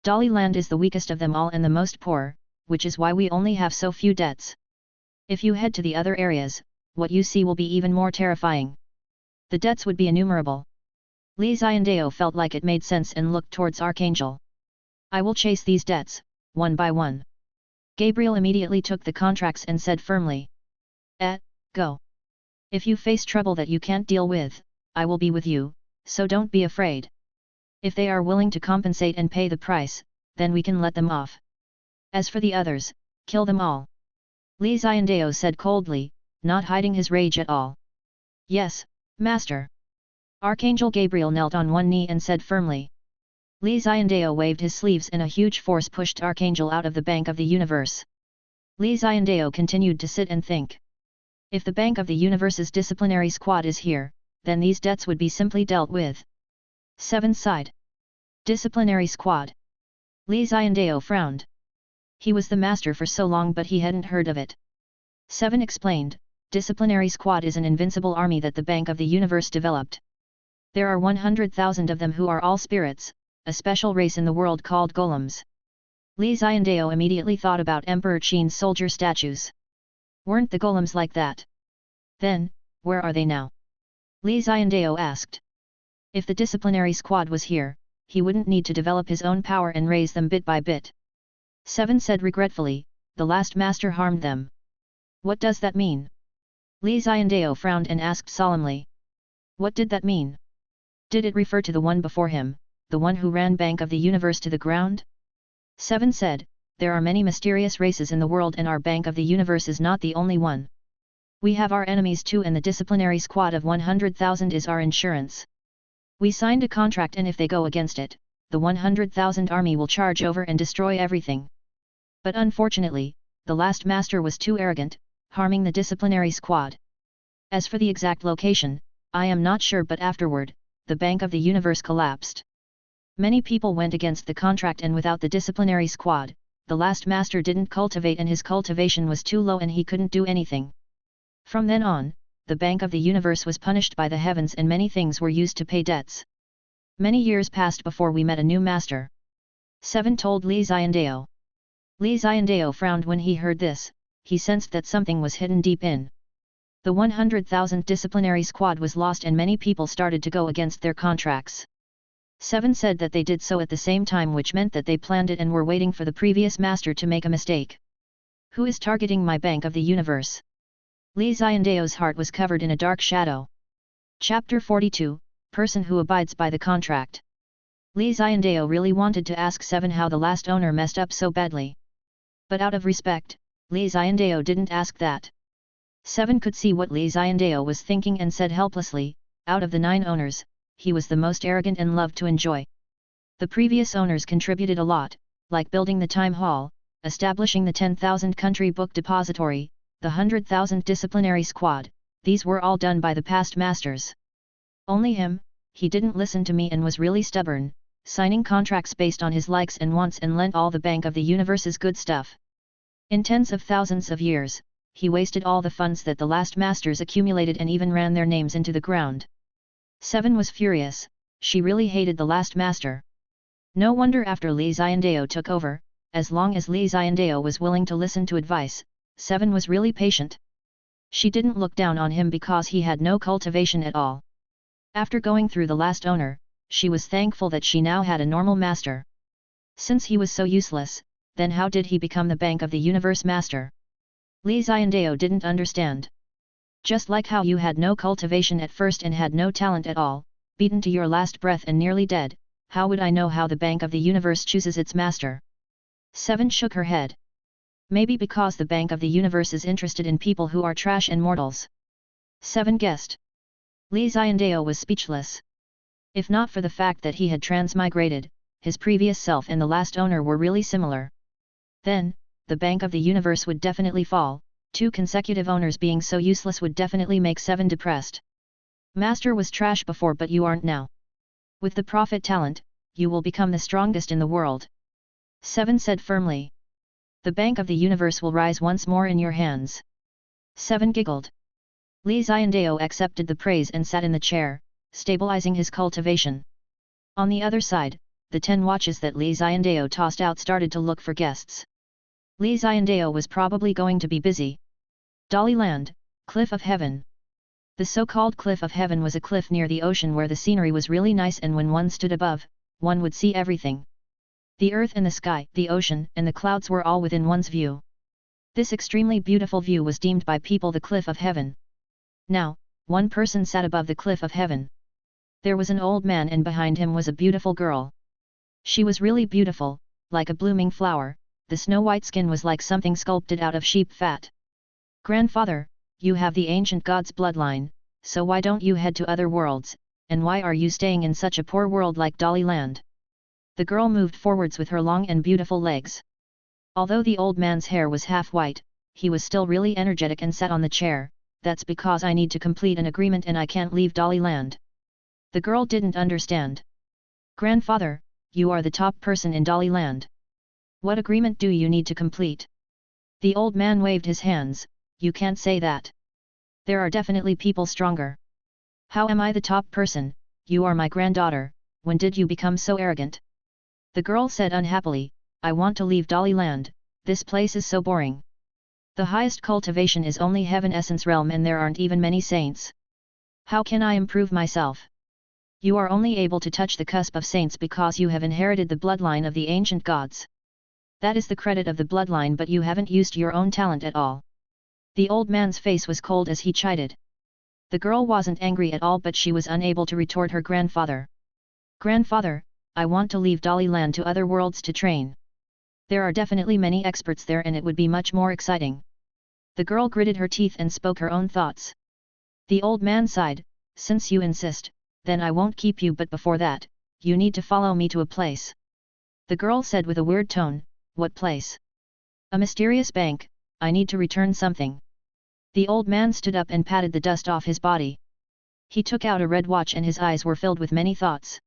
Dali land is the weakest of them all and the most poor, which is why we only have so few debts. If you head to the other areas, what you see will be even more terrifying. The debts would be innumerable." Li Xiandao felt like it made sense and looked towards Archangel. "I will chase these debts, one by one." Gabriel immediately took the contracts and said firmly, Go. If you face trouble that you can't deal with, I will be with you, so don't be afraid. If they are willing to compensate and pay the price, then we can let them off. As for the others, kill them all." Li Xiandao said coldly, not hiding his rage at all. "Yes, Master." Archangel Gabriel knelt on one knee and said firmly. Li Xiandao waved his sleeves and a huge force pushed Archangel out of the Bank of the Universe. Li Xiandao continued to sit and think. If the Bank of the Universe's disciplinary squad is here, then these debts would be simply dealt with. 7 sighed. Disciplinary squad. Li Xiandao frowned. He was the master for so long but he hadn't heard of it. 7 explained, disciplinary squad is an invincible army that the Bank of the Universe developed. There are 100,000 of them who are all spirits, a special race in the world called golems. Li Xiandao immediately thought about Emperor Qin's soldier statues. Weren't the golems like that? Then, where are they now? Li Xiandao asked. If the disciplinary squad was here, he wouldn't need to develop his own power and raise them bit by bit. 7 said regretfully, the last master harmed them. What does that mean? Li Xiandao frowned and asked solemnly. What did that mean? Did it refer to the one before him, the one who ran Bank of the Universe to the ground? 7 said, there are many mysterious races in the world and our Bank of the Universe is not the only one. We have our enemies too and the disciplinary squad of 100,000 is our insurance. We signed a contract and if they go against it, the 100,000 army will charge over and destroy everything. But unfortunately, the last master was too arrogant, harming the disciplinary squad. As for the exact location, I am not sure but afterward, the Bank of the Universe collapsed. Many people went against the contract and without the disciplinary squad, the last master didn't cultivate and his cultivation was too low and he couldn't do anything. From then on, the Bank of the Universe was punished by the heavens and many things were used to pay debts. Many years passed before we met a new master. 7 told Li Xiandao. Li Xiandao frowned when he heard this, he sensed that something was hidden deep in. The 100,000 disciplinary squad was lost and many people started to go against their contracts. 7 said that they did so at the same time which meant that they planned it and were waiting for the previous master to make a mistake. Who is targeting my Bank of the Universe? Li Xiandao's heart was covered in a dark shadow. Chapter 42, Person who abides by the contract. Li Xiandao really wanted to ask 7 how the last owner messed up so badly. But out of respect, Li Xiandao didn't ask that. 7 could see what Li Xiandao was thinking and said helplessly, out of the 9 owners, he was the most arrogant and loved to enjoy. The previous owners contributed a lot, like building the time hall, establishing the 10,000 country book depository, the 100,000 disciplinary squad, these were all done by the past masters. Only him, he didn't listen to me and was really stubborn, signing contracts based on his likes and wants and lent all the Bank of the Universe's good stuff. In tens of thousands of years, he wasted all the funds that the last masters accumulated and even ran their names into the ground. 7 was furious, she really hated the last master. No wonder after Li Xiandao took over, as long as Li Xiandao was willing to listen to advice, 7 was really patient. She didn't look down on him because he had no cultivation at all. After going through the last owner, she was thankful that she now had a normal master. Since he was so useless, then how did he become the Bank of the Universe master? Li Xiandao didn't understand. Just like how you had no cultivation at first and had no talent at all, beaten to your last breath and nearly dead, how would I know how the Bank of the Universe chooses its master? 7 shook her head. Maybe because the Bank of the Universe is interested in people who are trash and mortals. 7 guessed. Li Xiandao was speechless. If not for the fact that he had transmigrated, his previous self and the last owner were really similar. Then, the Bank of the Universe would definitely fall, 2 consecutive owners being so useless would definitely make 7 depressed. Master was trash before but you aren't now. With the prophet talent, you will become the strongest in the world. 7 said firmly. The Bank of the Universe will rise once more in your hands. 7 giggled. Li Xiandao accepted the praise and sat in the chair, stabilizing his cultivation. On the other side, the 10 watches that Li Xiandao tossed out started to look for guests. Li Xiandao was probably going to be busy. Dali Land, Cliff of Heaven. The so-called Cliff of Heaven was a cliff near the ocean where the scenery was really nice and when one stood above, one would see everything. The earth and the sky, the ocean and the clouds were all within one's view. This extremely beautiful view was deemed by people the Cliff of Heaven. Now, one person sat above the Cliff of Heaven. There was an old man and behind him was a beautiful girl. She was really beautiful, like a blooming flower, the snow-white skin was like something sculpted out of sheep fat. Grandfather, you have the ancient god's bloodline, so why don't you head to other worlds, and why are you staying in such a poor world like Dali Land? The girl moved forwards with her long and beautiful legs. Although the old man's hair was half white, he was still really energetic and sat on the chair. That's because I need to complete an agreement and I can't leave Dali Land. The girl didn't understand. Grandfather, you are the top person in Dali land. What agreement do you need to complete? The old man waved his hands, you can't say that. There are definitely people stronger. How am I the top person? You are my granddaughter, when did you become so arrogant? The girl said unhappily, I want to leave Dali land, this place is so boring. The highest cultivation is only Heaven Essence Realm and there aren't even many saints. How can I improve myself? You are only able to touch the cusp of saints because you have inherited the bloodline of the ancient gods. That is the credit of the bloodline, but you haven't used your own talent at all. The old man's face was cold as he chided. The girl wasn't angry at all, but she was unable to retort her grandfather. Grandfather, I want to leave Dali land to other worlds to train. There are definitely many experts there and it would be much more exciting. The girl gritted her teeth and spoke her own thoughts. The old man sighed, since you insist, then I won't keep you, but before that, you need to follow me to a place. The girl said with a weird tone, what place? A mysterious bank, I need to return something. The old man stood up and patted the dust off his body. He took out a red watch and his eyes were filled with many thoughts.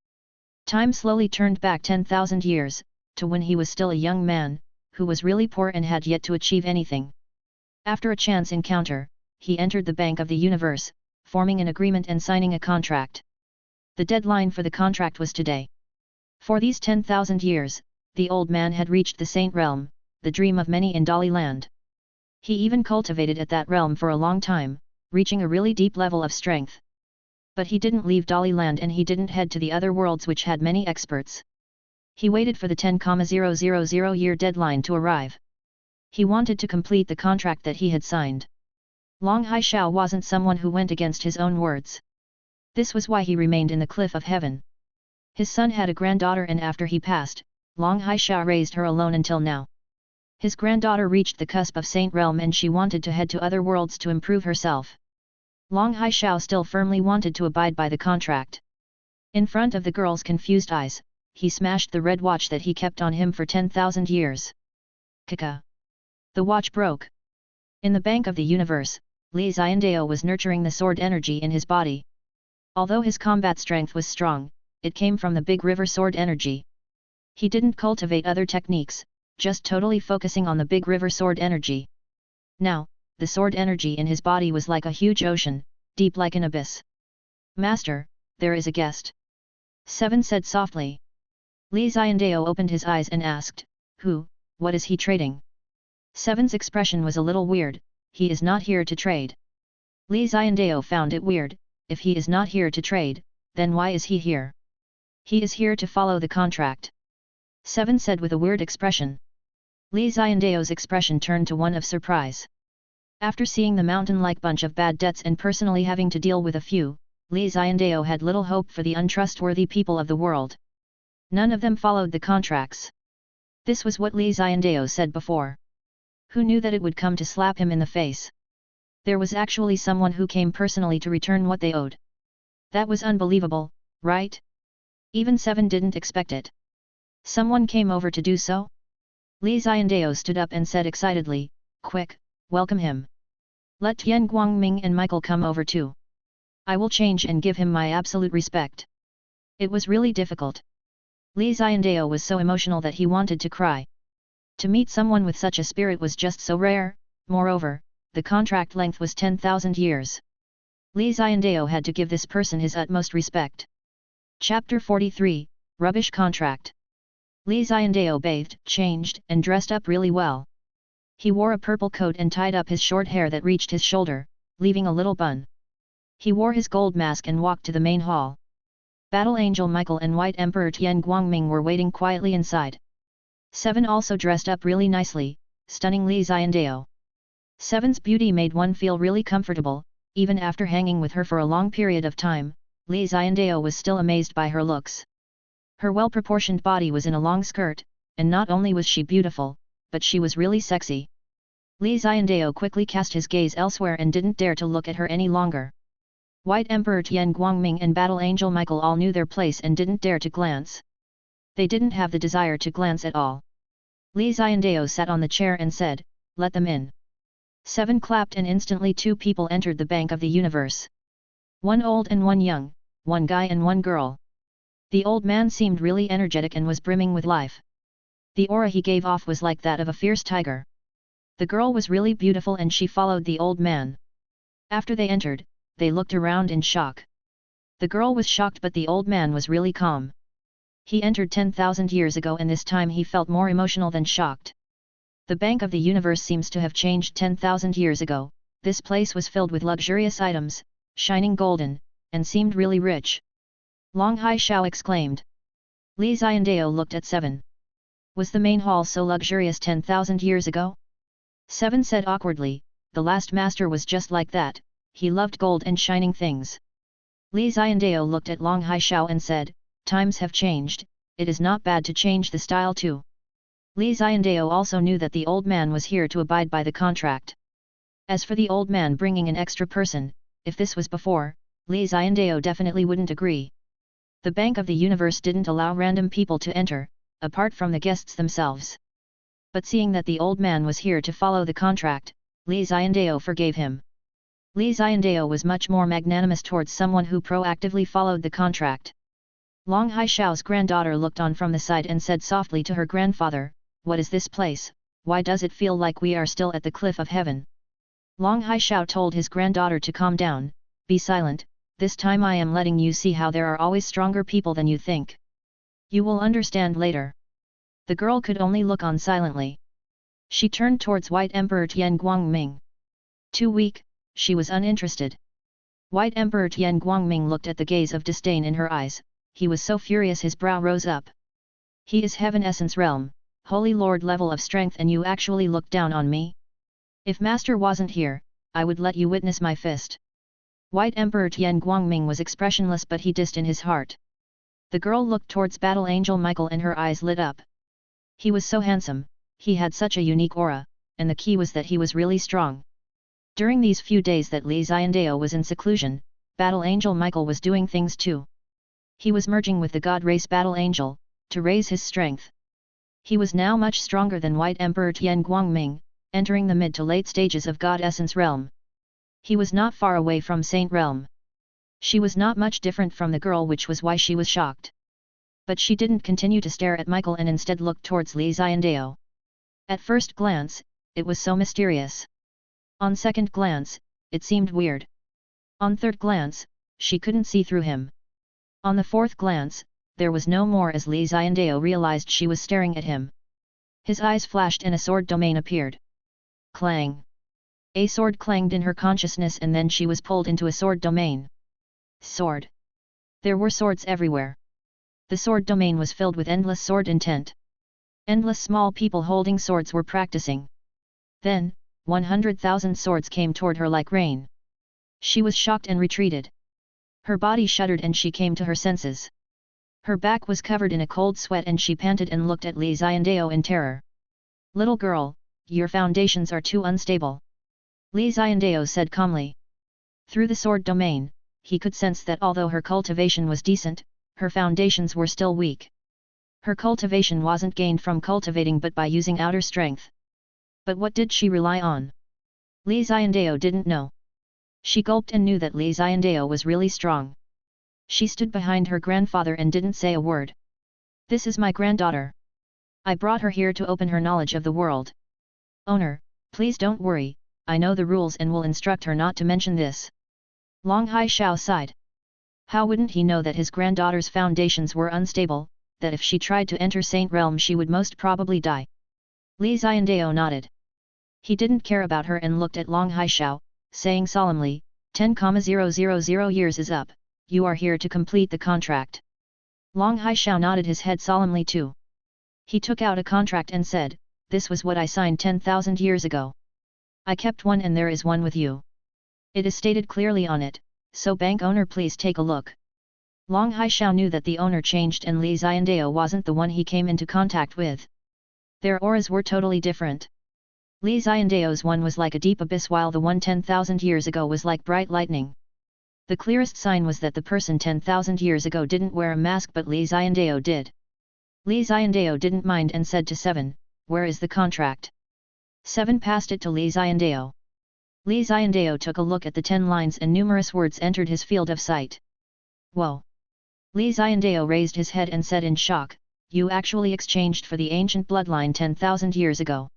Time slowly turned back 10,000 years, to when he was still a young man, who was really poor and had yet to achieve anything. After a chance encounter, he entered the Bank of the Universe, forming an agreement and signing a contract. The deadline for the contract was today. For these 10,000 years, the old man had reached the Saint Realm, the dream of many in Dali land. He even cultivated at that realm for a long time, reaching a really deep level of strength. But he didn't leave Dali land and he didn't head to the other worlds which had many experts. He waited for the 10,000 year deadline to arrive. He wanted to complete the contract that he had signed. Long Haishao wasn't someone who went against his own words. This was why he remained in the Cliff of Heaven. His son had a granddaughter and after he passed, Long Haishao raised her alone until now. His granddaughter reached the cusp of Saint Realm and she wanted to head to other worlds to improve herself. Long Haishao still firmly wanted to abide by the contract. In front of the girl's confused eyes, he smashed the red watch that he kept on him for 10,000 years. Kaka! The watch broke. In the Bank of the Universe, Li Xiandao was nurturing the sword energy in his body. Although his combat strength was strong, it came from the big river sword energy. He didn't cultivate other techniques, just totally focusing on the big river sword energy. Now, the sword energy in his body was like a huge ocean, deep like an abyss. Master, there is a guest. Seven said softly. Li Xiandao opened his eyes and asked, who, what is he trading? Seven's expression was a little weird, he is not here to trade. Li Xiandao found it weird, if he is not here to trade, then why is he here? He is here to follow the contract. Seven said with a weird expression. Li Xiandao's expression turned to one of surprise. After seeing the mountain-like bunch of bad debts and personally having to deal with a few, Li Xiandao had little hope for the untrustworthy people of the world. None of them followed the contracts. This was what Li Xiandao said before. Who knew that it would come to slap him in the face? There was actually someone who came personally to return what they owed. That was unbelievable, right? Even Seven didn't expect it. Someone came over to do so? Li Xiandao stood up and said excitedly, quick, welcome him. Let Tian Guangming and Michael come over too. I will change and give him my absolute respect. It was really difficult. Li Xiandao was so emotional that he wanted to cry. To meet someone with such a spirit was just so rare, moreover, the contract length was 10,000 years. Li Xiandao had to give this person his utmost respect. Chapter 43, Rubbish Contract. Li Xiandao bathed, changed, and dressed up really well. He wore a purple coat and tied up his short hair that reached his shoulder, leaving a little bun. He wore his gold mask and walked to the main hall. Battle Angel Michael and White Emperor Tian Guangming were waiting quietly inside. Seven also dressed up really nicely, stunning Li Xiandao. Seven's beauty made one feel really comfortable, even after hanging with her for a long period of time, Li Xiandao was still amazed by her looks. Her well-proportioned body was in a long skirt, and not only was she beautiful, but she was really sexy. Li Xiandao quickly cast his gaze elsewhere and didn't dare to look at her any longer. White Emperor Tian Guangming and Battle Angel Michael all knew their place and didn't dare to glance. They didn't have the desire to glance at all. Li Xiandao sat on the chair and said, let them in. Seven clapped and instantly two people entered the Bank of the Universe. One old and one young, one guy and one girl. The old man seemed really energetic and was brimming with life. The aura he gave off was like that of a fierce tiger. The girl was really beautiful and she followed the old man. After they entered, they looked around in shock. The girl was shocked but the old man was really calm. He entered 10,000 years ago and this time he felt more emotional than shocked. The Bank of the Universe seems to have changed 10,000 years ago. This place was filled with luxurious items, shining golden, and seemed really rich. Long Hai Shao exclaimed. Li Xiandao looked at Seven. Was the main hall so luxurious 10,000 years ago? Seven said awkwardly, the last master was just like that, he loved gold and shining things. Li Xiandao looked at Long Hai Shao and said, times have changed, it is not bad to change the style too. Li Xiandao also knew that the old man was here to abide by the contract. As for the old man bringing an extra person, if this was before, Li Xiandao definitely wouldn't agree. The Bank of the Universe didn't allow random people to enter, apart from the guests themselves. But seeing that the old man was here to follow the contract, Li Xiandao forgave him. Li Xiandao was much more magnanimous towards someone who proactively followed the contract. Long Hai Shao's granddaughter looked on from the side and said softly to her grandfather, what is this place, why does it feel like we are still at the cliff of heaven? Long Hai Shao told his granddaughter to calm down, be silent, this time I am letting you see how there are always stronger people than you think. You will understand later. The girl could only look on silently. She turned towards White Emperor Tian Guangming. Too weak, she was uninterested. White Emperor Tian Guangming looked at the gaze of disdain in her eyes, he was so furious his brow rose up. He is Heaven Essence Realm, Holy Lord level of strength and you actually look down on me? If Master wasn't here, I would let you witness my fist. White Emperor Tian Guangming was expressionless but he dissed in his heart. The girl looked towards Battle Angel Michael and her eyes lit up. He was so handsome, he had such a unique aura, and the key was that he was really strong. During these few days that Li Xiandao was in seclusion, Battle Angel Michael was doing things too. He was merging with the God race Battle Angel, to raise his strength. He was now much stronger than White Emperor Tian Guangming, entering the mid to late stages of God Essence Realm. He was not far away from Saint Realm. She was not much different from the girl, which was why she was shocked. But she didn't continue to stare at Michael and instead looked towards Li Xiandao. At first glance, it was so mysterious. On second glance, it seemed weird. On third glance, she couldn't see through him. On the fourth glance, there was no more as Li Xiandao realized she was staring at him. His eyes flashed and a sword domain appeared. Clang! A sword clanged in her consciousness and then she was pulled into a sword domain. Sword! There were swords everywhere. The sword domain was filled with endless sword intent. Endless small people holding swords were practicing. Then, 100,000 swords came toward her like rain. She was shocked and retreated. Her body shuddered and she came to her senses. Her back was covered in a cold sweat and she panted and looked at Li Xiandao in terror. Little girl, your foundations are too unstable. Li Xiandao said calmly. Through the sword domain, he could sense that although her cultivation was decent, her foundations were still weak. Her cultivation wasn't gained from cultivating but by using outer strength. But what did she rely on? Li Xiandao didn't know. She gulped and knew that Li Xiandao was really strong. She stood behind her grandfather and didn't say a word. This is my granddaughter. I brought her here to open her knowledge of the world. Owner, please don't worry, I know the rules and will instruct her not to mention this. Long Hai Shao sighed. How wouldn't he know that his granddaughter's foundations were unstable, that if she tried to enter Saint Realm she would most probably die? Li Xiandao nodded. He didn't care about her and looked at Long Hai Shao, saying solemnly, 10,000 years is up, you are here to complete the contract. Long Hai Shao nodded his head solemnly too. He took out a contract and said, this was what I signed 10,000 years ago. I kept one and there is one with you. It is stated clearly on it, so bank owner please take a look. Long Hai Shao knew that the owner changed and Li Xiandao wasn't the one he came into contact with. Their auras were totally different. Li Xiandao's one was like a deep abyss while the one 10,000 years ago was like bright lightning. The clearest sign was that the person 10,000 years ago didn't wear a mask but Li Xiandao did. Li Xiandao didn't mind and said to Seven, where is the contract? Seven passed it to Li Xiandao. Li Xiandao took a look at the 10 lines and numerous words entered his field of sight. Whoa! Li Xiandao raised his head and said in shock, "You actually exchanged for the ancient bloodline 10,000 years ago."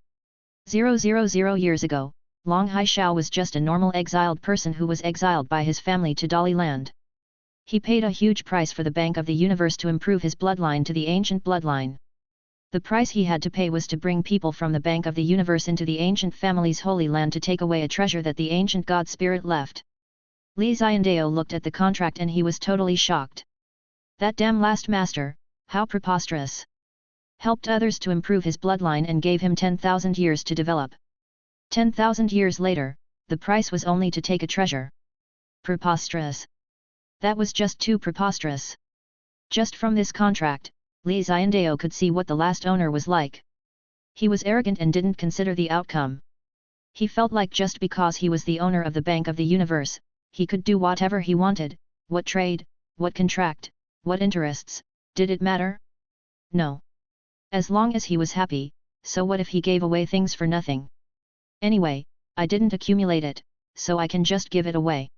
000 years ago, Long Haishao was just a normal exiled person who was exiled by his family to Dali land. He paid a huge price for the Bank of the Universe to improve his bloodline to the ancient bloodline. The price he had to pay was to bring people from the Bank of the Universe into the ancient family's holy land to take away a treasure that the ancient god spirit left. Li Xiandao looked at the contract and he was totally shocked. That damn last master, how preposterous! Helped others to improve his bloodline and gave him 10,000 years to develop. 10,000 years later, the price was only to take a treasure. Preposterous! That was just too preposterous. Just from this contract, Li Xiandao could see what the last owner was like. He was arrogant and didn't consider the outcome. He felt like just because he was the owner of the Bank of the Universe, he could do whatever he wanted. What trade, what contract, what interests, did it matter? No. As long as he was happy, so what if he gave away things for nothing? Anyway, I didn't accumulate it, so I can just give it away.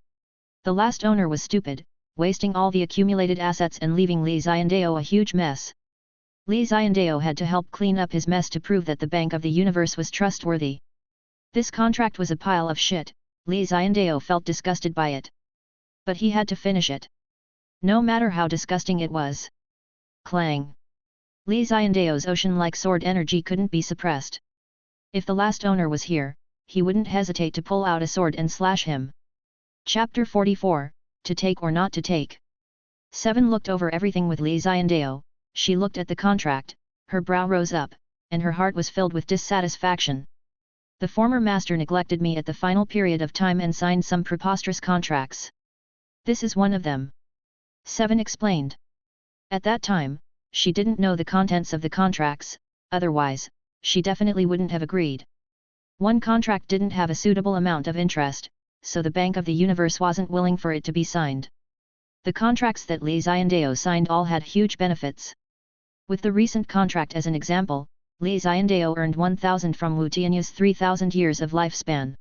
The last owner was stupid, wasting all the accumulated assets and leaving Li Xiandao a huge mess. Li Xiandao had to help clean up his mess to prove that the Bank of the Universe was trustworthy. This contract was a pile of shit. Li Xiandao felt disgusted by it. But he had to finish it. No matter how disgusting it was. Clang! Li Xiandao's ocean-like sword energy couldn't be suppressed. If the last owner was here, he wouldn't hesitate to pull out a sword and slash him. Chapter 44, To Take or Not to Take. 7 looked over everything with Li Xiandao. She looked at the contract, her brow rose up, and her heart was filled with dissatisfaction. The former master neglected me at the final period of time and signed some preposterous contracts. This is one of them. 7 explained. At that time, she didn't know the contents of the contracts, otherwise, she definitely wouldn't have agreed. One contract didn't have a suitable amount of interest, so the Bank of the Universe wasn't willing for it to be signed. The contracts that Li Xiandao signed all had huge benefits. With the recent contract as an example, Li Xiandao earned 1,000 from Wu Tianya's 3,000 years of lifespan.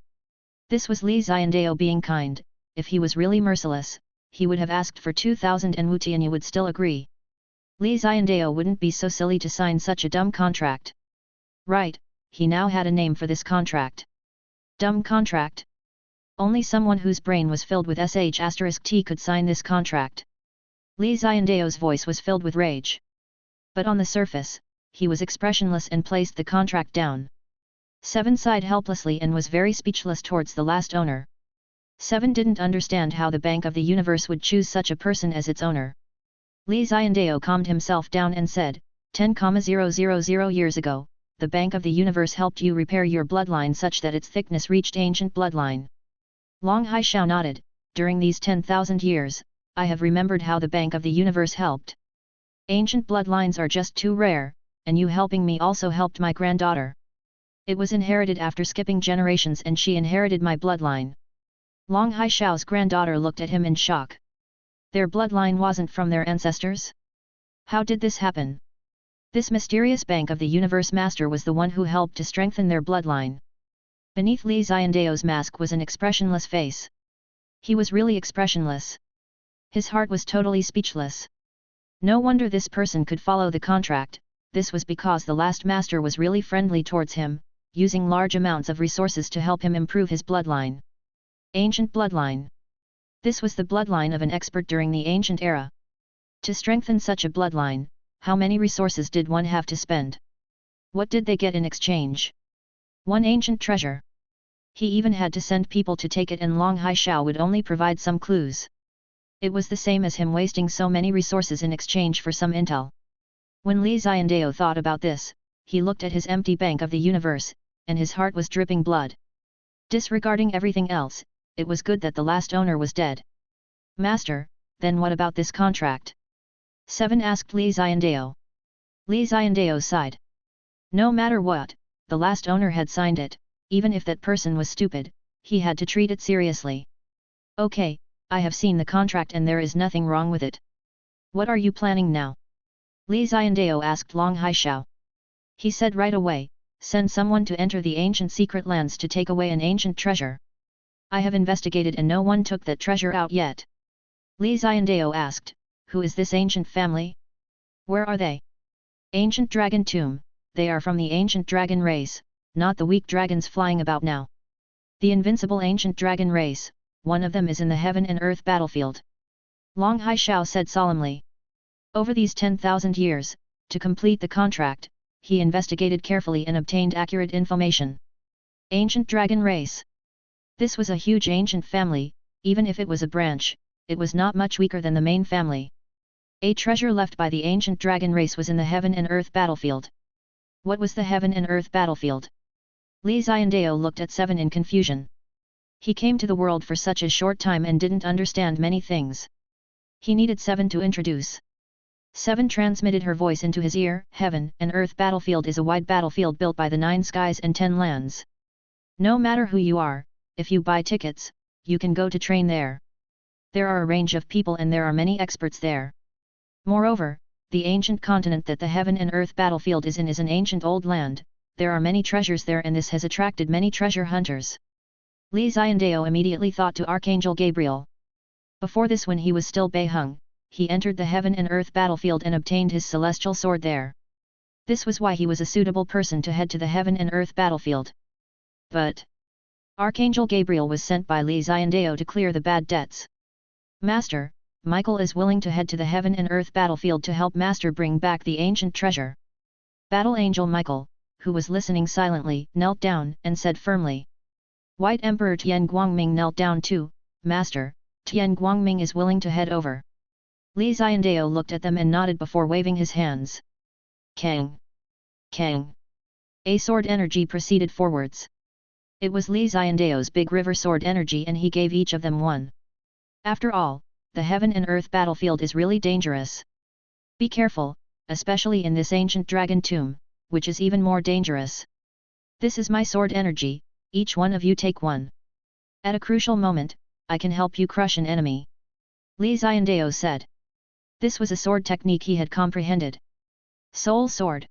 This was Li Xiandao being kind. If he was really merciless, he would have asked for 2,000 and Wu Tianya would still agree. Li Xiandao wouldn't be so silly to sign such a dumb contract. Right, he now had a name for this contract. Dumb contract? Only someone whose brain was filled with sh*t could sign this contract. Li Xiandao's voice was filled with rage. But on the surface, he was expressionless and placed the contract down. 7 sighed helplessly and was very speechless towards the last owner. 7 didn't understand how the Bank of the Universe would choose such a person as its owner. Li Xiandao calmed himself down and said, 10,000 years ago, the Bank of the Universe helped you repair your bloodline such that its thickness reached ancient bloodline. Long Haishao nodded, during these 10,000 years, I have remembered how the Bank of the Universe helped. Ancient bloodlines are just too rare, and you helping me also helped my granddaughter. It was inherited after skipping generations and she inherited my bloodline. Long Haishao's granddaughter looked at him in shock. Their bloodline wasn't from their ancestors? How did this happen? This mysterious Bank of the Universe master was the one who helped to strengthen their bloodline. Beneath Li Xiandao's mask was an expressionless face. He was really expressionless. His heart was totally speechless. No wonder this person could follow the contract. This was because the last master was really friendly towards him, using large amounts of resources to help him improve his bloodline. Ancient bloodline. This was the bloodline of an expert during the ancient era. To strengthen such a bloodline, how many resources did one have to spend? What did they get in exchange? One ancient treasure. He even had to send people to take it and Long Haishao would only provide some clues. It was the same as him wasting so many resources in exchange for some intel. When Li Xiandao thought about this, he looked at his empty Bank of the Universe, and his heart was dripping blood. Disregarding everything else, it was good that the last owner was dead. Master, then what about this contract? 7 asked Li Xiandao. Li Xiandao sighed. No matter what, the last owner had signed it, even if that person was stupid, he had to treat it seriously. Okay, I have seen the contract and there is nothing wrong with it. What are you planning now? Li Xiandao asked Long Haishao. He said right away, send someone to enter the ancient secret lands to take away an ancient treasure. I have investigated and no one took that treasure out yet. Li Xiandao asked, who is this ancient family? Where are they? Ancient dragon tomb, they are from the ancient dragon race, not the weak dragons flying about now. The invincible ancient dragon race, one of them is in the heaven and earth battlefield. Long Haishao said solemnly. Over these 10,000 years, to complete the contract, he investigated carefully and obtained accurate information. Ancient dragon race. This was a huge ancient family, even if it was a branch, it was not much weaker than the main family. A treasure left by the ancient dragon race was in the heaven and earth battlefield. What was the heaven and earth battlefield? Li Xiandao looked at Seven in confusion. He came to the world for such a short time and didn't understand many things. He needed Seven to introduce. Seven transmitted her voice into his ear. Heaven and earth battlefield is a wide battlefield built by the 9 skies and 10 lands. No matter who you are, if you buy tickets, you can go to train there. There are a range of people and there are many experts there. Moreover, the ancient continent that the heaven and earth battlefield is in is an ancient old land, there are many treasures there and this has attracted many treasure hunters. Li Xiandao immediately thought to Archangel Gabriel. Before this, when he was still Beiheng, he entered the heaven and earth battlefield and obtained his celestial sword there. This was why he was a suitable person to head to the heaven and earth battlefield. But Archangel Gabriel was sent by Li Xiandao to clear the bad debts. Master, Michael is willing to head to the heaven and earth battlefield to help Master bring back the ancient treasure. Battle Angel Michael, who was listening silently, knelt down and said firmly. White Emperor Tian Guangming knelt down too. Master, Tian Guangming is willing to head over. Li Xiandao looked at them and nodded before waving his hands. Kang! Kang! A sword energy proceeded forwards. It was Li Xiandao's big river sword energy and he gave each of them one. After all, the heaven and earth battlefield is really dangerous. Be careful, especially in this ancient dragon tomb, which is even more dangerous. This is my sword energy, each one of you take one. At a crucial moment, I can help you crush an enemy. Li Xiandao said. This was a sword technique he had comprehended. Soul sword.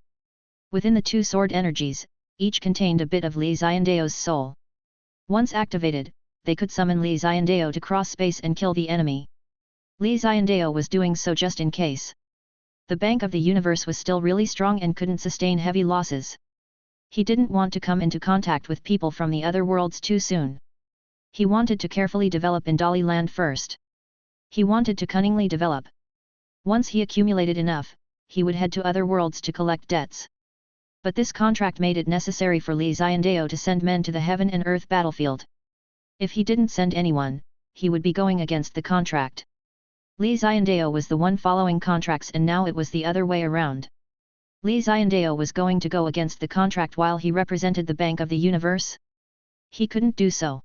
Within the 2 sword energies, each contained a bit of Li Xiandao's soul. Once activated, they could summon Li Xiandao to cross space and kill the enemy. Li Xiandao was doing so just in case. The Bank of the Universe was still really strong and couldn't sustain heavy losses. He didn't want to come into contact with people from the other worlds too soon. He wanted to carefully develop in Dali Land first. He wanted to cunningly develop. Once he accumulated enough, he would head to other worlds to collect debts. But this contract made it necessary for Li Xiandao to send men to the heaven and earth battlefield. If he didn't send anyone, he would be going against the contract. Li Xiandao was the one following contracts and now it was the other way around. Li Xiandao was going to go against the contract while he represented the Bank of the Universe? He couldn't do so.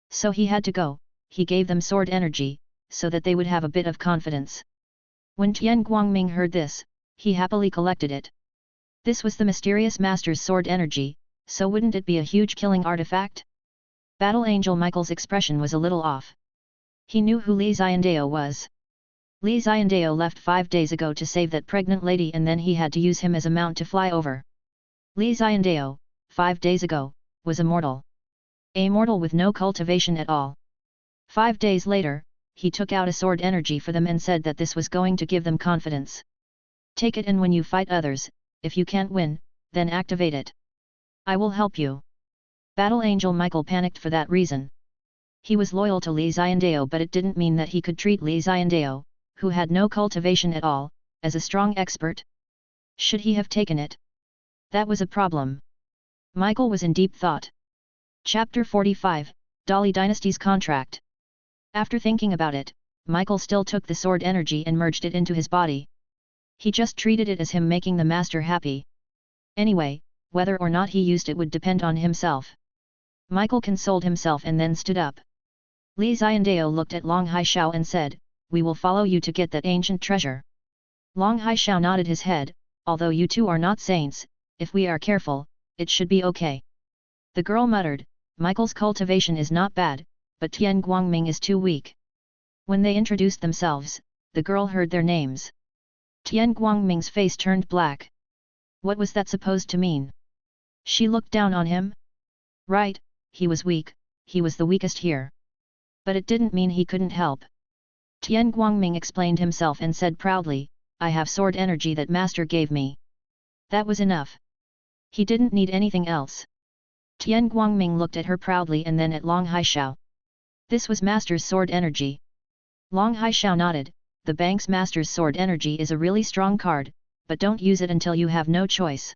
So he had to go. He gave them sword energy, so that they would have a bit of confidence. When Tian Guangming heard this, he happily collected it. This was the mysterious master's sword energy, so wouldn't it be a huge killing artifact? Battle Angel Michael's expression was a little off. He knew who Li Xiandao was. Li Xiandao left 5 days ago to save that pregnant lady and then he had to use him as a mount to fly over. Li Xiandao, 5 days ago, was a mortal. A mortal with no cultivation at all. 5 days later, he took out a sword energy for them and said that this was going to give them confidence. Take it and when you fight others, if you can't win, then activate it. I will help you. Battle Angel Michael panicked for that reason. He was loyal to Li Xiandao but it didn't mean that he could treat Li Xiandao, who had no cultivation at all, as a strong expert. Should he have taken it? That was a problem. Michael was in deep thought. Chapter 45, Dali Dynasty's Contract. After thinking about it, Michael still took the sword energy and merged it into his body. He just treated it as him making the master happy. Anyway, whether or not he used it would depend on himself. Michael consoled himself and then stood up. Li Xiandao looked at Long Haishao and said, "We will follow you to get that ancient treasure." Long Haishao nodded his head, "Although you two are not saints, if we are careful, it should be okay." The girl muttered, "Michael's cultivation is not bad, but Tian Guangming is too weak." When they introduced themselves, the girl heard their names. Tian Guangming's face turned black. What was that supposed to mean? She looked down on him? Right, he was weak, he was the weakest here. But it didn't mean he couldn't help. Tian Guangming explained himself and said proudly, I have sword energy that master gave me. That was enough. He didn't need anything else. Tian Guangming looked at her proudly and then at Long Haishao. This was master's sword energy. Long Haishao nodded, the bank's master's sword energy is a really strong card, but don't use it until you have no choice.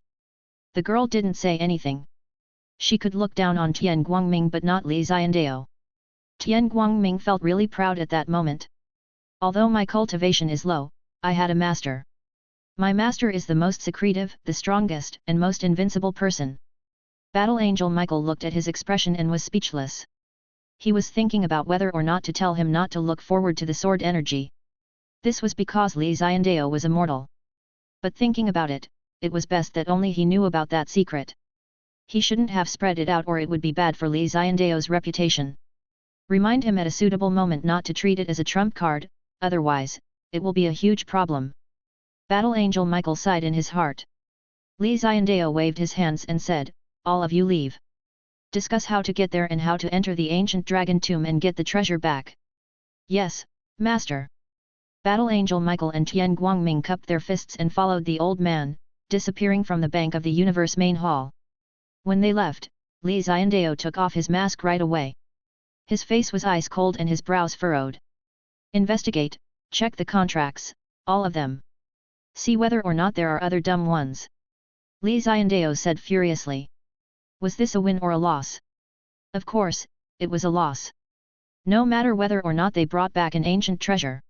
The girl didn't say anything. She could look down on Tian Guangming but not Li Xiandao. Tian Guangming felt really proud at that moment. Although my cultivation is low, I had a master. My master is the most secretive, the strongest, and most invincible person. Battle Angel Michael looked at his expression and was speechless. He was thinking about whether or not to tell him not to look forward to the sword energy. This was because Li Xiandao was immortal. But thinking about it, it was best that only he knew about that secret. He shouldn't have spread it out or it would be bad for Li Xiandao's reputation. Remind him at a suitable moment not to treat it as a trump card, otherwise, it will be a huge problem. Battle Angel Michael sighed in his heart. Li Xiandao waved his hands and said, all of you leave. Discuss how to get there and how to enter the ancient dragon tomb and get the treasure back. Yes, master. Battle Angel Michael and Tian Guangming cupped their fists and followed the old man, disappearing from the Bank of the Universe main hall. When they left, Li Xiandao took off his mask right away. His face was ice cold and his brows furrowed. Investigate, check the contracts, all of them. See whether or not there are other dumb ones. Li Xiandao said furiously. Was this a win or a loss? Of course, it was a loss. No matter whether or not they brought back an ancient treasure.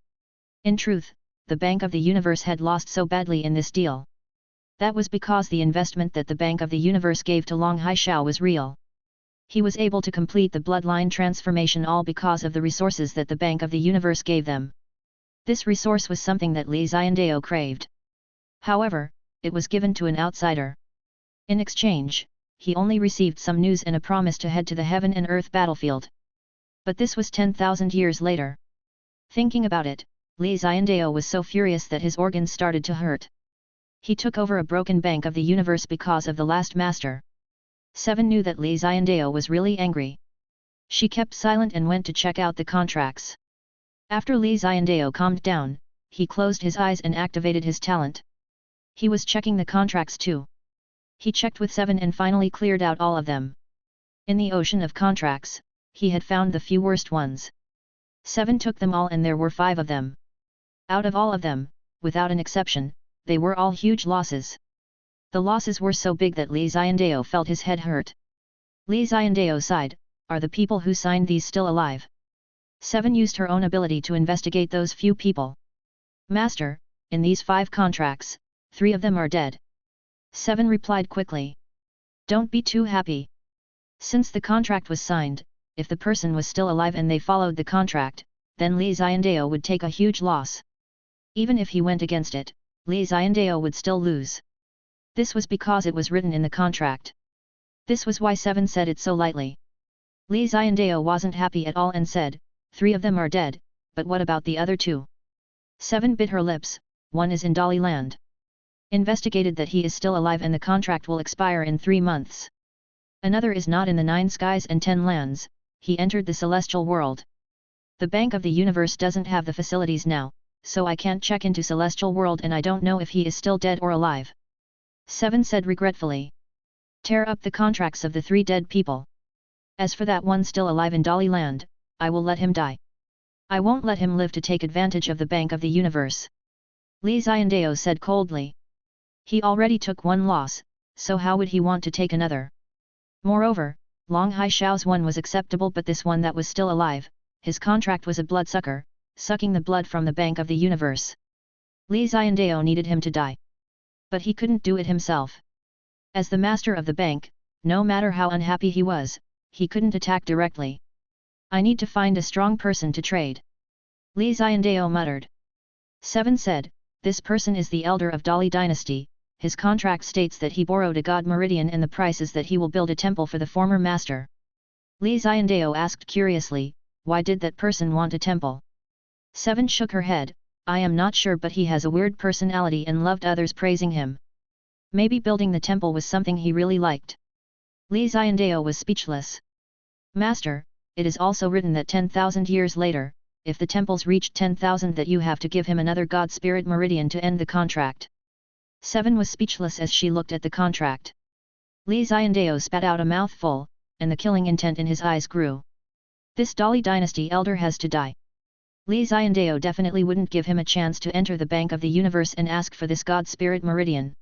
In truth, the Bank of the Universe had lost so badly in this deal. That was because the investment that the Bank of the Universe gave to Long Haishao was real. He was able to complete the bloodline transformation all because of the resources that the Bank of the Universe gave them. This resource was something that Li Xiandao craved. However, it was given to an outsider. In exchange, he only received some news and a promise to head to the heaven and earth battlefield. But this was 10,000 years later. Thinking about it, Li Xiandao was so furious that his organs started to hurt. He took over a broken Bank of the Universe because of the last master. 7 knew that Li Xiandao was really angry. She kept silent and went to check out the contracts. After Li Xiandao calmed down, he closed his eyes and activated his talent. He was checking the contracts too. He checked with 7 and finally cleared out all of them. In the ocean of contracts, he had found the few worst ones. 7 took them all and there were 5 of them. Out of all of them, without an exception, they were all huge losses. The losses were so big that Li Xiandao felt his head hurt. Li Xiandao sighed, are the people who signed these still alive? 7 used her own ability to investigate those few people. Master, in these 5 contracts, 3 of them are dead. 7 replied quickly. Don't be too happy. Since the contract was signed, if the person was still alive and they followed the contract, then Li Xiandao would take a huge loss. Even if he went against it, Li Xiandao would still lose. This was because it was written in the contract. This was why 7 said it so lightly. Li Xiandao wasn't happy at all and said, 3 of them are dead, but what about the other 2? 7 bit her lips, one is in Dali land. Investigated that he is still alive and the contract will expire in 3 months. Another is not in the 9 skies and 10 lands, he entered the celestial world. The Bank of the Universe doesn't have the facilities now, so I can't check into celestial world and I don't know if he is still dead or alive. 7 said regretfully. Tear up the contracts of the 3 dead people. As for that one still alive in Dali land, I will let him die. I won't let him live to take advantage of the Bank of the Universe. Li Xiandao said coldly. He already took 1 loss, so how would he want to take another? Moreover, Long Haishao's one was acceptable but this one that was still alive, his contract was a bloodsucker, sucking the blood from the Bank of the Universe. Li Xiandao needed him to die. But he couldn't do it himself. As the master of the bank, no matter how unhappy he was, he couldn't attack directly. I need to find a strong person to trade. Li Xiandao muttered. 7 said, this person is the elder of Dali dynasty, his contract states that he borrowed a god meridian and the price is that he will build a temple for the former master. Li Xiandao asked curiously, why did that person want a temple? 7 shook her head, I am not sure but he has a weird personality and loved others praising him. Maybe building the temple was something he really liked. Li Xiandao was speechless. Master, it is also written that 10,000 years later, if the temples reached 10,000 that you have to give him another God Spirit Meridian to end the contract. 7 was speechless as she looked at the contract. Li Xiandao spat out a mouthful, and the killing intent in his eyes grew. This Dali dynasty elder has to die. Li Xiandao definitely wouldn't give him a chance to enter the Bank of the Universe and ask for this God Spirit Meridian.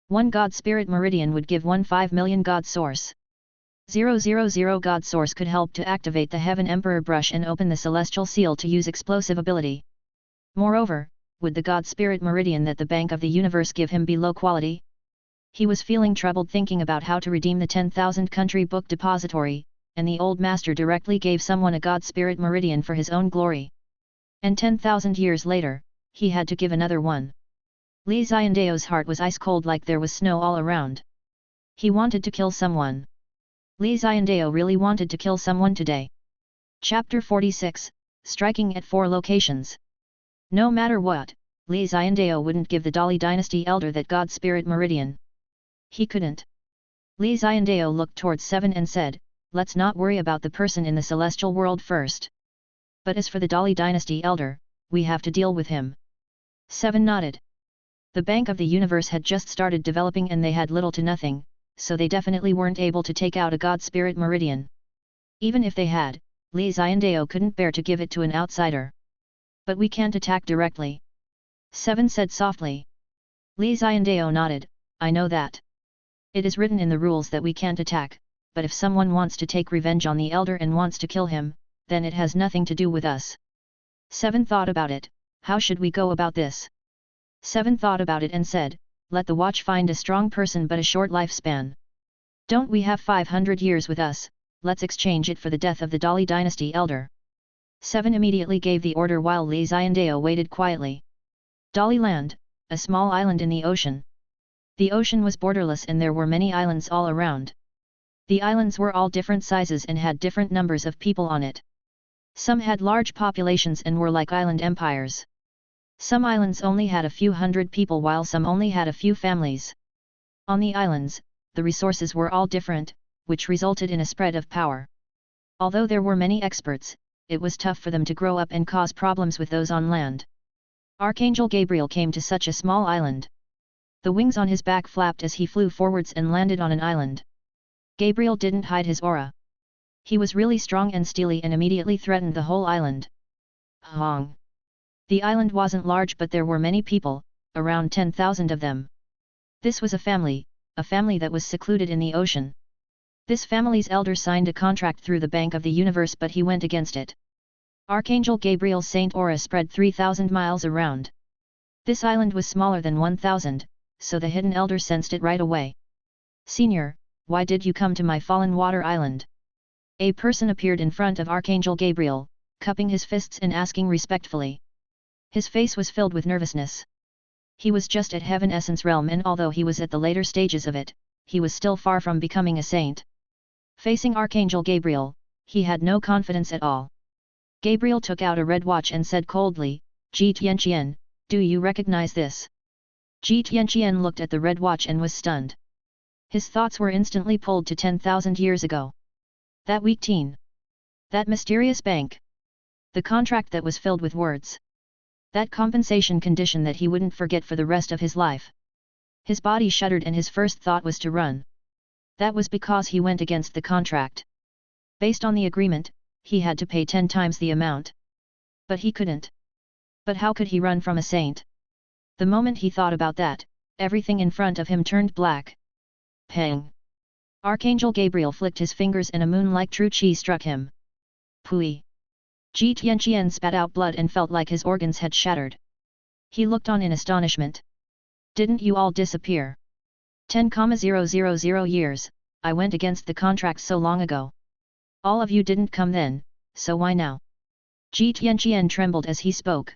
One God Spirit Meridian would give 1/5 million God Source. 000 God Source could help to activate the Heaven Emperor brush and open the Celestial Seal to use explosive ability. Moreover, would the God Spirit Meridian that the Bank of the Universe give him be low quality? He was feeling troubled thinking about how to redeem the 10,000 country book depository, and the old master directly gave someone a God Spirit Meridian for his own glory. And 10,000 years later, he had to give another one. Li Xiandao's heart was ice cold like there was snow all around. He wanted to kill someone. Li Xiandao really wanted to kill someone today. Chapter 46, Striking at 4 Locations. No matter what, Li Xiandao wouldn't give the Dali dynasty elder that God Spirit Meridian. He couldn't. Li Xiandao looked towards 7 and said, let's not worry about the person in the celestial world first. But as for the Dali dynasty elder, we have to deal with him. 7 nodded. The Bank of the Universe had just started developing and they had little to nothing, so they definitely weren't able to take out a God Spirit Meridian. Even if they had, Li Xiandao couldn't bear to give it to an outsider. But we can't attack directly. 7 said softly. Li Xiandao nodded, I know that. It is written in the rules that we can't attack, but if someone wants to take revenge on the elder and wants to kill him, then it has nothing to do with us. 7 thought about it, how should we go about this? 7 thought about it and said, let the watch find a strong person but a short lifespan. Don't we have 500 years with us, let's exchange it for the death of the Dali dynasty elder. 7 immediately gave the order while Li Xiandao waited quietly. Dali Land, a small island in the ocean. The ocean was borderless and there were many islands all around. The islands were all different sizes and had different numbers of people on it. Some had large populations and were like island empires. Some islands only had a few hundred people while some only had a few families. On the islands, the resources were all different, which resulted in a spread of power. Although there were many experts, it was tough for them to grow up and cause problems with those on land. Archangel Gabriel came to such a small island. The wings on his back flapped as he flew forwards and landed on an island. Gabriel didn't hide his aura. He was really strong and steely and immediately threatened the whole island. Hong! The island wasn't large but there were many people, around 10,000 of them. This was a family that was secluded in the ocean. This family's elder signed a contract through the Bank of the Universe but he went against it. Archangel Gabriel's Saint Aura spread 3,000 miles around. This island was smaller than 1,000, so the hidden elder sensed it right away. Senior, why did you come to my fallen water island? A person appeared in front of Archangel Gabriel, cupping his fists and asking respectfully. His face was filled with nervousness. He was just at Heaven Essence Realm and although he was at the later stages of it, he was still far from becoming a saint. Facing Archangel Gabriel, he had no confidence at all. Gabriel took out a red watch and said coldly, Ji Tianqian, do you recognize this? Ji Tianqian looked at the red watch and was stunned. His thoughts were instantly pulled to 10,000 years ago. That weak teen. That mysterious bank. The contract that was filled with words. That compensation condition that he wouldn't forget for the rest of his life. His body shuddered and his first thought was to run. That was because he went against the contract. Based on the agreement, he had to pay 10 times the amount. But he couldn't. But how could he run from a saint? The moment he thought about that, everything in front of him turned black. Pang! Archangel Gabriel flicked his fingers and a moon-like true chi struck him. Pui! Ji Tianqian spat out blood and felt like his organs had shattered. He looked on in astonishment. Didn't you all disappear? 10,000 years, I went against the contract so long ago. All of you didn't come then, so why now? Ji Tianqian trembled as he spoke.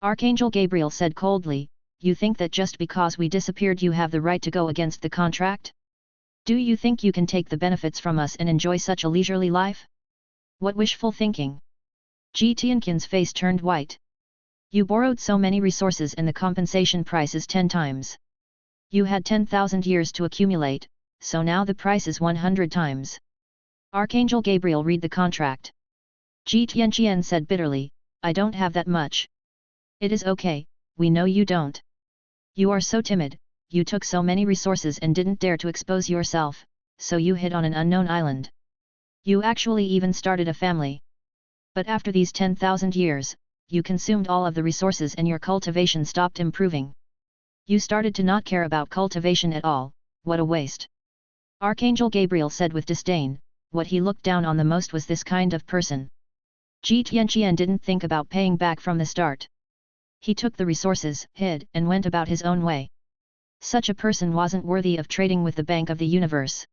Archangel Gabriel said coldly, you think that just because we disappeared you have the right to go against the contract? Do you think you can take the benefits from us and enjoy such a leisurely life? What wishful thinking! Ji Tianqian's face turned white. You borrowed so many resources and the compensation price is 10 times. You had 10,000 years to accumulate, so now the price is 100 times. Archangel Gabriel read the contract. Ji Tianqian said bitterly, I don't have that much. It is okay, we know you don't. You are so timid, you took so many resources and didn't dare to expose yourself, so you hid on an unknown island. You actually even started a family. But after these 10,000 years, you consumed all of the resources and your cultivation stopped improving. You started to not care about cultivation at all, what a waste. Archangel Gabriel said with disdain, what he looked down on the most was this kind of person. Ji Tianqian didn't think about paying back from the start. He took the resources, hid, and went about his own way. Such a person wasn't worthy of trading with the Bank of the Universe.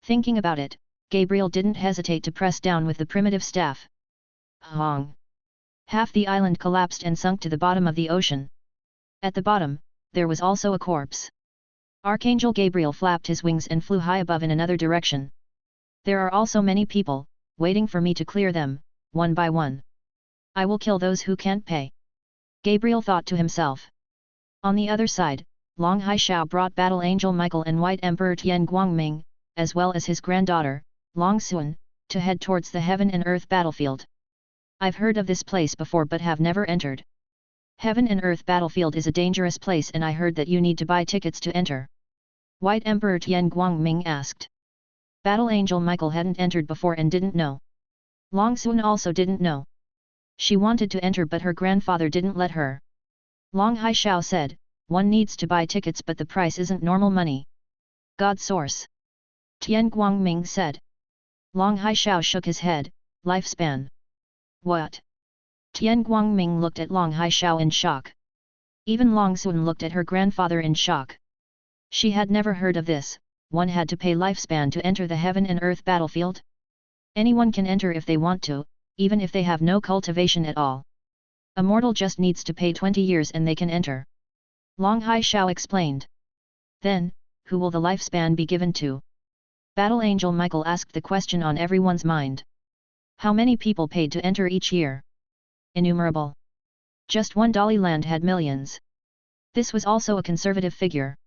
Thinking about it, Gabriel didn't hesitate to press down with the primitive staff. Hong! Half the island collapsed and sunk to the bottom of the ocean. At the bottom, there was also a corpse. Archangel Gabriel flapped his wings and flew high above in another direction. There are also many people, waiting for me to clear them, one by one. I will kill those who can't pay. Gabriel thought to himself. On the other side, Long Haishao brought Battle Angel Michael and White Emperor Tian Guangming, as well as his granddaughter, Long Xuan, to head towards the Heaven and Earth battlefield. I've heard of this place before but have never entered. Heaven and Earth battlefield is a dangerous place and I heard that you need to buy tickets to enter. White Emperor Tian Guangming asked. Battle Angel Michael hadn't entered before and didn't know. Long Xuan also didn't know. She wanted to enter but her grandfather didn't let her. Long Haishao said, one needs to buy tickets but the price isn't normal money. God source. Tian Guangming said. Long Haishao shook his head, lifespan. What? Tian Guangming looked at Long Haishao in shock. Even Long Xuan looked at her grandfather in shock. She had never heard of this, one had to pay lifespan to enter the Heaven and Earth battlefield? Anyone can enter if they want to, even if they have no cultivation at all. A mortal just needs to pay 20 years and they can enter. Long Haishao explained. Then, who will the lifespan be given to? Battle Angel Michael asked the question on everyone's mind. How many people paid to enter each year? Innumerable. Just one Dali land had millions. This was also a conservative figure.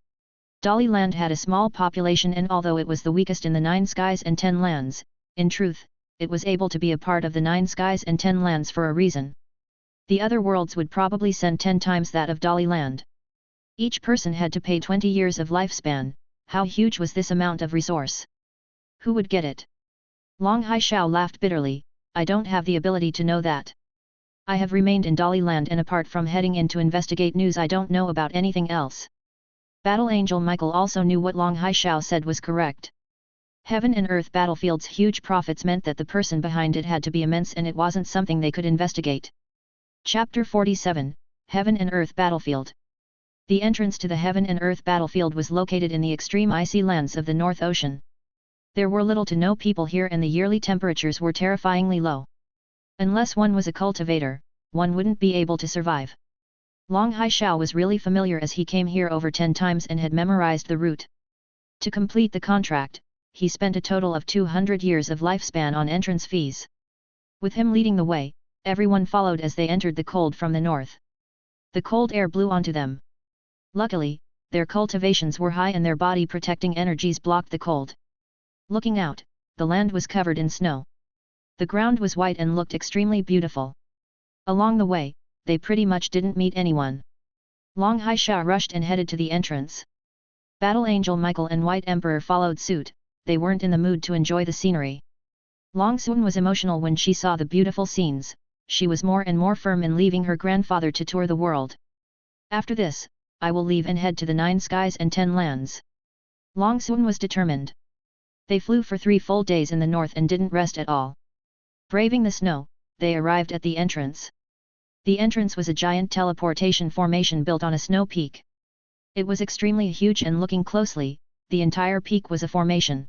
Dali land had a small population and although it was the weakest in the 9 skies and 10 lands, in truth, it was able to be a part of the 9 skies and 10 lands for a reason. The other worlds would probably send 10 times that of Dali land. Each person had to pay 20 years of lifespan. How huge was this amount of resource? Who would get it? Long Haishao laughed bitterly, I don't have the ability to know that. I have remained in Dali land and apart from heading in to investigate news I don't know about anything else. Battle Angel Michael also knew what Long Haishao said was correct. Heaven and Earth battlefield's huge profits meant that the person behind it had to be immense and it wasn't something they could investigate. Chapter 47, Heaven and Earth Battlefield. The entrance to the Heaven and Earth battlefield was located in the extreme icy lands of the North Ocean. There were little to no people here and the yearly temperatures were terrifyingly low. Unless one was a cultivator, one wouldn't be able to survive. Long Haishao was really familiar as he came here over 10 times and had memorized the route. To complete the contract, he spent a total of 200 years of lifespan on entrance fees. With him leading the way, everyone followed as they entered the cold from the north. The cold air blew onto them. Luckily, their cultivations were high and their body protecting energies blocked the cold. Looking out, the land was covered in snow. The ground was white and looked extremely beautiful. Along the way, they pretty much didn't meet anyone. Long Haishao rushed and headed to the entrance. Battle Angel Michael and White Emperor followed suit, they weren't in the mood to enjoy the scenery. Long Xuan was emotional when she saw the beautiful scenes, she was more and more firm in leaving her grandfather to tour the world. After this, I will leave and head to the 9 skies and 10 lands. Long Xuan was determined. They flew for 3 full days in the north and didn't rest at all. Braving the snow, they arrived at the entrance. The entrance was a giant teleportation formation built on a snow peak. It was extremely huge and looking closely, the entire peak was a formation.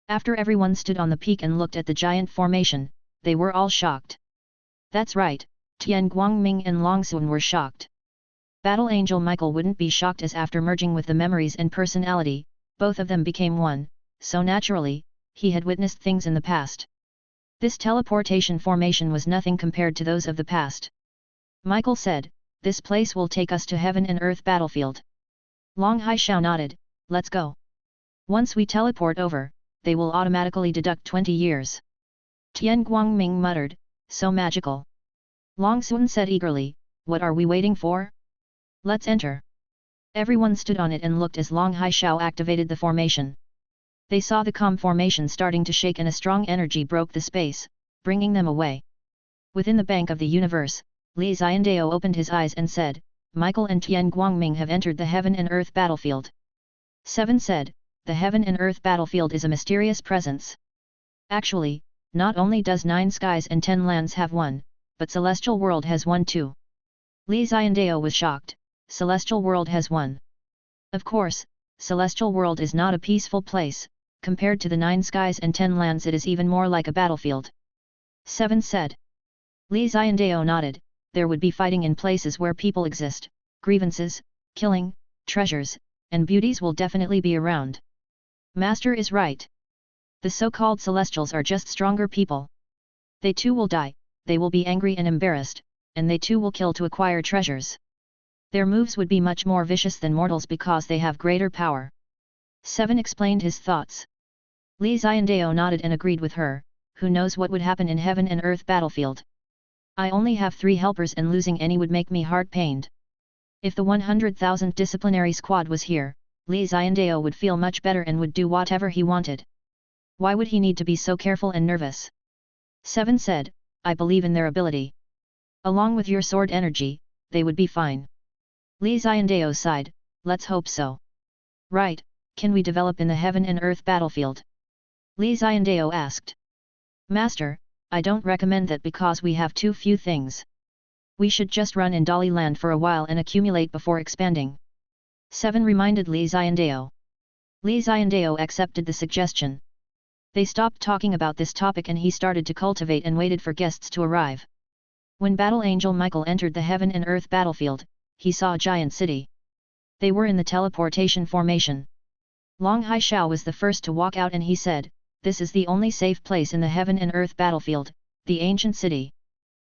After everyone stood on the peak and looked at the giant formation, they were all shocked. That's right, Tian Guangming and Long Xuan were shocked. Battle Angel Michael wouldn't be shocked as after merging with the memories and personality, both of them became one. So naturally, he had witnessed things in the past. This teleportation formation was nothing compared to those of the past. Michael said, this place will take us to Heaven and Earth battlefield. Long Haishao nodded, let's go. Once we teleport over, they will automatically deduct 20 years. Tian Guangming muttered, so magical. Long Sun said eagerly, what are we waiting for? Let's enter. Everyone stood on it and looked as Long Haishao activated the formation. They saw the calm formation starting to shake and a strong energy broke the space, bringing them away. Within the bank of the universe, Li Xiandao opened his eyes and said, Michael and Tian Guangming have entered the Heaven and Earth battlefield. 7 said, the Heaven and Earth battlefield is a mysterious presence. Actually, not only does 9 skies and 10 lands have one, but Celestial World has one too. Li Xiandao was shocked, Celestial World has one. Of course, Celestial World is not a peaceful place, compared to the 9 skies and 10 lands it is even more like a battlefield. 7 said. Li Xiandao nodded, there would be fighting in places where people exist, grievances, killing, treasures, and beauties will definitely be around. Master is right. The so-called Celestials are just stronger people. They too will die, they will be angry and embarrassed, and they too will kill to acquire treasures. Their moves would be much more vicious than mortals because they have greater power. 7 explained his thoughts. Li Xiandao nodded and agreed with her, who knows what would happen in Heaven and Earth battlefield. I only have 3 helpers and losing any would make me heart-pained. If the 100,000 disciplinary squad was here, Li Xiandao would feel much better and would do whatever he wanted. Why would he need to be so careful and nervous? 7 said, I believe in their ability. Along with your sword energy, they would be fine. Li Xiandao sighed, let's hope so. Right, can we develop in the Heaven and Earth battlefield? Li Xiandao asked. Master, I don't recommend that because we have too few things. We should just run in Dali land for a while and accumulate before expanding. 7 reminded Li Xiandao. Li Xiandao accepted the suggestion. They stopped talking about this topic and he started to cultivate and waited for guests to arrive. When Battle Angel Michael entered the Heaven and Earth battlefield, he saw a giant city. They were in the teleportation formation. Long Haishao was the first to walk out and he said, this is the only safe place in the Heaven and Earth battlefield, the ancient city.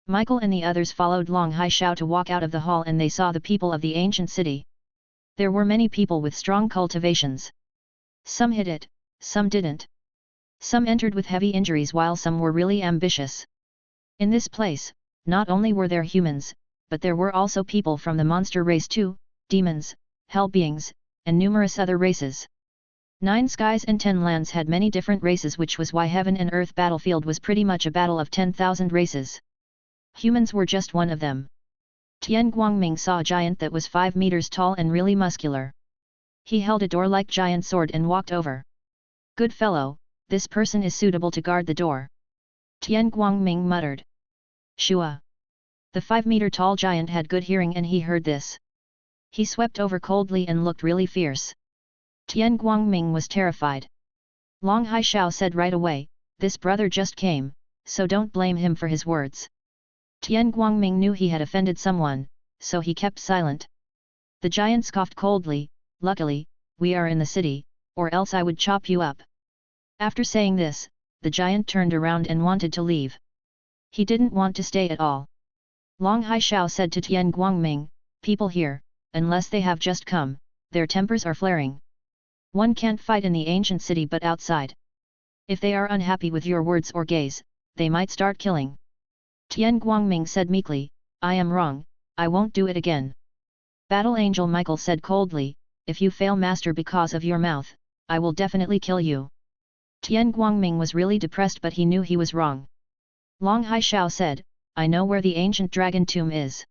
Michael and the others followed Long Haishao to walk out of the hall and they saw the people of the ancient city. There were many people with strong cultivations. Some hit it, some didn't. Some entered with heavy injuries while some were really ambitious. In this place, not only were there humans, but there were also people from the monster race too, demons, hell beings, and numerous other races. 9 skies and 10 lands had many different races, which was why Heaven and Earth battlefield was pretty much a battle of 10,000 races. Humans were just one of them. Tian Guangming saw a giant that was 5 meters tall and really muscular. He held a door-like giant sword and walked over. Good fellow, this person is suitable to guard the door. Tian Guangming muttered. Shua. The 5-meter-tall giant had good hearing and he heard this. He swept over coldly and looked really fierce. Tian Guangming was terrified. Long Haishao said right away, this brother just came, so don't blame him for his words. Tian Guangming knew he had offended someone, so he kept silent. The giant scoffed coldly, luckily, we are in the city, or else I would chop you up. After saying this, the giant turned around and wanted to leave. He didn't want to stay at all. Long Haishao said to Tian Guangming, people here, unless they have just come, their tempers are flaring. One can't fight in the ancient city but outside. If they are unhappy with your words or gaze, they might start killing. Tian Guangming said meekly, I am wrong, I won't do it again. Battle Angel Michael said coldly, if you fail master because of your mouth, I will definitely kill you. Tian Guangming was really depressed but he knew he was wrong. Long Haishao said, I know where the ancient dragon tomb is.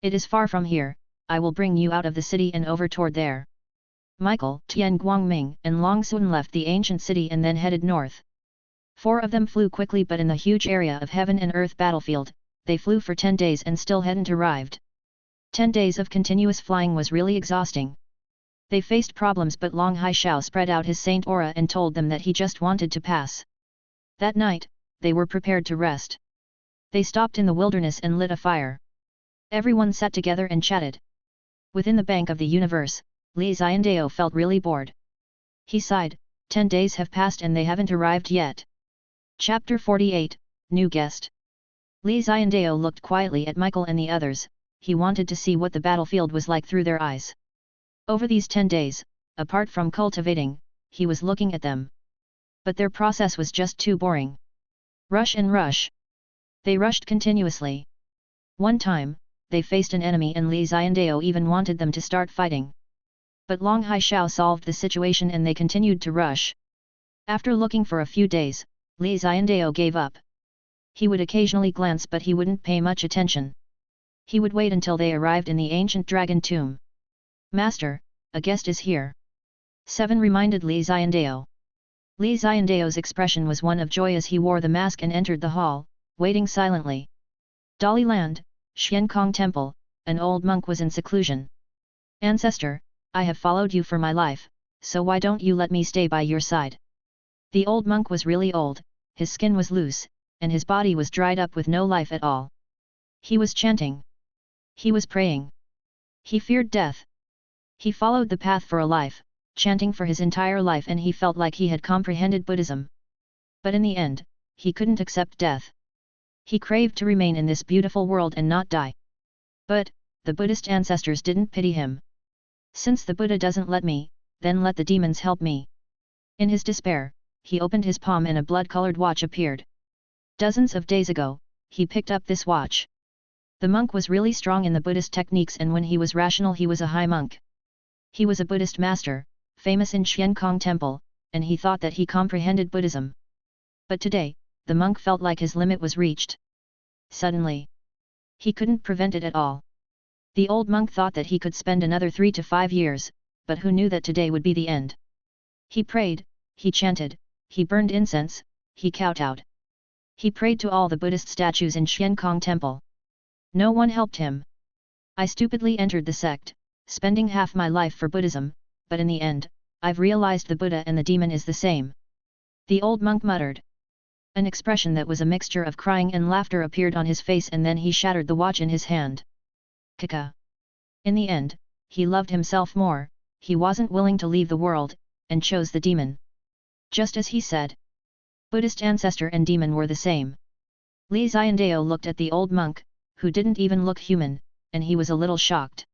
It is far from here, I will bring you out of the city and over toward there. Michael, Tian Guangming and Long Sun left the ancient city and then headed north. 4 of them flew quickly but in the huge area of Heaven and Earth battlefield, they flew for 10 days and still hadn't arrived. 10 days of continuous flying was really exhausting. They faced problems but Long Haishao spread out his saint aura and told them that he just wanted to pass. That night, they were prepared to rest. They stopped in the wilderness and lit a fire. Everyone sat together and chatted. Within the bank of the universe, Li Xiandao felt really bored. He sighed, 10 days have passed and they haven't arrived yet. Chapter 48, New Guest. Li Xiandao looked quietly at Michael and the others, he wanted to see what the battlefield was like through their eyes. Over these 10 days, apart from cultivating, he was looking at them. But their process was just too boring. Rush and rush. They rushed continuously. One time, they faced an enemy and Li Xiandao even wanted them to start fighting. But Long Haishao solved the situation and they continued to rush. After looking for a few days, Li Xiandao gave up. He would occasionally glance but he wouldn't pay much attention. He would wait until they arrived in the ancient dragon tomb. "Master, a guest is here." 7 reminded Li Xiandao. Li Xiandao's expression was one of joy as he wore the mask and entered the hall, waiting silently. Daliland, Xiankong Temple, an old monk was in seclusion. "Ancestor, I have followed you for my life, so why don't you let me stay by your side?" The old monk was really old, his skin was loose, and his body was dried up with no life at all. He was chanting. He was praying. He feared death. He followed the path for a life, chanting for his entire life, and he felt like he had comprehended Buddhism. But in the end, he couldn't accept death. He craved to remain in this beautiful world and not die. But, the Buddhist ancestors didn't pity him. "Since the Buddha doesn't let me, then let the demons help me." In his despair, he opened his palm and a blood-colored watch appeared. Dozens of days ago, he picked up this watch. The monk was really strong in the Buddhist techniques, and when he was rational he was a high monk. He was a Buddhist master, famous in Xiankong Temple, and he thought that he comprehended Buddhism. But today, the monk felt like his limit was reached. Suddenly, he couldn't prevent it at all. The old monk thought that he could spend another 3 to 5 years, but who knew that today would be the end? He prayed, he chanted, he burned incense, he kowtowed. He prayed to all the Buddhist statues in Xiankong Temple. No one helped him. "I stupidly entered the sect, spending half my life for Buddhism, but in the end, I've realized the Buddha and the demon is the same." The old monk muttered. An expression that was a mixture of crying and laughter appeared on his face, and then he shattered the watch in his hand. Kaka. In the end, he loved himself more, he wasn't willing to leave the world, and chose the demon. Just as he said. Buddhist ancestor and demon were the same. Li Xiandao looked at the old monk, who didn't even look human, and he was a little shocked.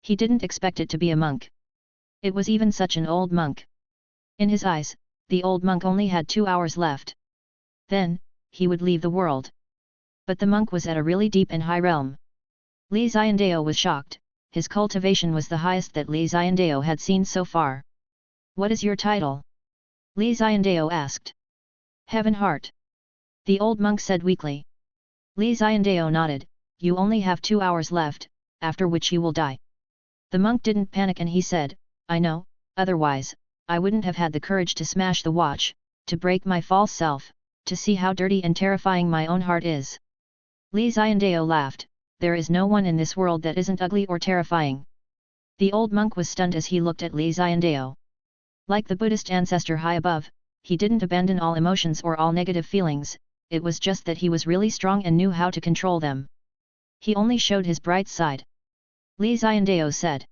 He didn't expect it to be a monk. It was even such an old monk. In his eyes, the old monk only had 2 hours left. Then, he would leave the world. But the monk was at a really deep and high realm. Li Xiandao was shocked, his cultivation was the highest that Li Xiandao had seen so far. "What is your title?" Li Xiandao asked. "Heaven Heart." The old monk said weakly. Li Xiandao nodded, "You only have 2 hours left, after which you will die." The monk didn't panic and he said, "I know, otherwise, I wouldn't have had the courage to smash the watch, to break my false self, to see how dirty and terrifying my own heart is." Li Xiandao laughed, "There is no one in this world that isn't ugly or terrifying." The old monk was stunned as he looked at Li Xiandao. Like the Buddhist ancestor high above, he didn't abandon all emotions or all negative feelings, it was just that he was really strong and knew how to control them. He only showed his bright side. Li Xiandao said.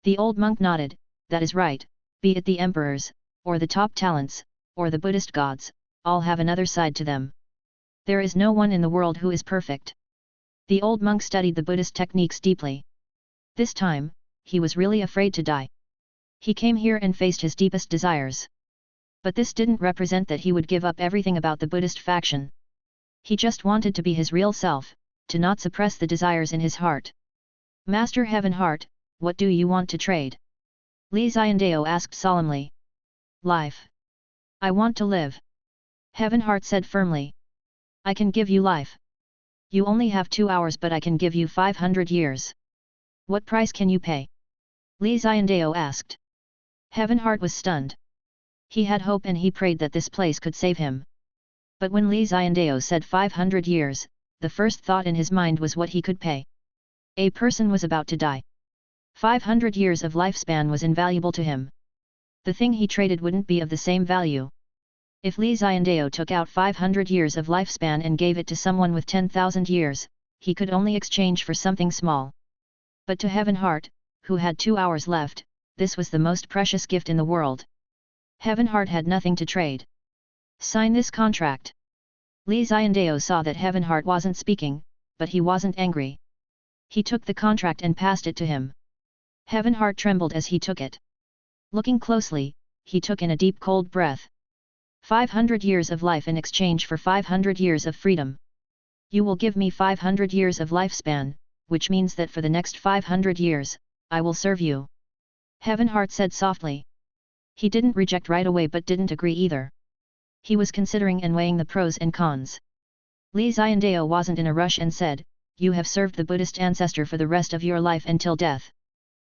The old monk nodded, "That is right, be it the emperors, or the top talents, or the Buddhist gods, all have another side to them. There is no one in the world who is perfect." The old monk studied the Buddhist techniques deeply. This time, he was really afraid to die. He came here and faced his deepest desires. But this didn't represent that he would give up everything about the Buddhist faction. He just wanted to be his real self, to not suppress the desires in his heart. "Master Heaven Heart, what do you want to trade?" Li Xiandao asked solemnly. "Life. I want to live." Heaven Heart said firmly. "I can give you life. You only have 2 hours, but I can give you 500 years. What price can you pay?" Li Xiandao asked. Heaven Heart was stunned. He had hope and he prayed that this place could save him. But when Li Xiandao said 500 years, the first thought in his mind was what he could pay. A person was about to die. 500 years of lifespan was invaluable to him. The thing he traded wouldn't be of the same value. If Li Xiandao took out 500 years of lifespan and gave it to someone with 10,000 years, he could only exchange for something small. But to Heaven Heart, who had 2 hours left, this was the most precious gift in the world. Heaven Heart had nothing to trade. "Sign this contract." Li Xiandao saw that Heaven Heart wasn't speaking, but he wasn't angry. He took the contract and passed it to him. Heaven Heart trembled as he took it. Looking closely, he took in a deep cold breath. 500 years of life in exchange for 500 years of freedom. You will give me 500 years of lifespan, which means that for the next 500 years, I will serve you. Heaven Heart said softly. He didn't reject right away but didn't agree either. He was considering and weighing the pros and cons. Li Xiandao wasn't in a rush and said, you have served the Buddhist ancestor for the rest of your life until death.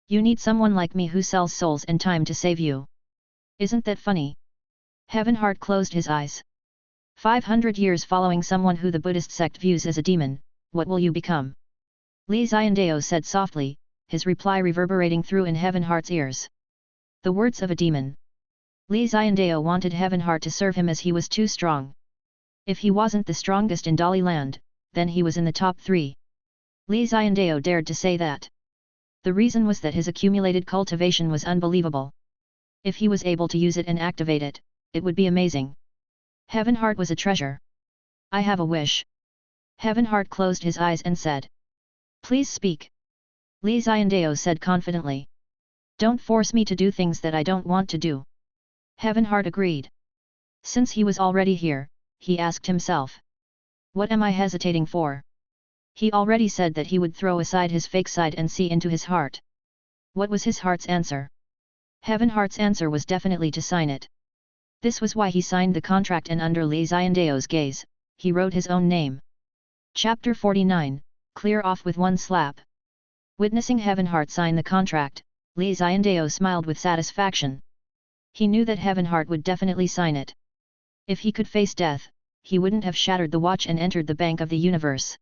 You need someone like me who sells souls and time to save you. Isn't that funny? Heaven Heart closed his eyes. 500 years following someone who the Buddhist sect views as a demon, what will you become? Li Xiandao said softly, his reply reverberating through in Heaven Heart's ears. The words of a demon. Li Xiandao wanted Heaven Heart to serve him as he was too strong. If he wasn't the strongest in Dali land, then he was in the top 3. Li Xiandao dared to say that. The reason was that his accumulated cultivation was unbelievable. If he was able to use it and activate it, it would be amazing. Heaven Heart was a treasure. I have a wish. Heaven Heart closed his eyes and said. Please speak. Li Xiandao said confidently. Don't force me to do things that I don't want to do. Heaven Heart agreed. Since he was already here, he asked himself. What am I hesitating for? He already said that he would throw aside his fake side and see into his heart. What was his heart's answer? Heaven Heart's answer was definitely to sign it. This was why he signed the contract, and under Li Xiandao's gaze, he wrote his own name. Chapter 49, Clear off with one slap. Witnessing Heaven Heart sign the contract, Li Xiandao smiled with satisfaction. He knew that Heaven Heart would definitely sign it. If he could face death, he wouldn't have shattered the watch and entered the Bank of the Universe.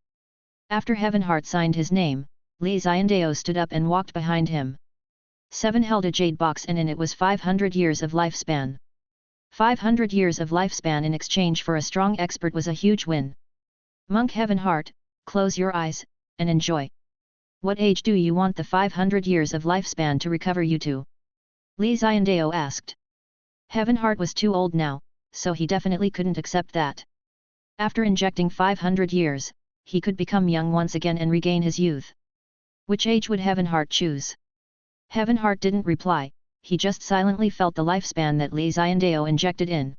After Heaven Heart signed his name, Li Xiandao stood up and walked behind him. 7 held a jade box and in it was 500 years of lifespan. 500 years of lifespan in exchange for a strong expert was a huge win. Monk Heaven Heart, close your eyes, and enjoy. What age do you want the 500 years of lifespan to recover you to? Li Xiandao asked. Heaven Heart was too old now, so he definitely couldn't accept that. After injecting 500 years, he could become young once again and regain his youth. Which age would Heaven Heart choose? Heaven Heart didn't reply, he just silently felt the lifespan that Li Xiandao injected in.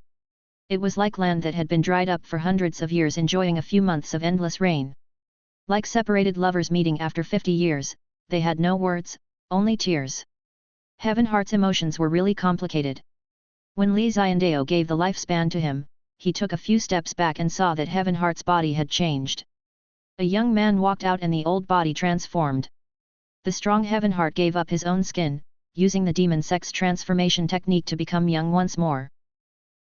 It was like land that had been dried up for hundreds of years enjoying a few months of endless rain. Like separated lovers meeting after 50 years, they had no words, only tears. Heaven Heart's emotions were really complicated. When Li Xiandao gave the lifespan to him, he took a few steps back and saw that Heaven Heart's body had changed. A young man walked out and the old body transformed. The strong Heaven Heart gave up his own skin, using the demon sex transformation technique to become young once more.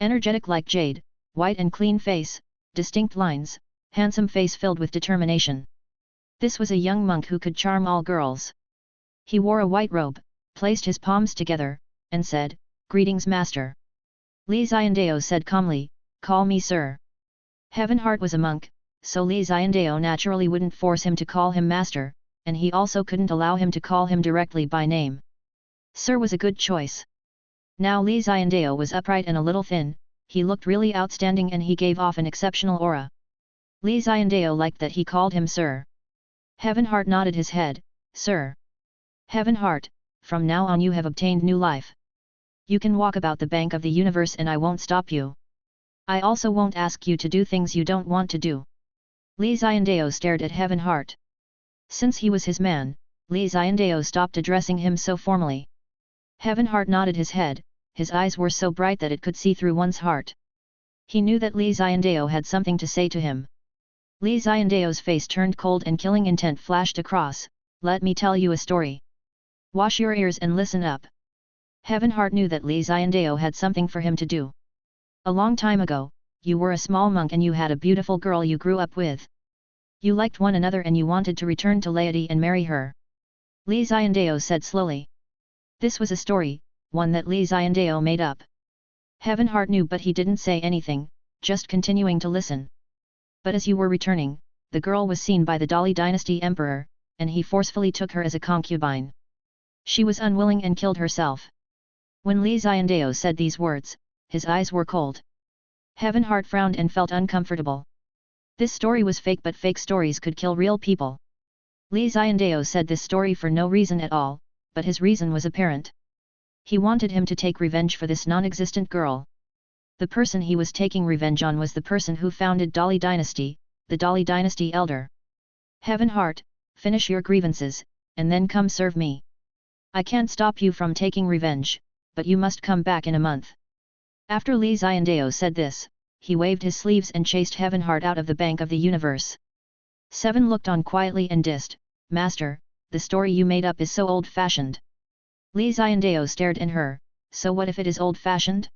Energetic like jade, white and clean face, distinct lines, handsome face filled with determination. This was a young monk who could charm all girls. He wore a white robe, placed his palms together, and said, "Greetings, master." Li Xiandao said calmly, "Call me sir." Heaven Heart was a monk, so Li Xiandao naturally wouldn't force him to call him master, and he also couldn't allow him to call him directly by name. Sir was a good choice. Now Li Xiandao was upright and a little thin, he looked really outstanding and he gave off an exceptional aura. Li Xiandao liked that he called him sir. Heaven Heart nodded his head, "Sir." Heaven Heart, from now on you have obtained new life. You can walk about the Bank of the Universe and I won't stop you. I also won't ask you to do things you don't want to do. Li Xiandao stared at Heaven Heart. Since he was his man, Li Xiandao stopped addressing him so formally. Heaven Heart nodded his head, his eyes were so bright that it could see through one's heart. He knew that Li Xiandao had something to say to him. Li Xiandao's face turned cold and killing intent flashed across, "Let me tell you a story. Wash your ears and listen up." Heaven Heart knew that Li Xiandao had something for him to do. A long time ago, you were a small monk and you had a beautiful girl you grew up with. You liked one another and you wanted to return to laity and marry her. Li Xiandao said slowly. This was a story, one that Li Xiandao made up. Heaven Heart knew but he didn't say anything, just continuing to listen. But as you were returning, the girl was seen by the Dali dynasty emperor, and he forcefully took her as a concubine. She was unwilling and killed herself. When Li Xiandao said these words, his eyes were cold. Heaven Heart frowned and felt uncomfortable. This story was fake but fake stories could kill real people. Li Xiandao said this story for no reason at all, but his reason was apparent. He wanted him to take revenge for this non-existent girl. The person he was taking revenge on was the person who founded Dali dynasty, the Dali dynasty elder. Heaven Heart, finish your grievances, and then come serve me. I can't stop you from taking revenge, but you must come back in a month. After Li Xiandao said this, he waved his sleeves and chased Heaven Heart out of the Bank of the Universe. 7 looked on quietly and dissed, Master, the story you made up is so old-fashioned. Li Xiandao stared in her, so what if it is old-fashioned?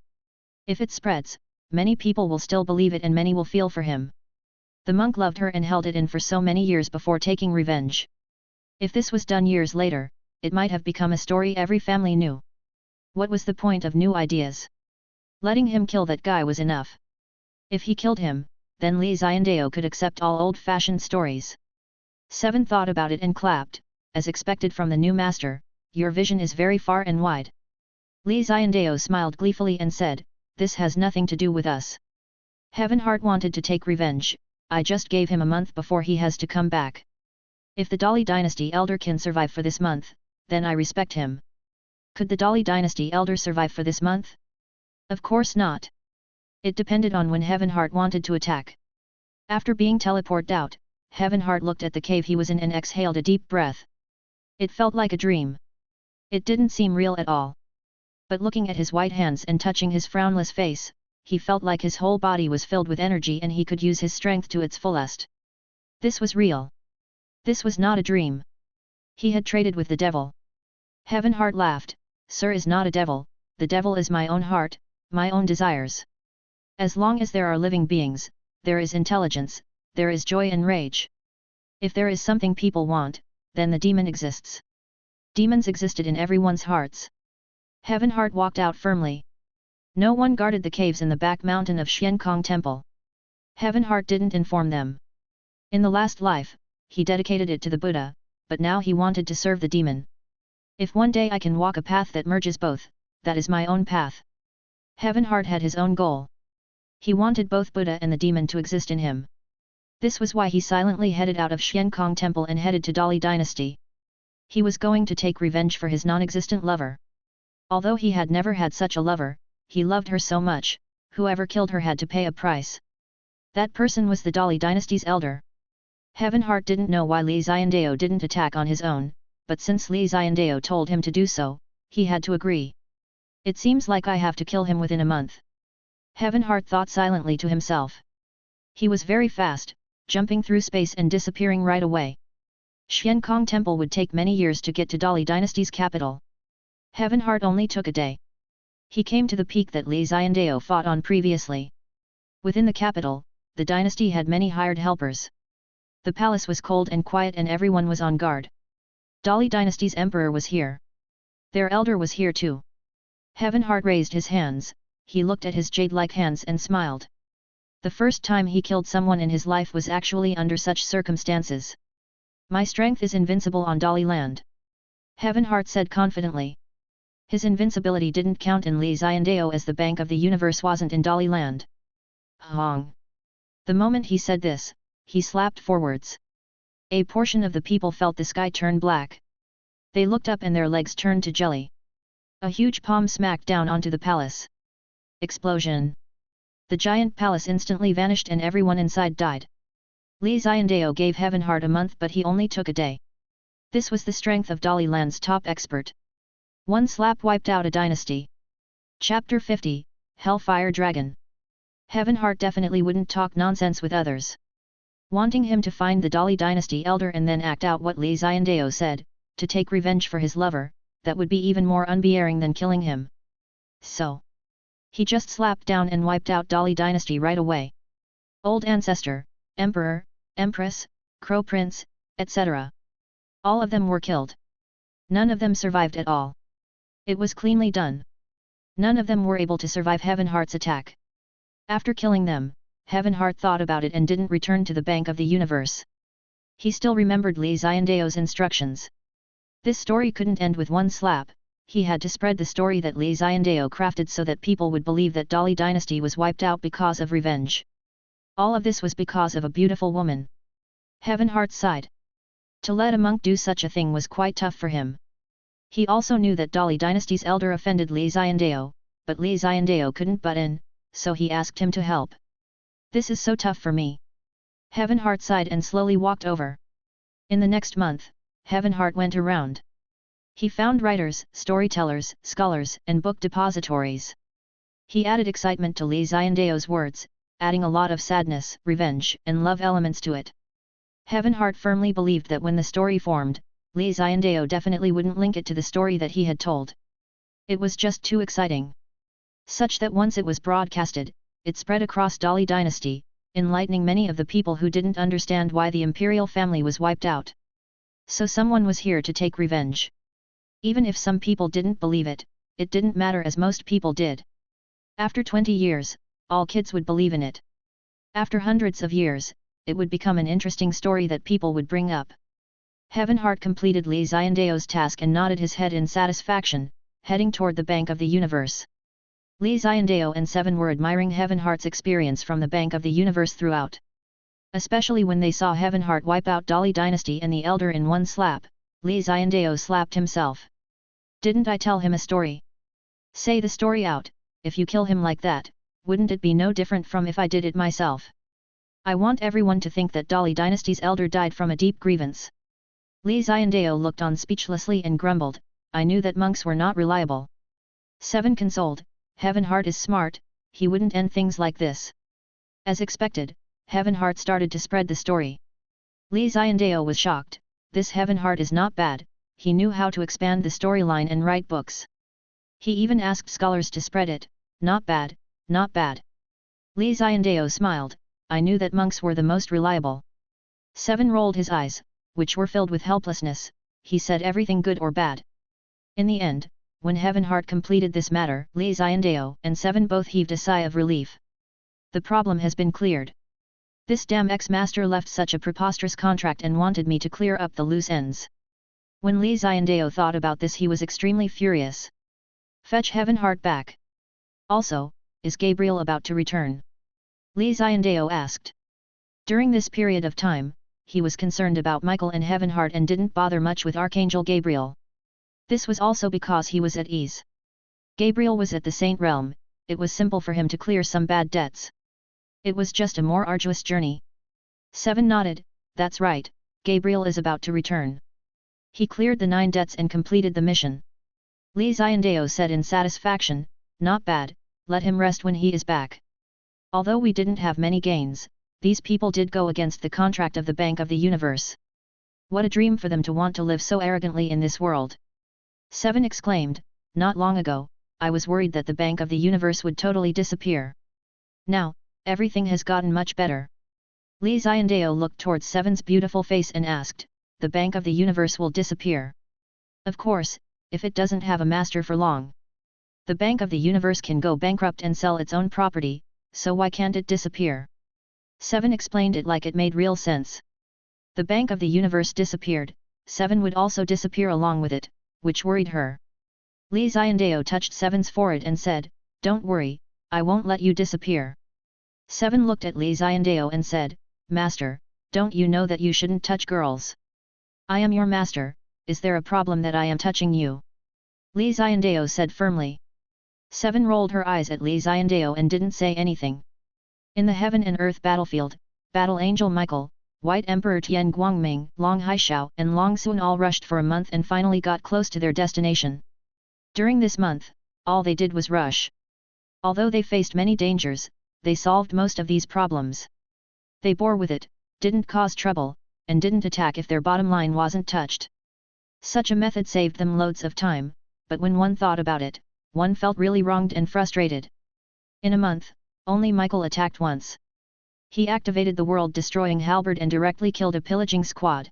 If it spreads, many people will still believe it and many will feel for him. The monk loved her and held it in for so many years before taking revenge. If this was done years later, it might have become a story every family knew. What was the point of new ideas? Letting him kill that guy was enough. If he killed him, then Li Xiandao could accept all old-fashioned stories. 7 thought about it and clapped, as expected from the new master, your vision is very far and wide. Li Xiandao smiled gleefully and said, this has nothing to do with us. Heaven Heart wanted to take revenge, I just gave him a month before he has to come back. If the Dali dynasty elder can survive for this month, then I respect him. Could the Dali dynasty elder survive for this month? Of course not. It depended on when Heaven Heart wanted to attack. After being teleported out, Heaven Heart looked at the cave he was in and exhaled a deep breath. It felt like a dream. It didn't seem real at all. But looking at his white hands and touching his frownless face, he felt like his whole body was filled with energy and he could use his strength to its fullest. This was real. This was not a dream. He had traded with the devil. Heaven Heart laughed, Sir is not a devil, the devil is my own heart, my own desires. As long as there are living beings, there is intelligence, there is joy and rage. If there is something people want, then the demon exists. Demons existed in everyone's hearts. Heaven Heart walked out firmly. No one guarded the caves in the back mountain of Xiankong Temple. Heaven Heart didn't inform them. In the last life, he dedicated it to the Buddha, but now he wanted to serve the demon. If one day I can walk a path that merges both, that is my own path. Heaven Heart had his own goal. He wanted both Buddha and the demon to exist in him. This was why he silently headed out of Xiankong Temple and headed to Dali Dynasty. He was going to take revenge for his non-existent lover. Although he had never had such a lover, he loved her so much, whoever killed her had to pay a price. That person was the Dali Dynasty's elder. Heaven Heart didn't know why Li Xiandao didn't attack on his own, but since Li Xiandao told him to do so, he had to agree. It seems like I have to kill him within a month. Heaven Heart thought silently to himself. He was very fast, jumping through space and disappearing right away. Xiankong Temple would take many years to get to Dali Dynasty's capital. Heaven Heart only took a day. He came to the peak that Li Xiandao fought on previously. Within the capital, the dynasty had many hired helpers. The palace was cold and quiet and everyone was on guard. Dali Dynasty's emperor was here. Their elder was here too. Heaven Heart raised his hands, he looked at his jade-like hands and smiled. The first time he killed someone in his life was actually under such circumstances. My strength is invincible on Dali land. Heaven Heart said confidently. His invincibility didn't count in Li Xiandao as the Bank of the Universe wasn't in Dali land. Hong! The moment he said this, he slapped forwards. A portion of the people felt the sky turn black. They looked up and their legs turned to jelly. A huge palm smacked down onto the palace. Explosion! The giant palace instantly vanished and everyone inside died. Li Xiandao gave Heaven Heart a month but he only took a day. This was the strength of Dali land's top expert. One slap wiped out a dynasty. Chapter 50, Hellfire Dragon. Heaven Heart definitely wouldn't talk nonsense with others. Wanting him to find the Dali dynasty elder and then act out what Li Xiandao said, to take revenge for his lover, that would be even more unbearing than killing him. So he just slapped down and wiped out Dali dynasty right away. Old ancestor, emperor, empress, crow prince, etc. All of them were killed. None of them survived at all. It was cleanly done. None of them were able to survive Heaven Heart's attack. After killing them, Heaven Heart thought about it and didn't return to the Bank of the Universe. He still remembered Li Xiandao's instructions. This story couldn't end with one slap. He had to spread the story that Li Xiandao crafted so that people would believe that Dali dynasty was wiped out because of revenge. All of this was because of a beautiful woman. Heaven Heart sighed. To let a monk do such a thing was quite tough for him. He also knew that Dali dynasty's elder offended Li Xiandao, but Li Xiandao couldn't butt in, so he asked him to help. This is so tough for me. Heavenheart sighed and slowly walked over. In the next month, Heavenheart went around. He found writers, storytellers, scholars, and book depositories. He added excitement to Li Xiandao's words, adding a lot of sadness, revenge, and love elements to it. Heavenheart firmly believed that when the story formed, Li Xiandao definitely wouldn't link it to the story that he had told. It was just too exciting. Such that once it was broadcasted, it spread across Dali dynasty, enlightening many of the people who didn't understand why the imperial family was wiped out. So someone was here to take revenge. Even if some people didn't believe it, it didn't matter as most people did. After 20 years, all kids would believe in it. After hundreds of years, it would become an interesting story that people would bring up. Heavenheart completed Li Xiandao's task and nodded his head in satisfaction, heading toward the Bank of the Universe. Li Xiandao and Seven were admiring Heavenheart's experience from the Bank of the Universe throughout. Especially when they saw Heavenheart wipe out Dali dynasty and the Elder in one slap, Li Xiandao slapped himself. Didn't I tell him a story? Say the story out. If you kill him like that, wouldn't it be no different from if I did it myself? I want everyone to think that Dali dynasty's elder died from a deep grievance. Li Xiandao looked on speechlessly and grumbled, I knew that monks were not reliable. Seven consoled, Heavenheart is smart, he wouldn't end things like this. As expected, Heavenheart started to spread the story. Li Xiandao was shocked, this Heavenheart is not bad, he knew how to expand the storyline and write books. He even asked scholars to spread it, not bad, not bad. Li Xiandao smiled, I knew that monks were the most reliable. Seven rolled his eyes, which were filled with helplessness, he said everything good or bad. In the end, when Heavenheart completed this matter, Li Xiandao and Seven both heaved a sigh of relief. The problem has been cleared. This damn ex-master left such a preposterous contract and wanted me to clear up the loose ends. When Li Xiandao thought about this, he was extremely furious. Fetch Heavenheart back. Also, is Gabriel about to return? Li Xiandao asked. During this period of time, he was concerned about Michael and Heavenheart and didn't bother much with Archangel Gabriel. This was also because he was at ease. Gabriel was at the Saint Realm, it was simple for him to clear some bad debts. It was just a more arduous journey. Seven nodded, that's right, Gabriel is about to return. He cleared the 9 debts and completed the mission. Li Xiandao said in satisfaction, not bad, let him rest when he is back. Although we didn't have many gains, these people did go against the contract of the Bank of the Universe. What a dream for them to want to live so arrogantly in this world. Seven exclaimed, not long ago, I was worried that the Bank of the Universe would totally disappear. Now, everything has gotten much better. Li Xiandao looked towards Seven's beautiful face and asked, the Bank of the Universe will disappear. Of course, if it doesn't have a master for long. The Bank of the Universe can go bankrupt and sell its own property, so why can't it disappear? Seven explained it like it made real sense. The Bank of the Universe disappeared, Seven would also disappear along with it, which worried her. Li Xiandao touched Seven's forehead and said, don't worry, I won't let you disappear. Seven looked at Li Xiandao and said, Master, don't you know that you shouldn't touch girls? I am your master, is there a problem that I am touching you? Li Xiandao said firmly. Seven rolled her eyes at Li Xiandao and didn't say anything. In the Heaven and Earth battlefield, Battle Angel Michael, White Emperor Tian Guangming, Long Haishao and Long Sun all rushed for a month and finally got close to their destination. During this month, all they did was rush. Although they faced many dangers, they solved most of these problems. They bore with it, didn't cause trouble, and didn't attack if their bottom line wasn't touched. Such a method saved them loads of time, but when one thought about it, one felt really wronged and frustrated. In a month, only Michael attacked once. He activated the world-destroying halberd and directly killed a pillaging squad.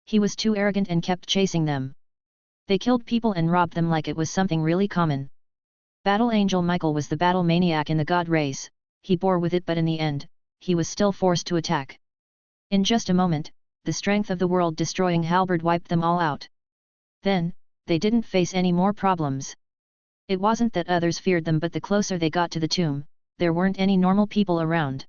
He was too arrogant and kept chasing them. They killed people and robbed them like it was something really common. Battle Angel Michael was the battle maniac in the god race, he bore with it, but in the end, he was still forced to attack. In just a moment, the strength of the world-destroying halberd wiped them all out. Then, they didn't face any more problems. It wasn't that others feared them, but the closer they got to the tomb, there weren't any normal people around.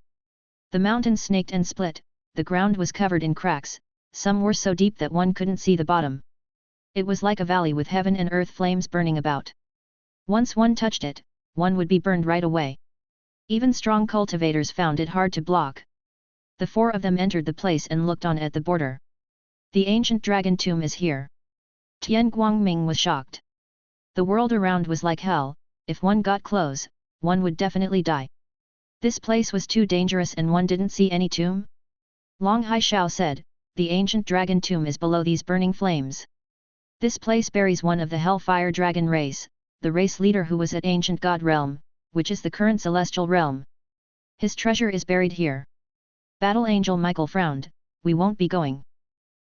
The mountains snaked and split, the ground was covered in cracks, some were so deep that one couldn't see the bottom. It was like a valley with heaven and earth flames burning about. Once one touched it, one would be burned right away. Even strong cultivators found it hard to block. The four of them entered the place and looked on at the border. The ancient dragon tomb is here. Tian Guangming was shocked. The world around was like hell, if one got close, one would definitely die. This place was too dangerous and one didn't see any tomb? Long Haishao said, the ancient dragon tomb is below these burning flames. This place buries one of the hellfire dragon race, the race leader who was at ancient god realm, which is the current celestial realm. His treasure is buried here. Battle Angel Michael frowned, we won't be going.